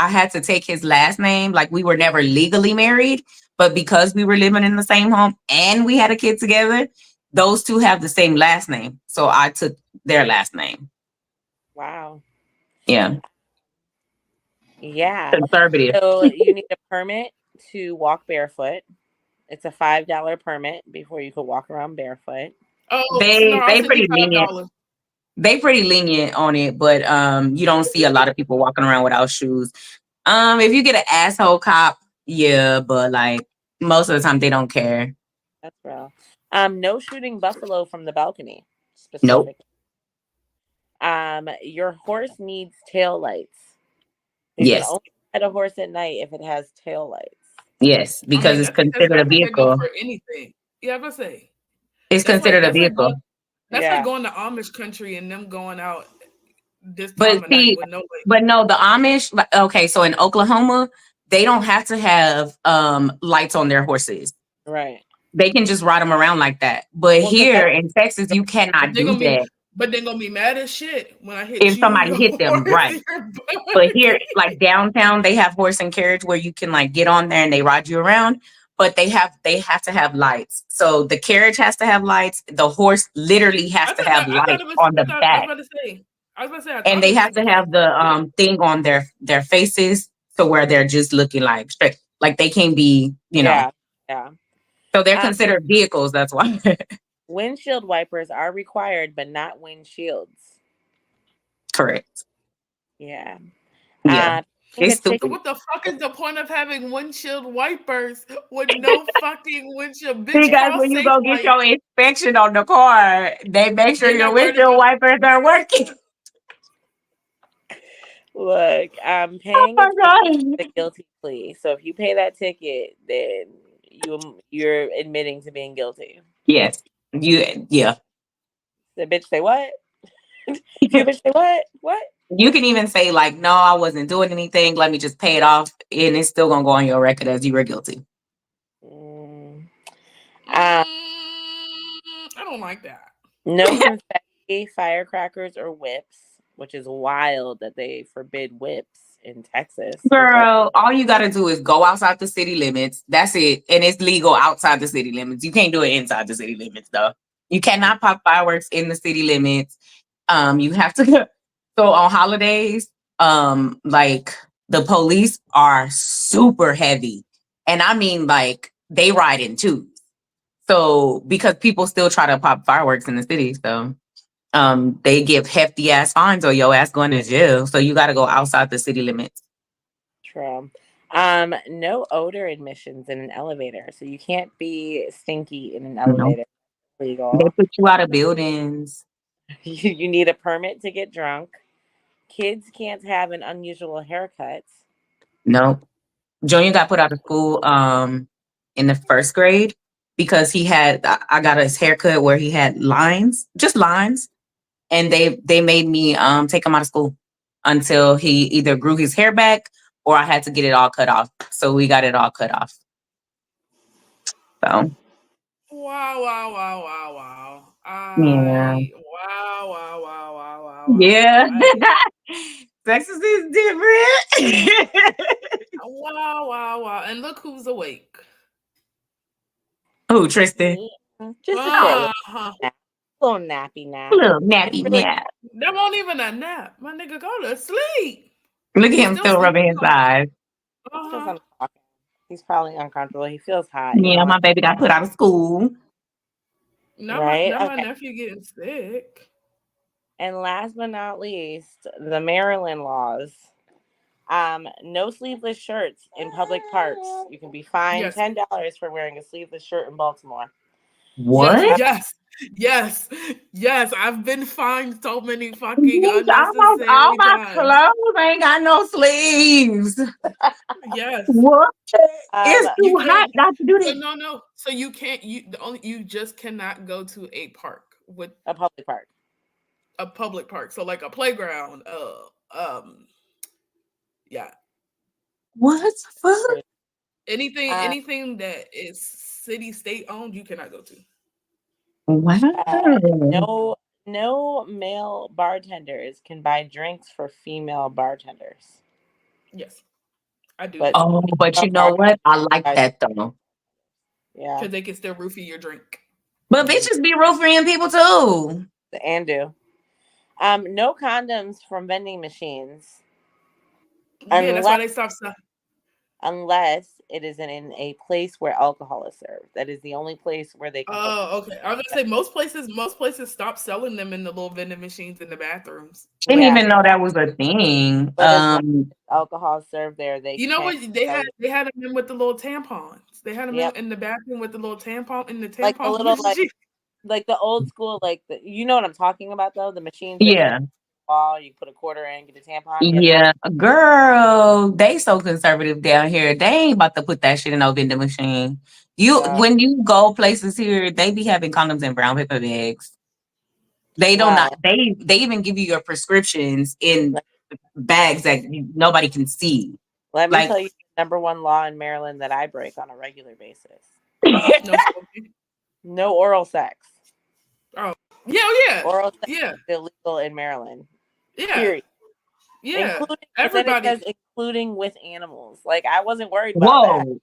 Speaker 2: had to take his last name. Like we were never legally married, but because we were living in the same home and we had a kid together, those two have the same last name. So I took their last name.
Speaker 4: Wow.
Speaker 2: Yeah.
Speaker 4: Yeah.
Speaker 2: Conservative.
Speaker 4: So you need a permit to walk barefoot. It's a $5 permit before you could walk around barefoot.
Speaker 3: Oh,
Speaker 2: They
Speaker 3: no, I'll send
Speaker 2: pretty
Speaker 3: you
Speaker 2: lenient.
Speaker 3: $5.
Speaker 2: They pretty lenient on it, but you don't see a lot of people walking around without shoes. If you get an asshole cop, yeah, but like most of the time they don't care.
Speaker 4: That's real. No shooting buffalo from the balcony.
Speaker 2: Nope.
Speaker 4: Specific. Your horse needs tail lights. You
Speaker 2: Yes.
Speaker 4: can only ride a horse at night if it has tail lights.
Speaker 2: Yes, because it's considered a
Speaker 3: That go
Speaker 2: vehicle.
Speaker 3: for anything. Yeah, I'm gonna say.
Speaker 2: It's considered a vehicle.
Speaker 3: That's like going to Amish country and them going out this
Speaker 2: But
Speaker 3: time of night
Speaker 2: see,
Speaker 3: with no light.
Speaker 2: but no, the Amish. Okay, so in Oklahoma, they don't have to have lights on their horses.
Speaker 4: Right.
Speaker 2: They can just ride them around like that. But here in Texas, you cannot do that.
Speaker 3: But they're gonna be mad as shit when I hit
Speaker 2: If somebody hit them, right? But here, like downtown, they have horse and carriage where you can like get on there and they ride you around. But they have to have lights. So the carriage has to have lights. The horse literally has to have lights on the back.
Speaker 3: I was about to say,
Speaker 2: And they have to have the thing on their faces so where they're just looking like straight, like they can't be, you know.
Speaker 4: Yeah.
Speaker 2: So they're considered vehicles. That's why.
Speaker 4: Windshield wipers are required, but not windshields.
Speaker 2: Correct.
Speaker 4: Yeah.
Speaker 2: Yeah. It's stupid.
Speaker 3: So what the fuck is the point of having windshield wipers with no fucking windshield? Bitch,
Speaker 2: because when you go get your inspection on the car, they make sure your windshield wipers are working.
Speaker 4: Look, I'm paying the guilty plea. So if you pay that ticket, then you're admitting to being guilty.
Speaker 2: Yes. Yeah.
Speaker 4: The bitch say what? You bitch say what? What?
Speaker 2: You can even say like, no, I wasn't doing anything. Let me just pay it off, and it's still gonna go on your record as you were guilty.
Speaker 3: I don't like that.
Speaker 4: No confetti, firecrackers, or whips, which is wild that they forbid whips. in Texas.
Speaker 2: Girl, all you gotta do is go outside the city limits. That's it. And it's legal outside the city limits. You can't do it inside the city limits though. You cannot pop fireworks in the city limits. You have to so on holidays, like the police are super heavy. And I mean like they ride in twos. So because people still try to pop fireworks in the city. So they give hefty ass fines or your ass going to jail. So you gotta go outside the city limits.
Speaker 4: True. No odor admissions in an elevator. So you can't be stinky in an
Speaker 2: No.
Speaker 4: elevator.
Speaker 2: They
Speaker 4: Legal.
Speaker 2: put you out of buildings.
Speaker 4: You need a permit to get drunk. Kids can't have an unusual haircut.
Speaker 2: No. Junior got put out of school in the first grade because I got his haircut where he had lines, just lines. And they made me take him out of school until he either grew his hair back or I had to get it all cut off. So we got it all cut off. So
Speaker 3: Wow, wow, wow, wow, wow.
Speaker 2: yeah.
Speaker 3: Wow, wow, wow, wow, wow,
Speaker 2: Yeah.
Speaker 3: wow.
Speaker 2: Texas is different.
Speaker 3: Wow, wow, wow. And look who's awake.
Speaker 2: Oh, Tristan.
Speaker 4: Just for a
Speaker 3: Uh-huh.
Speaker 4: little nappy nap.
Speaker 2: A little nappy
Speaker 4: Really-
Speaker 2: nap.
Speaker 3: That won't even a nap. My nigga, go to sleep.
Speaker 2: Look at
Speaker 3: He's
Speaker 2: him
Speaker 3: still
Speaker 2: still rubbing his
Speaker 3: sleeping.
Speaker 2: eyes.
Speaker 3: Uh-huh.
Speaker 4: He's probably uncomfortable. He feels hot. you
Speaker 2: Yeah,
Speaker 4: know?
Speaker 2: my baby got put out of school.
Speaker 3: Now,
Speaker 4: Right?
Speaker 3: my
Speaker 4: Okay.
Speaker 3: nephew getting sick.
Speaker 4: And last but not least, the Maryland laws. No sleeveless shirts in public parks. You can be fined
Speaker 3: Yes.
Speaker 4: $10 for wearing a sleeveless shirt in Baltimore.
Speaker 2: What?
Speaker 3: Yes. I've been fined so many fucking
Speaker 2: Almost
Speaker 3: unnecessary
Speaker 2: all my
Speaker 3: times.
Speaker 2: clothes ain't got no sleeves.
Speaker 3: Yes.
Speaker 2: What? It's
Speaker 3: You
Speaker 2: too hot
Speaker 3: can't.
Speaker 2: not to do
Speaker 3: So
Speaker 2: that.
Speaker 3: no. So you can't. You just cannot go to a park with
Speaker 4: A public park.
Speaker 3: a public park. So like a playground. Yeah.
Speaker 2: What the fuck?
Speaker 3: Anything that is city state owned, you cannot go to.
Speaker 2: Wow.
Speaker 4: No male bartenders can buy drinks for female bartenders.
Speaker 3: Yes, I do.
Speaker 4: But
Speaker 2: But you know what? I like that though.
Speaker 4: yeah,
Speaker 3: Because they can still roofie your drink.
Speaker 2: But bitches be roofing people too.
Speaker 4: and do. No condoms from vending machines
Speaker 3: Yeah, that's why they stopped stuff.
Speaker 4: unless it is in a place where alcohol is served. That is the only place where they can.
Speaker 3: Oh, okay. I was gonna say most places stopped selling them in the little vending machines in the bathrooms.
Speaker 2: Didn't
Speaker 4: Yeah.
Speaker 2: even know that was a thing.
Speaker 4: But as long as alcohol is served there, they
Speaker 3: You know what?
Speaker 4: can't
Speaker 3: They
Speaker 4: sell
Speaker 3: had them in with the little tampons. They had them
Speaker 4: Yep.
Speaker 3: in the bathroom with the little tampon in the tampon
Speaker 4: like a little
Speaker 3: machine.
Speaker 4: like the old school, like you know what I'm talking about though, the machines. That
Speaker 2: Yeah.
Speaker 4: wall, you put a quarter in, get a tampon.
Speaker 2: Yeah. Girl, they so conservative down here. They ain't about to put that shit in no vending machine. When you go places here, they be having condoms in brown paper bags. They don't
Speaker 4: Wow.
Speaker 2: they even give you your prescriptions in bags that nobody can see.
Speaker 4: Let me
Speaker 2: Like-
Speaker 4: tell you the number one law in Maryland that I break on a regular basis.
Speaker 3: No smoking.
Speaker 4: No oral sex.
Speaker 3: Yeah.
Speaker 4: Oral sex
Speaker 3: Yeah.
Speaker 4: is illegal in Maryland.
Speaker 3: Yeah.
Speaker 4: Period.
Speaker 3: Yeah.
Speaker 4: Including,
Speaker 3: Everybody.
Speaker 4: It says including with animals. Like I wasn't worried about that.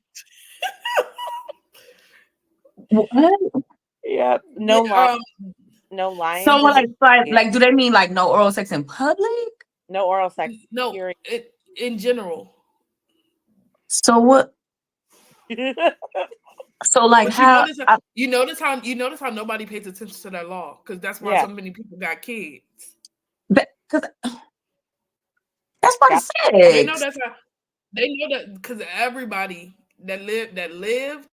Speaker 2: Whoa. What?
Speaker 4: Yeah. No
Speaker 3: Yeah,
Speaker 4: no lying.
Speaker 2: So like do they mean like no oral sex in public?
Speaker 4: No oral sex.
Speaker 3: No,
Speaker 4: Period.
Speaker 3: in general.
Speaker 2: So what? So like
Speaker 3: But you notice how nobody pays attention to that law because that's why so many people got kids.
Speaker 2: Because that's what it says.
Speaker 3: They know that because everybody that lived,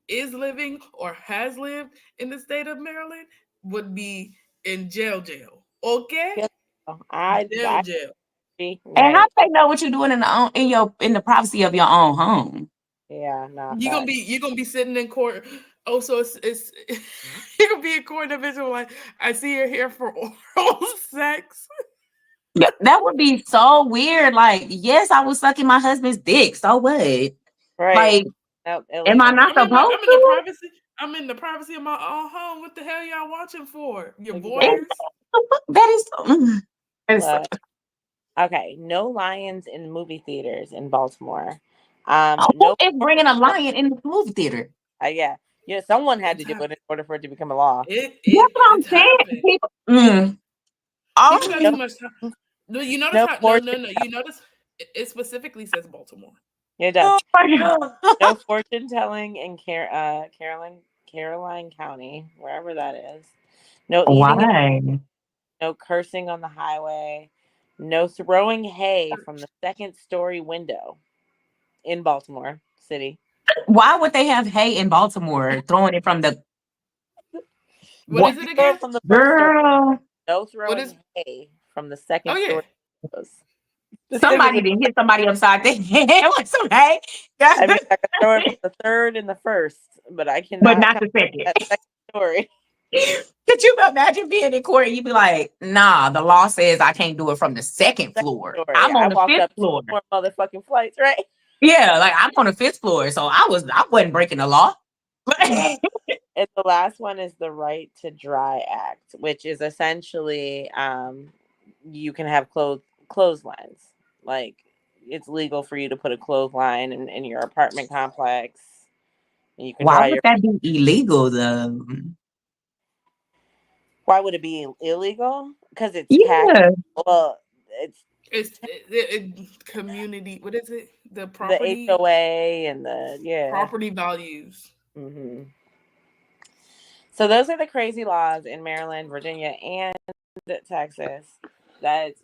Speaker 3: is living, or has lived in the state of Maryland would be in jail. Okay, jail.
Speaker 2: And how they know what you're doing in the privacy of your own home?
Speaker 4: Yeah, no.
Speaker 3: You're gonna be sitting in court. Oh, so it's you're gonna be in court individual like I see you're here for oral sex.
Speaker 2: Yeah, that would be so weird. Like, yes, I was sucking my husband's dick. So what?
Speaker 4: Right.
Speaker 2: Like, am I not supposed to?
Speaker 3: I'm in the privacy of my own home. What the hell y'all watching for? Your
Speaker 4: Exactly.
Speaker 3: voyeurs?
Speaker 2: That is
Speaker 4: Okay, no lions in movie theaters in Baltimore.
Speaker 2: Who
Speaker 4: No,
Speaker 2: is bringing a lion in the movie theater?
Speaker 4: yeah, someone had
Speaker 3: It's
Speaker 4: to do it
Speaker 3: happening.
Speaker 4: in order for it to become a law.
Speaker 2: That's what I'm
Speaker 3: It's
Speaker 2: saying.
Speaker 3: happening.
Speaker 2: People,
Speaker 3: People got
Speaker 4: No,
Speaker 3: too much time. No, you notice
Speaker 4: no
Speaker 3: how? No,
Speaker 4: fortune.
Speaker 3: no, no. You notice it specifically says Baltimore.
Speaker 4: It does.
Speaker 2: oh my God.
Speaker 4: No fortune telling in Caroline County, wherever that is. No eating.
Speaker 2: Why?
Speaker 4: No cursing on the highway. No throwing hay from the second story window in Baltimore City.
Speaker 2: Why would they have hay in Baltimore throwing it from the
Speaker 3: What
Speaker 2: what
Speaker 3: is it
Speaker 4: Throw
Speaker 3: again?
Speaker 4: it from the first story.
Speaker 2: girl?
Speaker 4: No
Speaker 3: What is?
Speaker 4: throwing hay from the
Speaker 3: Oh
Speaker 4: second
Speaker 3: yeah.
Speaker 4: story windows.
Speaker 2: Somebody
Speaker 4: Specifically,
Speaker 2: didn't hit somebody upside the head with some hay.
Speaker 4: I mean, I can throw it from the third and the first, but I
Speaker 2: But
Speaker 4: cannot
Speaker 2: not
Speaker 4: come
Speaker 2: the second.
Speaker 4: that second story.
Speaker 2: Could you imagine being in court and you'd be like, nah, the law says I can't do it from the second
Speaker 4: Second
Speaker 2: floor.
Speaker 4: story.
Speaker 2: I'm
Speaker 4: I
Speaker 2: on the
Speaker 4: walked
Speaker 2: fifth
Speaker 4: up two
Speaker 2: floor.
Speaker 4: more motherfucking flights, right?
Speaker 2: Yeah, like I'm on the fifth floor. So I wasn't breaking the law.
Speaker 4: And the last one is the Right to Dry Act, which is essentially you can have clotheslines. Like it's legal for you to put a clothesline in your apartment complex, and you can
Speaker 2: Why
Speaker 4: dry
Speaker 2: would
Speaker 4: your.
Speaker 2: that be illegal though?
Speaker 4: Why would it be illegal? Because it's tax.
Speaker 2: Yeah.
Speaker 4: Well, it's
Speaker 3: Community. What is it? The
Speaker 4: the
Speaker 3: property
Speaker 4: HOA and the yeah.
Speaker 3: property values.
Speaker 4: hmm So those are the crazy laws in Maryland, Virginia, and Texas. That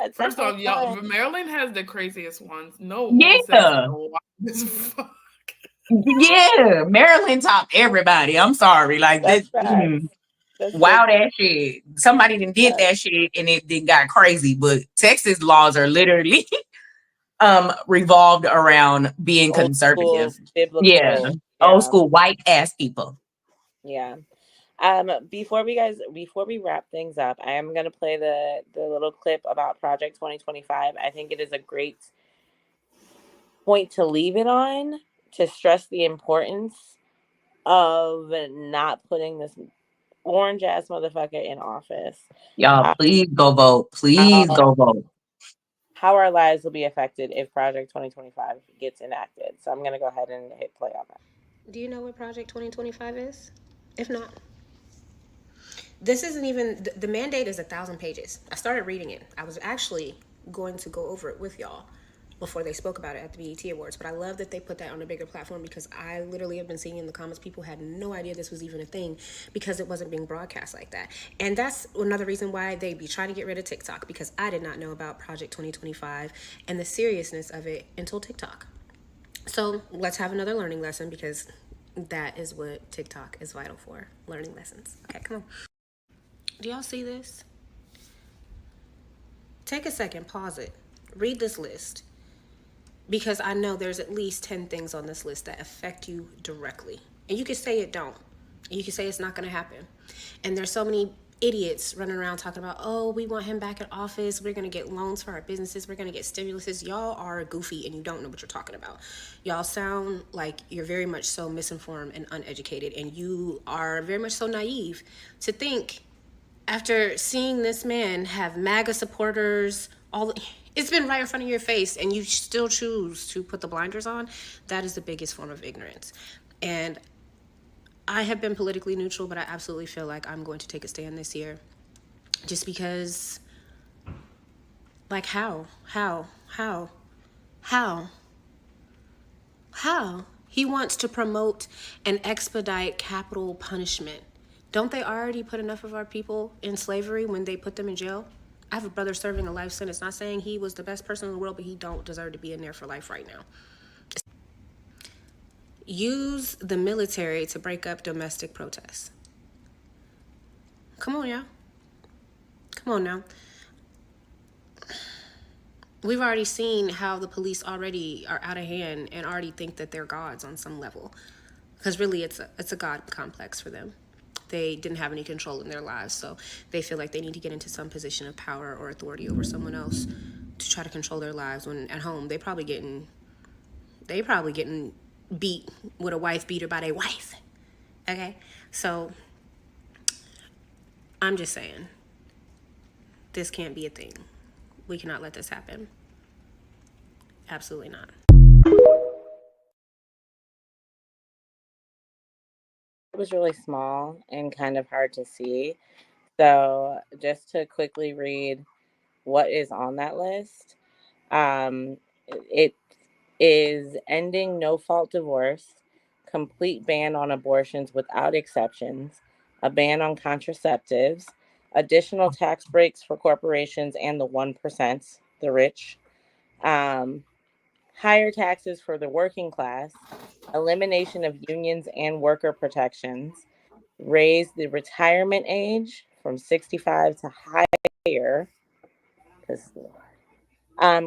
Speaker 4: at some
Speaker 3: First
Speaker 4: point
Speaker 3: off,
Speaker 4: in time,
Speaker 3: y'all, Maryland has the craziest ones. No one says
Speaker 2: Yeah.
Speaker 3: no. As fuck.
Speaker 2: Yeah. Maryland topped everybody. I'm sorry. Like
Speaker 4: that's
Speaker 2: this.
Speaker 4: facts. That's
Speaker 2: Wow,
Speaker 4: big
Speaker 2: that shit. Somebody done did
Speaker 4: facts.
Speaker 2: that shit and it then got crazy. But Texas laws are literally revolved around being
Speaker 4: Old school,
Speaker 2: conservative. Yeah.
Speaker 4: biblical.
Speaker 2: Old
Speaker 4: Yeah,
Speaker 2: school white ass people.
Speaker 4: yeah. Before we wrap things up, I am gonna play the little clip about Project 2025. I think it is a great point to leave it on to stress the importance of not putting this orange ass motherfucker in office.
Speaker 2: Y'all,
Speaker 4: Uh,
Speaker 2: please go vote. Please
Speaker 4: how
Speaker 2: go vote.
Speaker 4: how our lives will be affected if Project 2025 gets enacted. So I'm gonna go ahead and hit play on that.
Speaker 6: Do you know what Project 2025 is? If not, this isn't even the mandate is 1,000 pages. I started reading it. I was actually going to go over it with y'all before they spoke about it at the BET Awards, but I love that they put that on a bigger platform because I literally have been seeing in the comments people had no idea this was even a thing because it wasn't being broadcast like that. And that's another reason why they be trying to get rid of TikTok, because I did not know about Project 2025 and the seriousness of it until TikTok. So let's have another learning lesson because that is what TikTok is vital for, learning lessons. Okay, come on. Do y'all see this? Take a second, pause it, read this list, because I know there's at least 10 things on this list that affect you directly. And you can say it don't. You can say it's not going to happen. And there's so many idiots running around talking about, oh, we want him back in office. We're going to get loans for our businesses. We're going to get stimuluses. Y'all are goofy and you don't know what you're talking about. Y'all sound like you're very much so misinformed and uneducated. And you are very much so naive to think after seeing this man have MAGA supporters, it's been right in front of your face and you still choose to put the blinders on. That is the biggest form of ignorance. And I have been politically neutral, but I absolutely feel like I'm going to take a stand this year just because, like, how he wants to promote and expedite capital punishment. Don't they already put enough of our people in slavery when they put them in jail? I have a brother serving a life sentence. Not saying he was the best person in the world, but he don't deserve to be in there for life right now. Use the military to break up domestic protests. Come on, y'all. Come on now. We've already seen how the police already are out of hand and already think that they're gods on some level. Because really it's a god complex for them. They didn't have any control in their lives, so they feel like they need to get into some position of power or authority over someone else to try to control their lives, when at home they probably getting beat with a wife beater by their wife. Okay? So I'm just saying, this can't be a thing. We cannot let this happen. Absolutely not.
Speaker 4: It was really small and kind of hard to see. So just to quickly read what is on that list, it is ending no fault divorce, complete ban on abortions without exceptions, a ban on contraceptives, additional tax breaks for corporations and the 1%, the rich, um, higher taxes for the working class, elimination of unions and worker protections, raise the retirement age from 65 to higher, because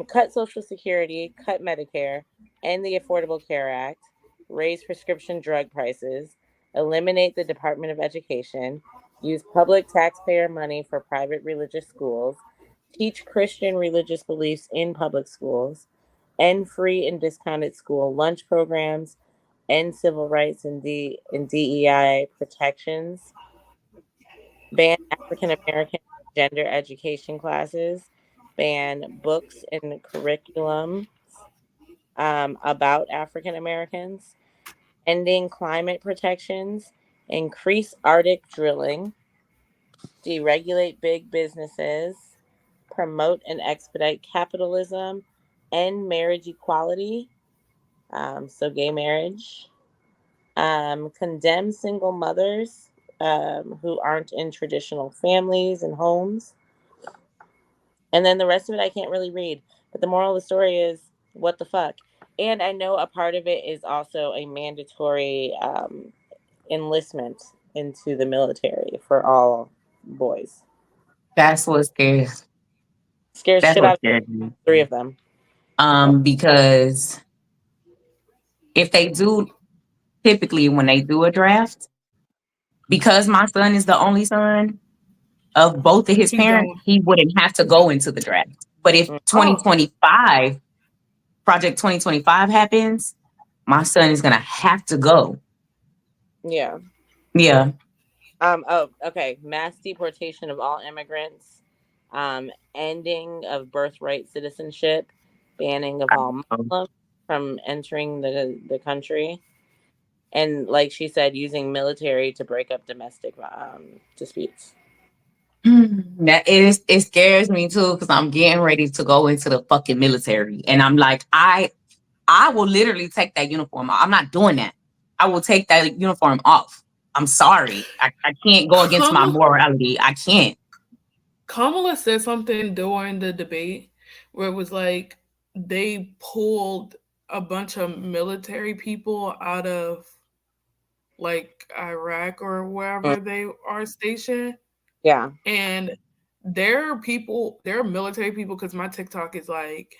Speaker 4: cut Social Security, cut Medicare, end the Affordable Care Act, raise prescription drug prices, eliminate the Department of Education, use public taxpayer money for private religious schools, teach Christian religious beliefs in public schools, end free and discounted school lunch programs, end civil rights and DEI protections, ban African American gender education classes, ban books and curriculum about African Americans, ending climate protections, increase Arctic drilling, deregulate big businesses, promote and expedite capitalism, end marriage equality, so gay marriage, condemn single mothers who aren't in traditional families and homes. And then the rest of it I can't really read. But the moral of the story is what the fuck. And I know a part of it is also a mandatory enlistment into the military for all boys.
Speaker 2: That's what scares.
Speaker 4: Scares
Speaker 2: That's
Speaker 4: shit
Speaker 2: what
Speaker 4: out of
Speaker 2: scares me.
Speaker 4: 3 of them.
Speaker 2: Because if they do, typically when they do a draft, because my son is the only son of both of his
Speaker 3: He
Speaker 2: parents,
Speaker 3: don't.
Speaker 2: he wouldn't have to go into the draft. But if
Speaker 4: Mm.
Speaker 2: 2025, Project 2025 happens, my son is gonna have to go.
Speaker 4: Yeah.
Speaker 2: Yeah.
Speaker 4: Oh, okay. Mass deportation of all immigrants. Ending of birthright citizenship. Banning of all Muslims from entering the country. And like she said, using military to break up domestic disputes.
Speaker 2: That it scares me too because I'm getting ready to go into the fucking military, and I'm like, I will literally take that uniform off. I'm not doing that. I will take that uniform off. I'm sorry, I can't go against my
Speaker 3: Kamala,
Speaker 2: morality. I can't.
Speaker 3: Kamala said something during the debate where it was like they pulled a bunch of military people out of like Iraq or
Speaker 4: Mm.
Speaker 3: wherever they are stationed.
Speaker 4: Yeah.
Speaker 3: And there are people, there are military people, because my TikTok is like,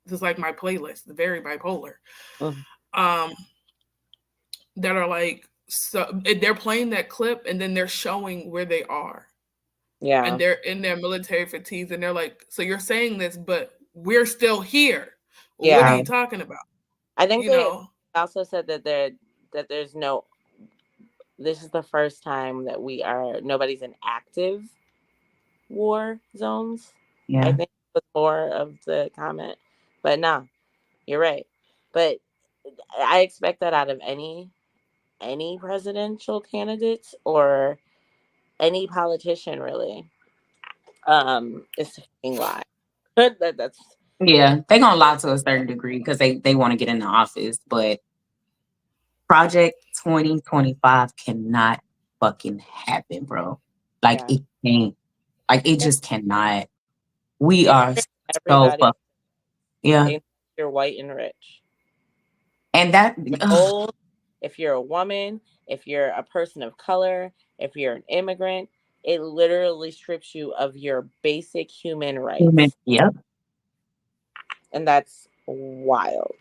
Speaker 3: just like my playlist, very bipolar.
Speaker 4: Mm.
Speaker 3: Um, that are like, so they're playing that clip and then they're showing where they are.
Speaker 4: Yeah.
Speaker 3: And they're in their military fatigues and they're like, so you're saying this, but we're still here. What are
Speaker 4: Yeah.
Speaker 3: you talking about?
Speaker 4: I think
Speaker 3: You
Speaker 4: they
Speaker 3: know?
Speaker 4: also said that there's no, this is the first time that nobody's in active war zones. I
Speaker 2: Yeah.
Speaker 4: think was more of the comment. But nah, you're right. But I expect that out of any presidential candidates or any politician really. It's a fucking lie. That's
Speaker 2: Yeah, they gonna lie to a certain degree because they want to get in the office, but Project 2025 cannot fucking happen, bro. Like
Speaker 4: yeah.
Speaker 2: it can't. Like it
Speaker 4: Yeah.
Speaker 2: just cannot. We
Speaker 4: They
Speaker 2: are
Speaker 4: treat
Speaker 2: so
Speaker 4: everybody.
Speaker 2: fucked. Yeah,
Speaker 4: They think you're white and rich.
Speaker 2: and that
Speaker 4: You're old, if you're a woman, if you're a person of color, if you're an immigrant, it literally strips you of your basic human rights.
Speaker 2: yep.
Speaker 4: And that's wild.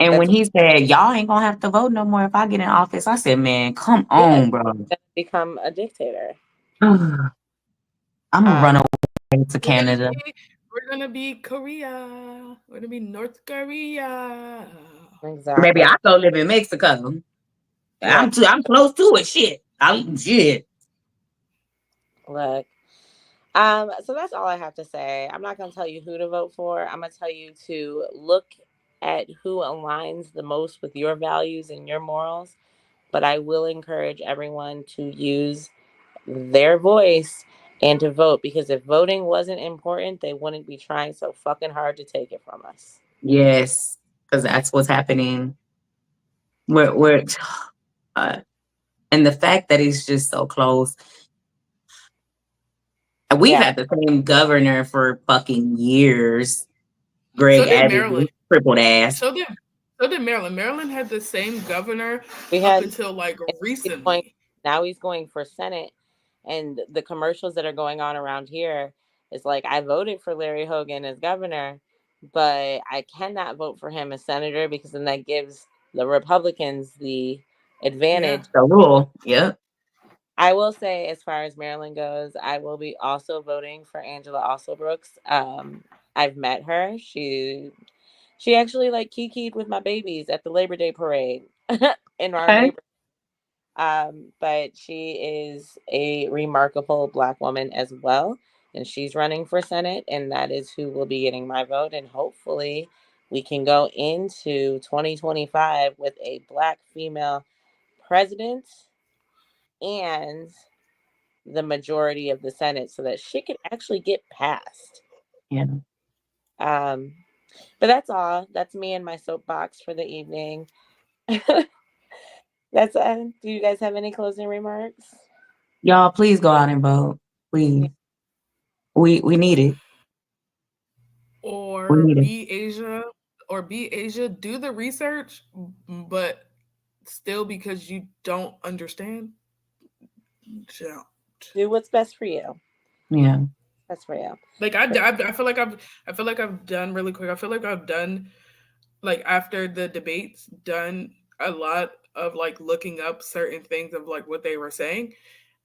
Speaker 2: And when
Speaker 4: That's
Speaker 2: he said, "Y'all ain't gonna have to vote no more if I get in office," I said, "Man, come
Speaker 4: yeah,
Speaker 2: on, bro.
Speaker 4: gonna become a dictator.
Speaker 2: I'm gonna run
Speaker 4: Um,
Speaker 2: away to Canada."
Speaker 3: We're gonna be Korea. We're gonna be North Korea.
Speaker 2: Maybe
Speaker 4: exactly.
Speaker 2: I go live in Mexico.
Speaker 4: Look,
Speaker 2: I'm close to it. Shit. I shit.
Speaker 4: look. So that's all I have to say. I'm not going to tell you who to vote for. I'm going to tell you to look at who aligns the most with your values and your morals. But I will encourage everyone to use their voice and to vote, because if voting wasn't important, they wouldn't be trying so fucking hard to take it from us.
Speaker 2: Yes, because that's what's happening. We're and the fact that it's just so close. We've
Speaker 4: Yeah.
Speaker 2: had the same governor for fucking years. Greg
Speaker 3: So did
Speaker 2: Abbott,
Speaker 3: Maryland.
Speaker 2: crippled ass.
Speaker 3: So did Maryland. Maryland had the same governor
Speaker 4: We
Speaker 3: up
Speaker 4: had
Speaker 3: until like
Speaker 4: he's going,
Speaker 3: recently.
Speaker 4: now he's going for Senate, and the commercials that are going on around here is like, I voted for Larry Hogan as governor, but I cannot vote for him as senator because then that gives the Republicans the advantage.
Speaker 2: The rule. Yep.
Speaker 4: I will say, as far as Maryland goes, I will be also voting for Angela Alsobrooks. I've met her. She actually like kikied with my babies at the Labor Day parade in our
Speaker 2: Okay.
Speaker 4: neighborhood. But she is a remarkable Black woman as well, and she's running for Senate, and that is who will be getting my vote. And hopefully, we can go into 2025 with a Black female president and the majority of the Senate, so that she can actually get passed.
Speaker 2: Yeah.
Speaker 4: But that's all. That's me and my soapbox for the evening. That's do you guys have any closing remarks?
Speaker 2: Y'all, please go out and vote. Please.
Speaker 4: Yeah.
Speaker 2: We need it.
Speaker 3: Or
Speaker 2: We need it.
Speaker 3: be Asia, do the research, but still, because you don't understand, don't.
Speaker 4: Do what's best for you.
Speaker 2: Yeah.
Speaker 4: That's for you.
Speaker 3: Like I feel like I've done really quick. I feel like I've done, like, after the debates, done a lot of like looking up certain things of like what they were saying,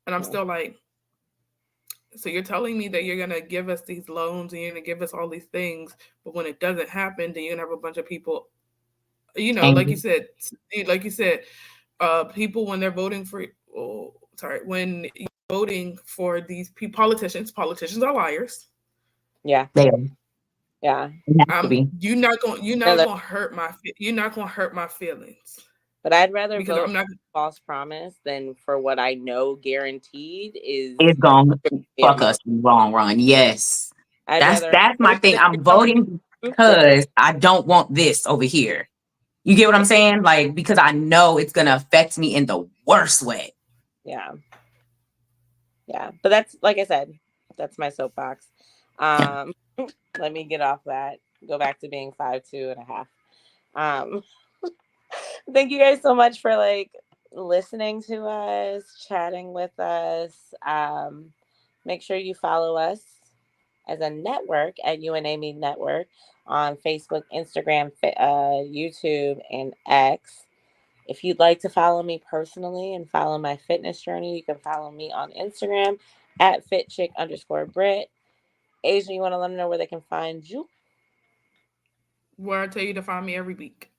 Speaker 3: and I'm still like, so you're telling me that you're gonna give us these loans and you're gonna give us all these things, but when it doesn't happen, then you're gonna have a bunch of people, you know, like you said, people when they're voting for, when you're voting for these politicians are liars.
Speaker 4: Yeah.
Speaker 2: They
Speaker 4: Yeah.
Speaker 2: have to be.
Speaker 3: You're not gonna hurt my feelings.
Speaker 4: But I'd rather
Speaker 3: Because
Speaker 4: vote
Speaker 3: I'm not.
Speaker 4: for false promise than for what I know guaranteed is
Speaker 2: It's gonna
Speaker 4: Yeah,
Speaker 2: fuck us in the long run. Yes.
Speaker 4: I'd
Speaker 2: That's
Speaker 4: rather
Speaker 2: my
Speaker 4: hope
Speaker 2: thing.
Speaker 4: that
Speaker 2: I'm
Speaker 4: you're telling
Speaker 2: voting
Speaker 4: the truth than-
Speaker 2: because I don't want this over here. You get what I'm saying? Like, because I know it's gonna affect me in the worst way.
Speaker 4: Yeah. Yeah. But that's, like I said, that's my soapbox. Let me get off that. Go back to being 5'2.5". Thank you guys so much for like listening to us, chatting with us. Make sure you follow us as a network at UNAME Network on Facebook, Instagram, YouTube, and X. If you'd like to follow me personally and follow my fitness journey, you can follow me on Instagram at fitchick_Brit. Asia, you want to let them know where they can find you?
Speaker 3: Where I tell you to find me every week.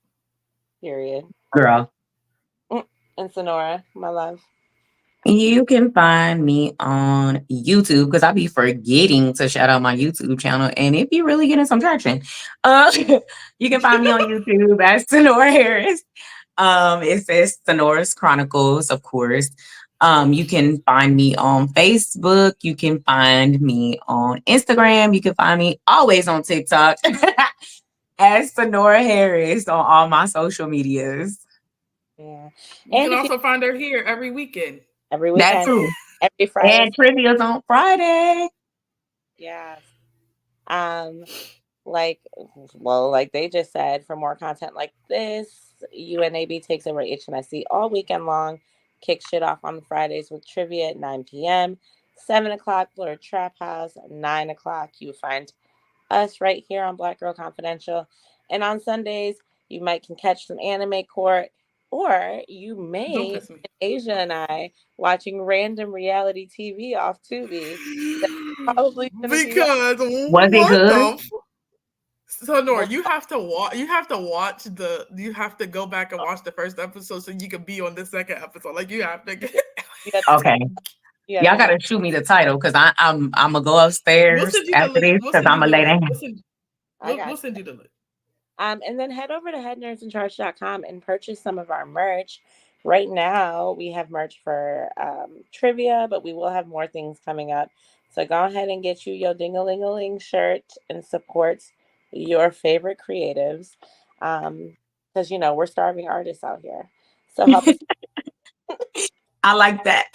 Speaker 4: Period.
Speaker 2: Girl.
Speaker 4: And Sonora, my love.
Speaker 2: You can find me on YouTube because I be forgetting to shout out my YouTube channel, and it be really getting some traction. You can find me on YouTube as Sonora Harris. It says Sonora's Chronicles, of course. You can find me on Facebook. You can find me on Instagram. You can find me always on TikTok as Sonora Harris on all my social medias.
Speaker 4: Yeah.
Speaker 3: You can also find her here every weekend.
Speaker 4: Every weekend.
Speaker 2: That too.
Speaker 4: Every Friday.
Speaker 2: And trivia's on Friday.
Speaker 4: Yes. Like they just said, for more content like this, UNAB takes over HMSC all weekend long. Kick shit off on Fridays with trivia at 9 p.m. 7 o'clock, Blur Trap House. 9 o'clock, you find us right here on Black Girl Confidential. And on Sundays, you can catch some anime court, or you may, Asia and I, watching random reality TV off Tubi. Probably
Speaker 3: because
Speaker 2: was it good?
Speaker 3: So Nora, you have to go back and watch the first episode so you can be on the second episode. Like you have to
Speaker 2: okay.
Speaker 4: Yeah,
Speaker 2: Y'all gotta shoot me the title because I'm gonna go
Speaker 3: We'll
Speaker 2: upstairs
Speaker 3: send you the
Speaker 2: after
Speaker 3: link.
Speaker 2: this
Speaker 3: We'll
Speaker 2: because
Speaker 3: send
Speaker 2: I'm
Speaker 3: you
Speaker 2: gonna
Speaker 3: the
Speaker 2: lay
Speaker 3: link.
Speaker 2: down.
Speaker 3: We'll send you the link.
Speaker 4: And then head over to headnerdsincharge.com and purchase some of our merch. Right now, we have merch for trivia, but we will have more things coming up. So go ahead and get you your ding-a-ling-a-ling shirt and support your favorite creatives. Because, we're starving artists out here. So
Speaker 2: I like that.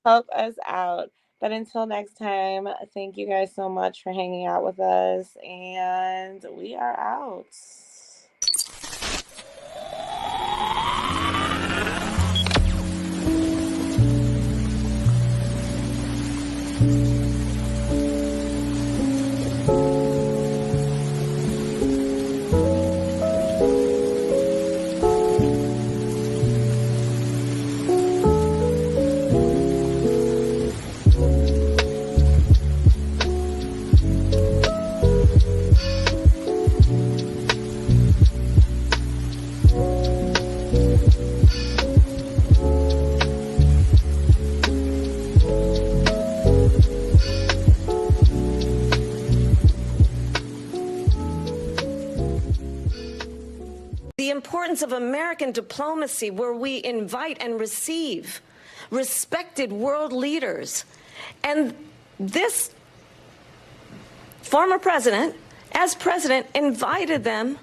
Speaker 4: help us out. But until next time, thank you guys so much for hanging out with us. And we are out.
Speaker 1: The importance of American diplomacy, where we invite and receive respected world leaders. And this former president, as president, invited them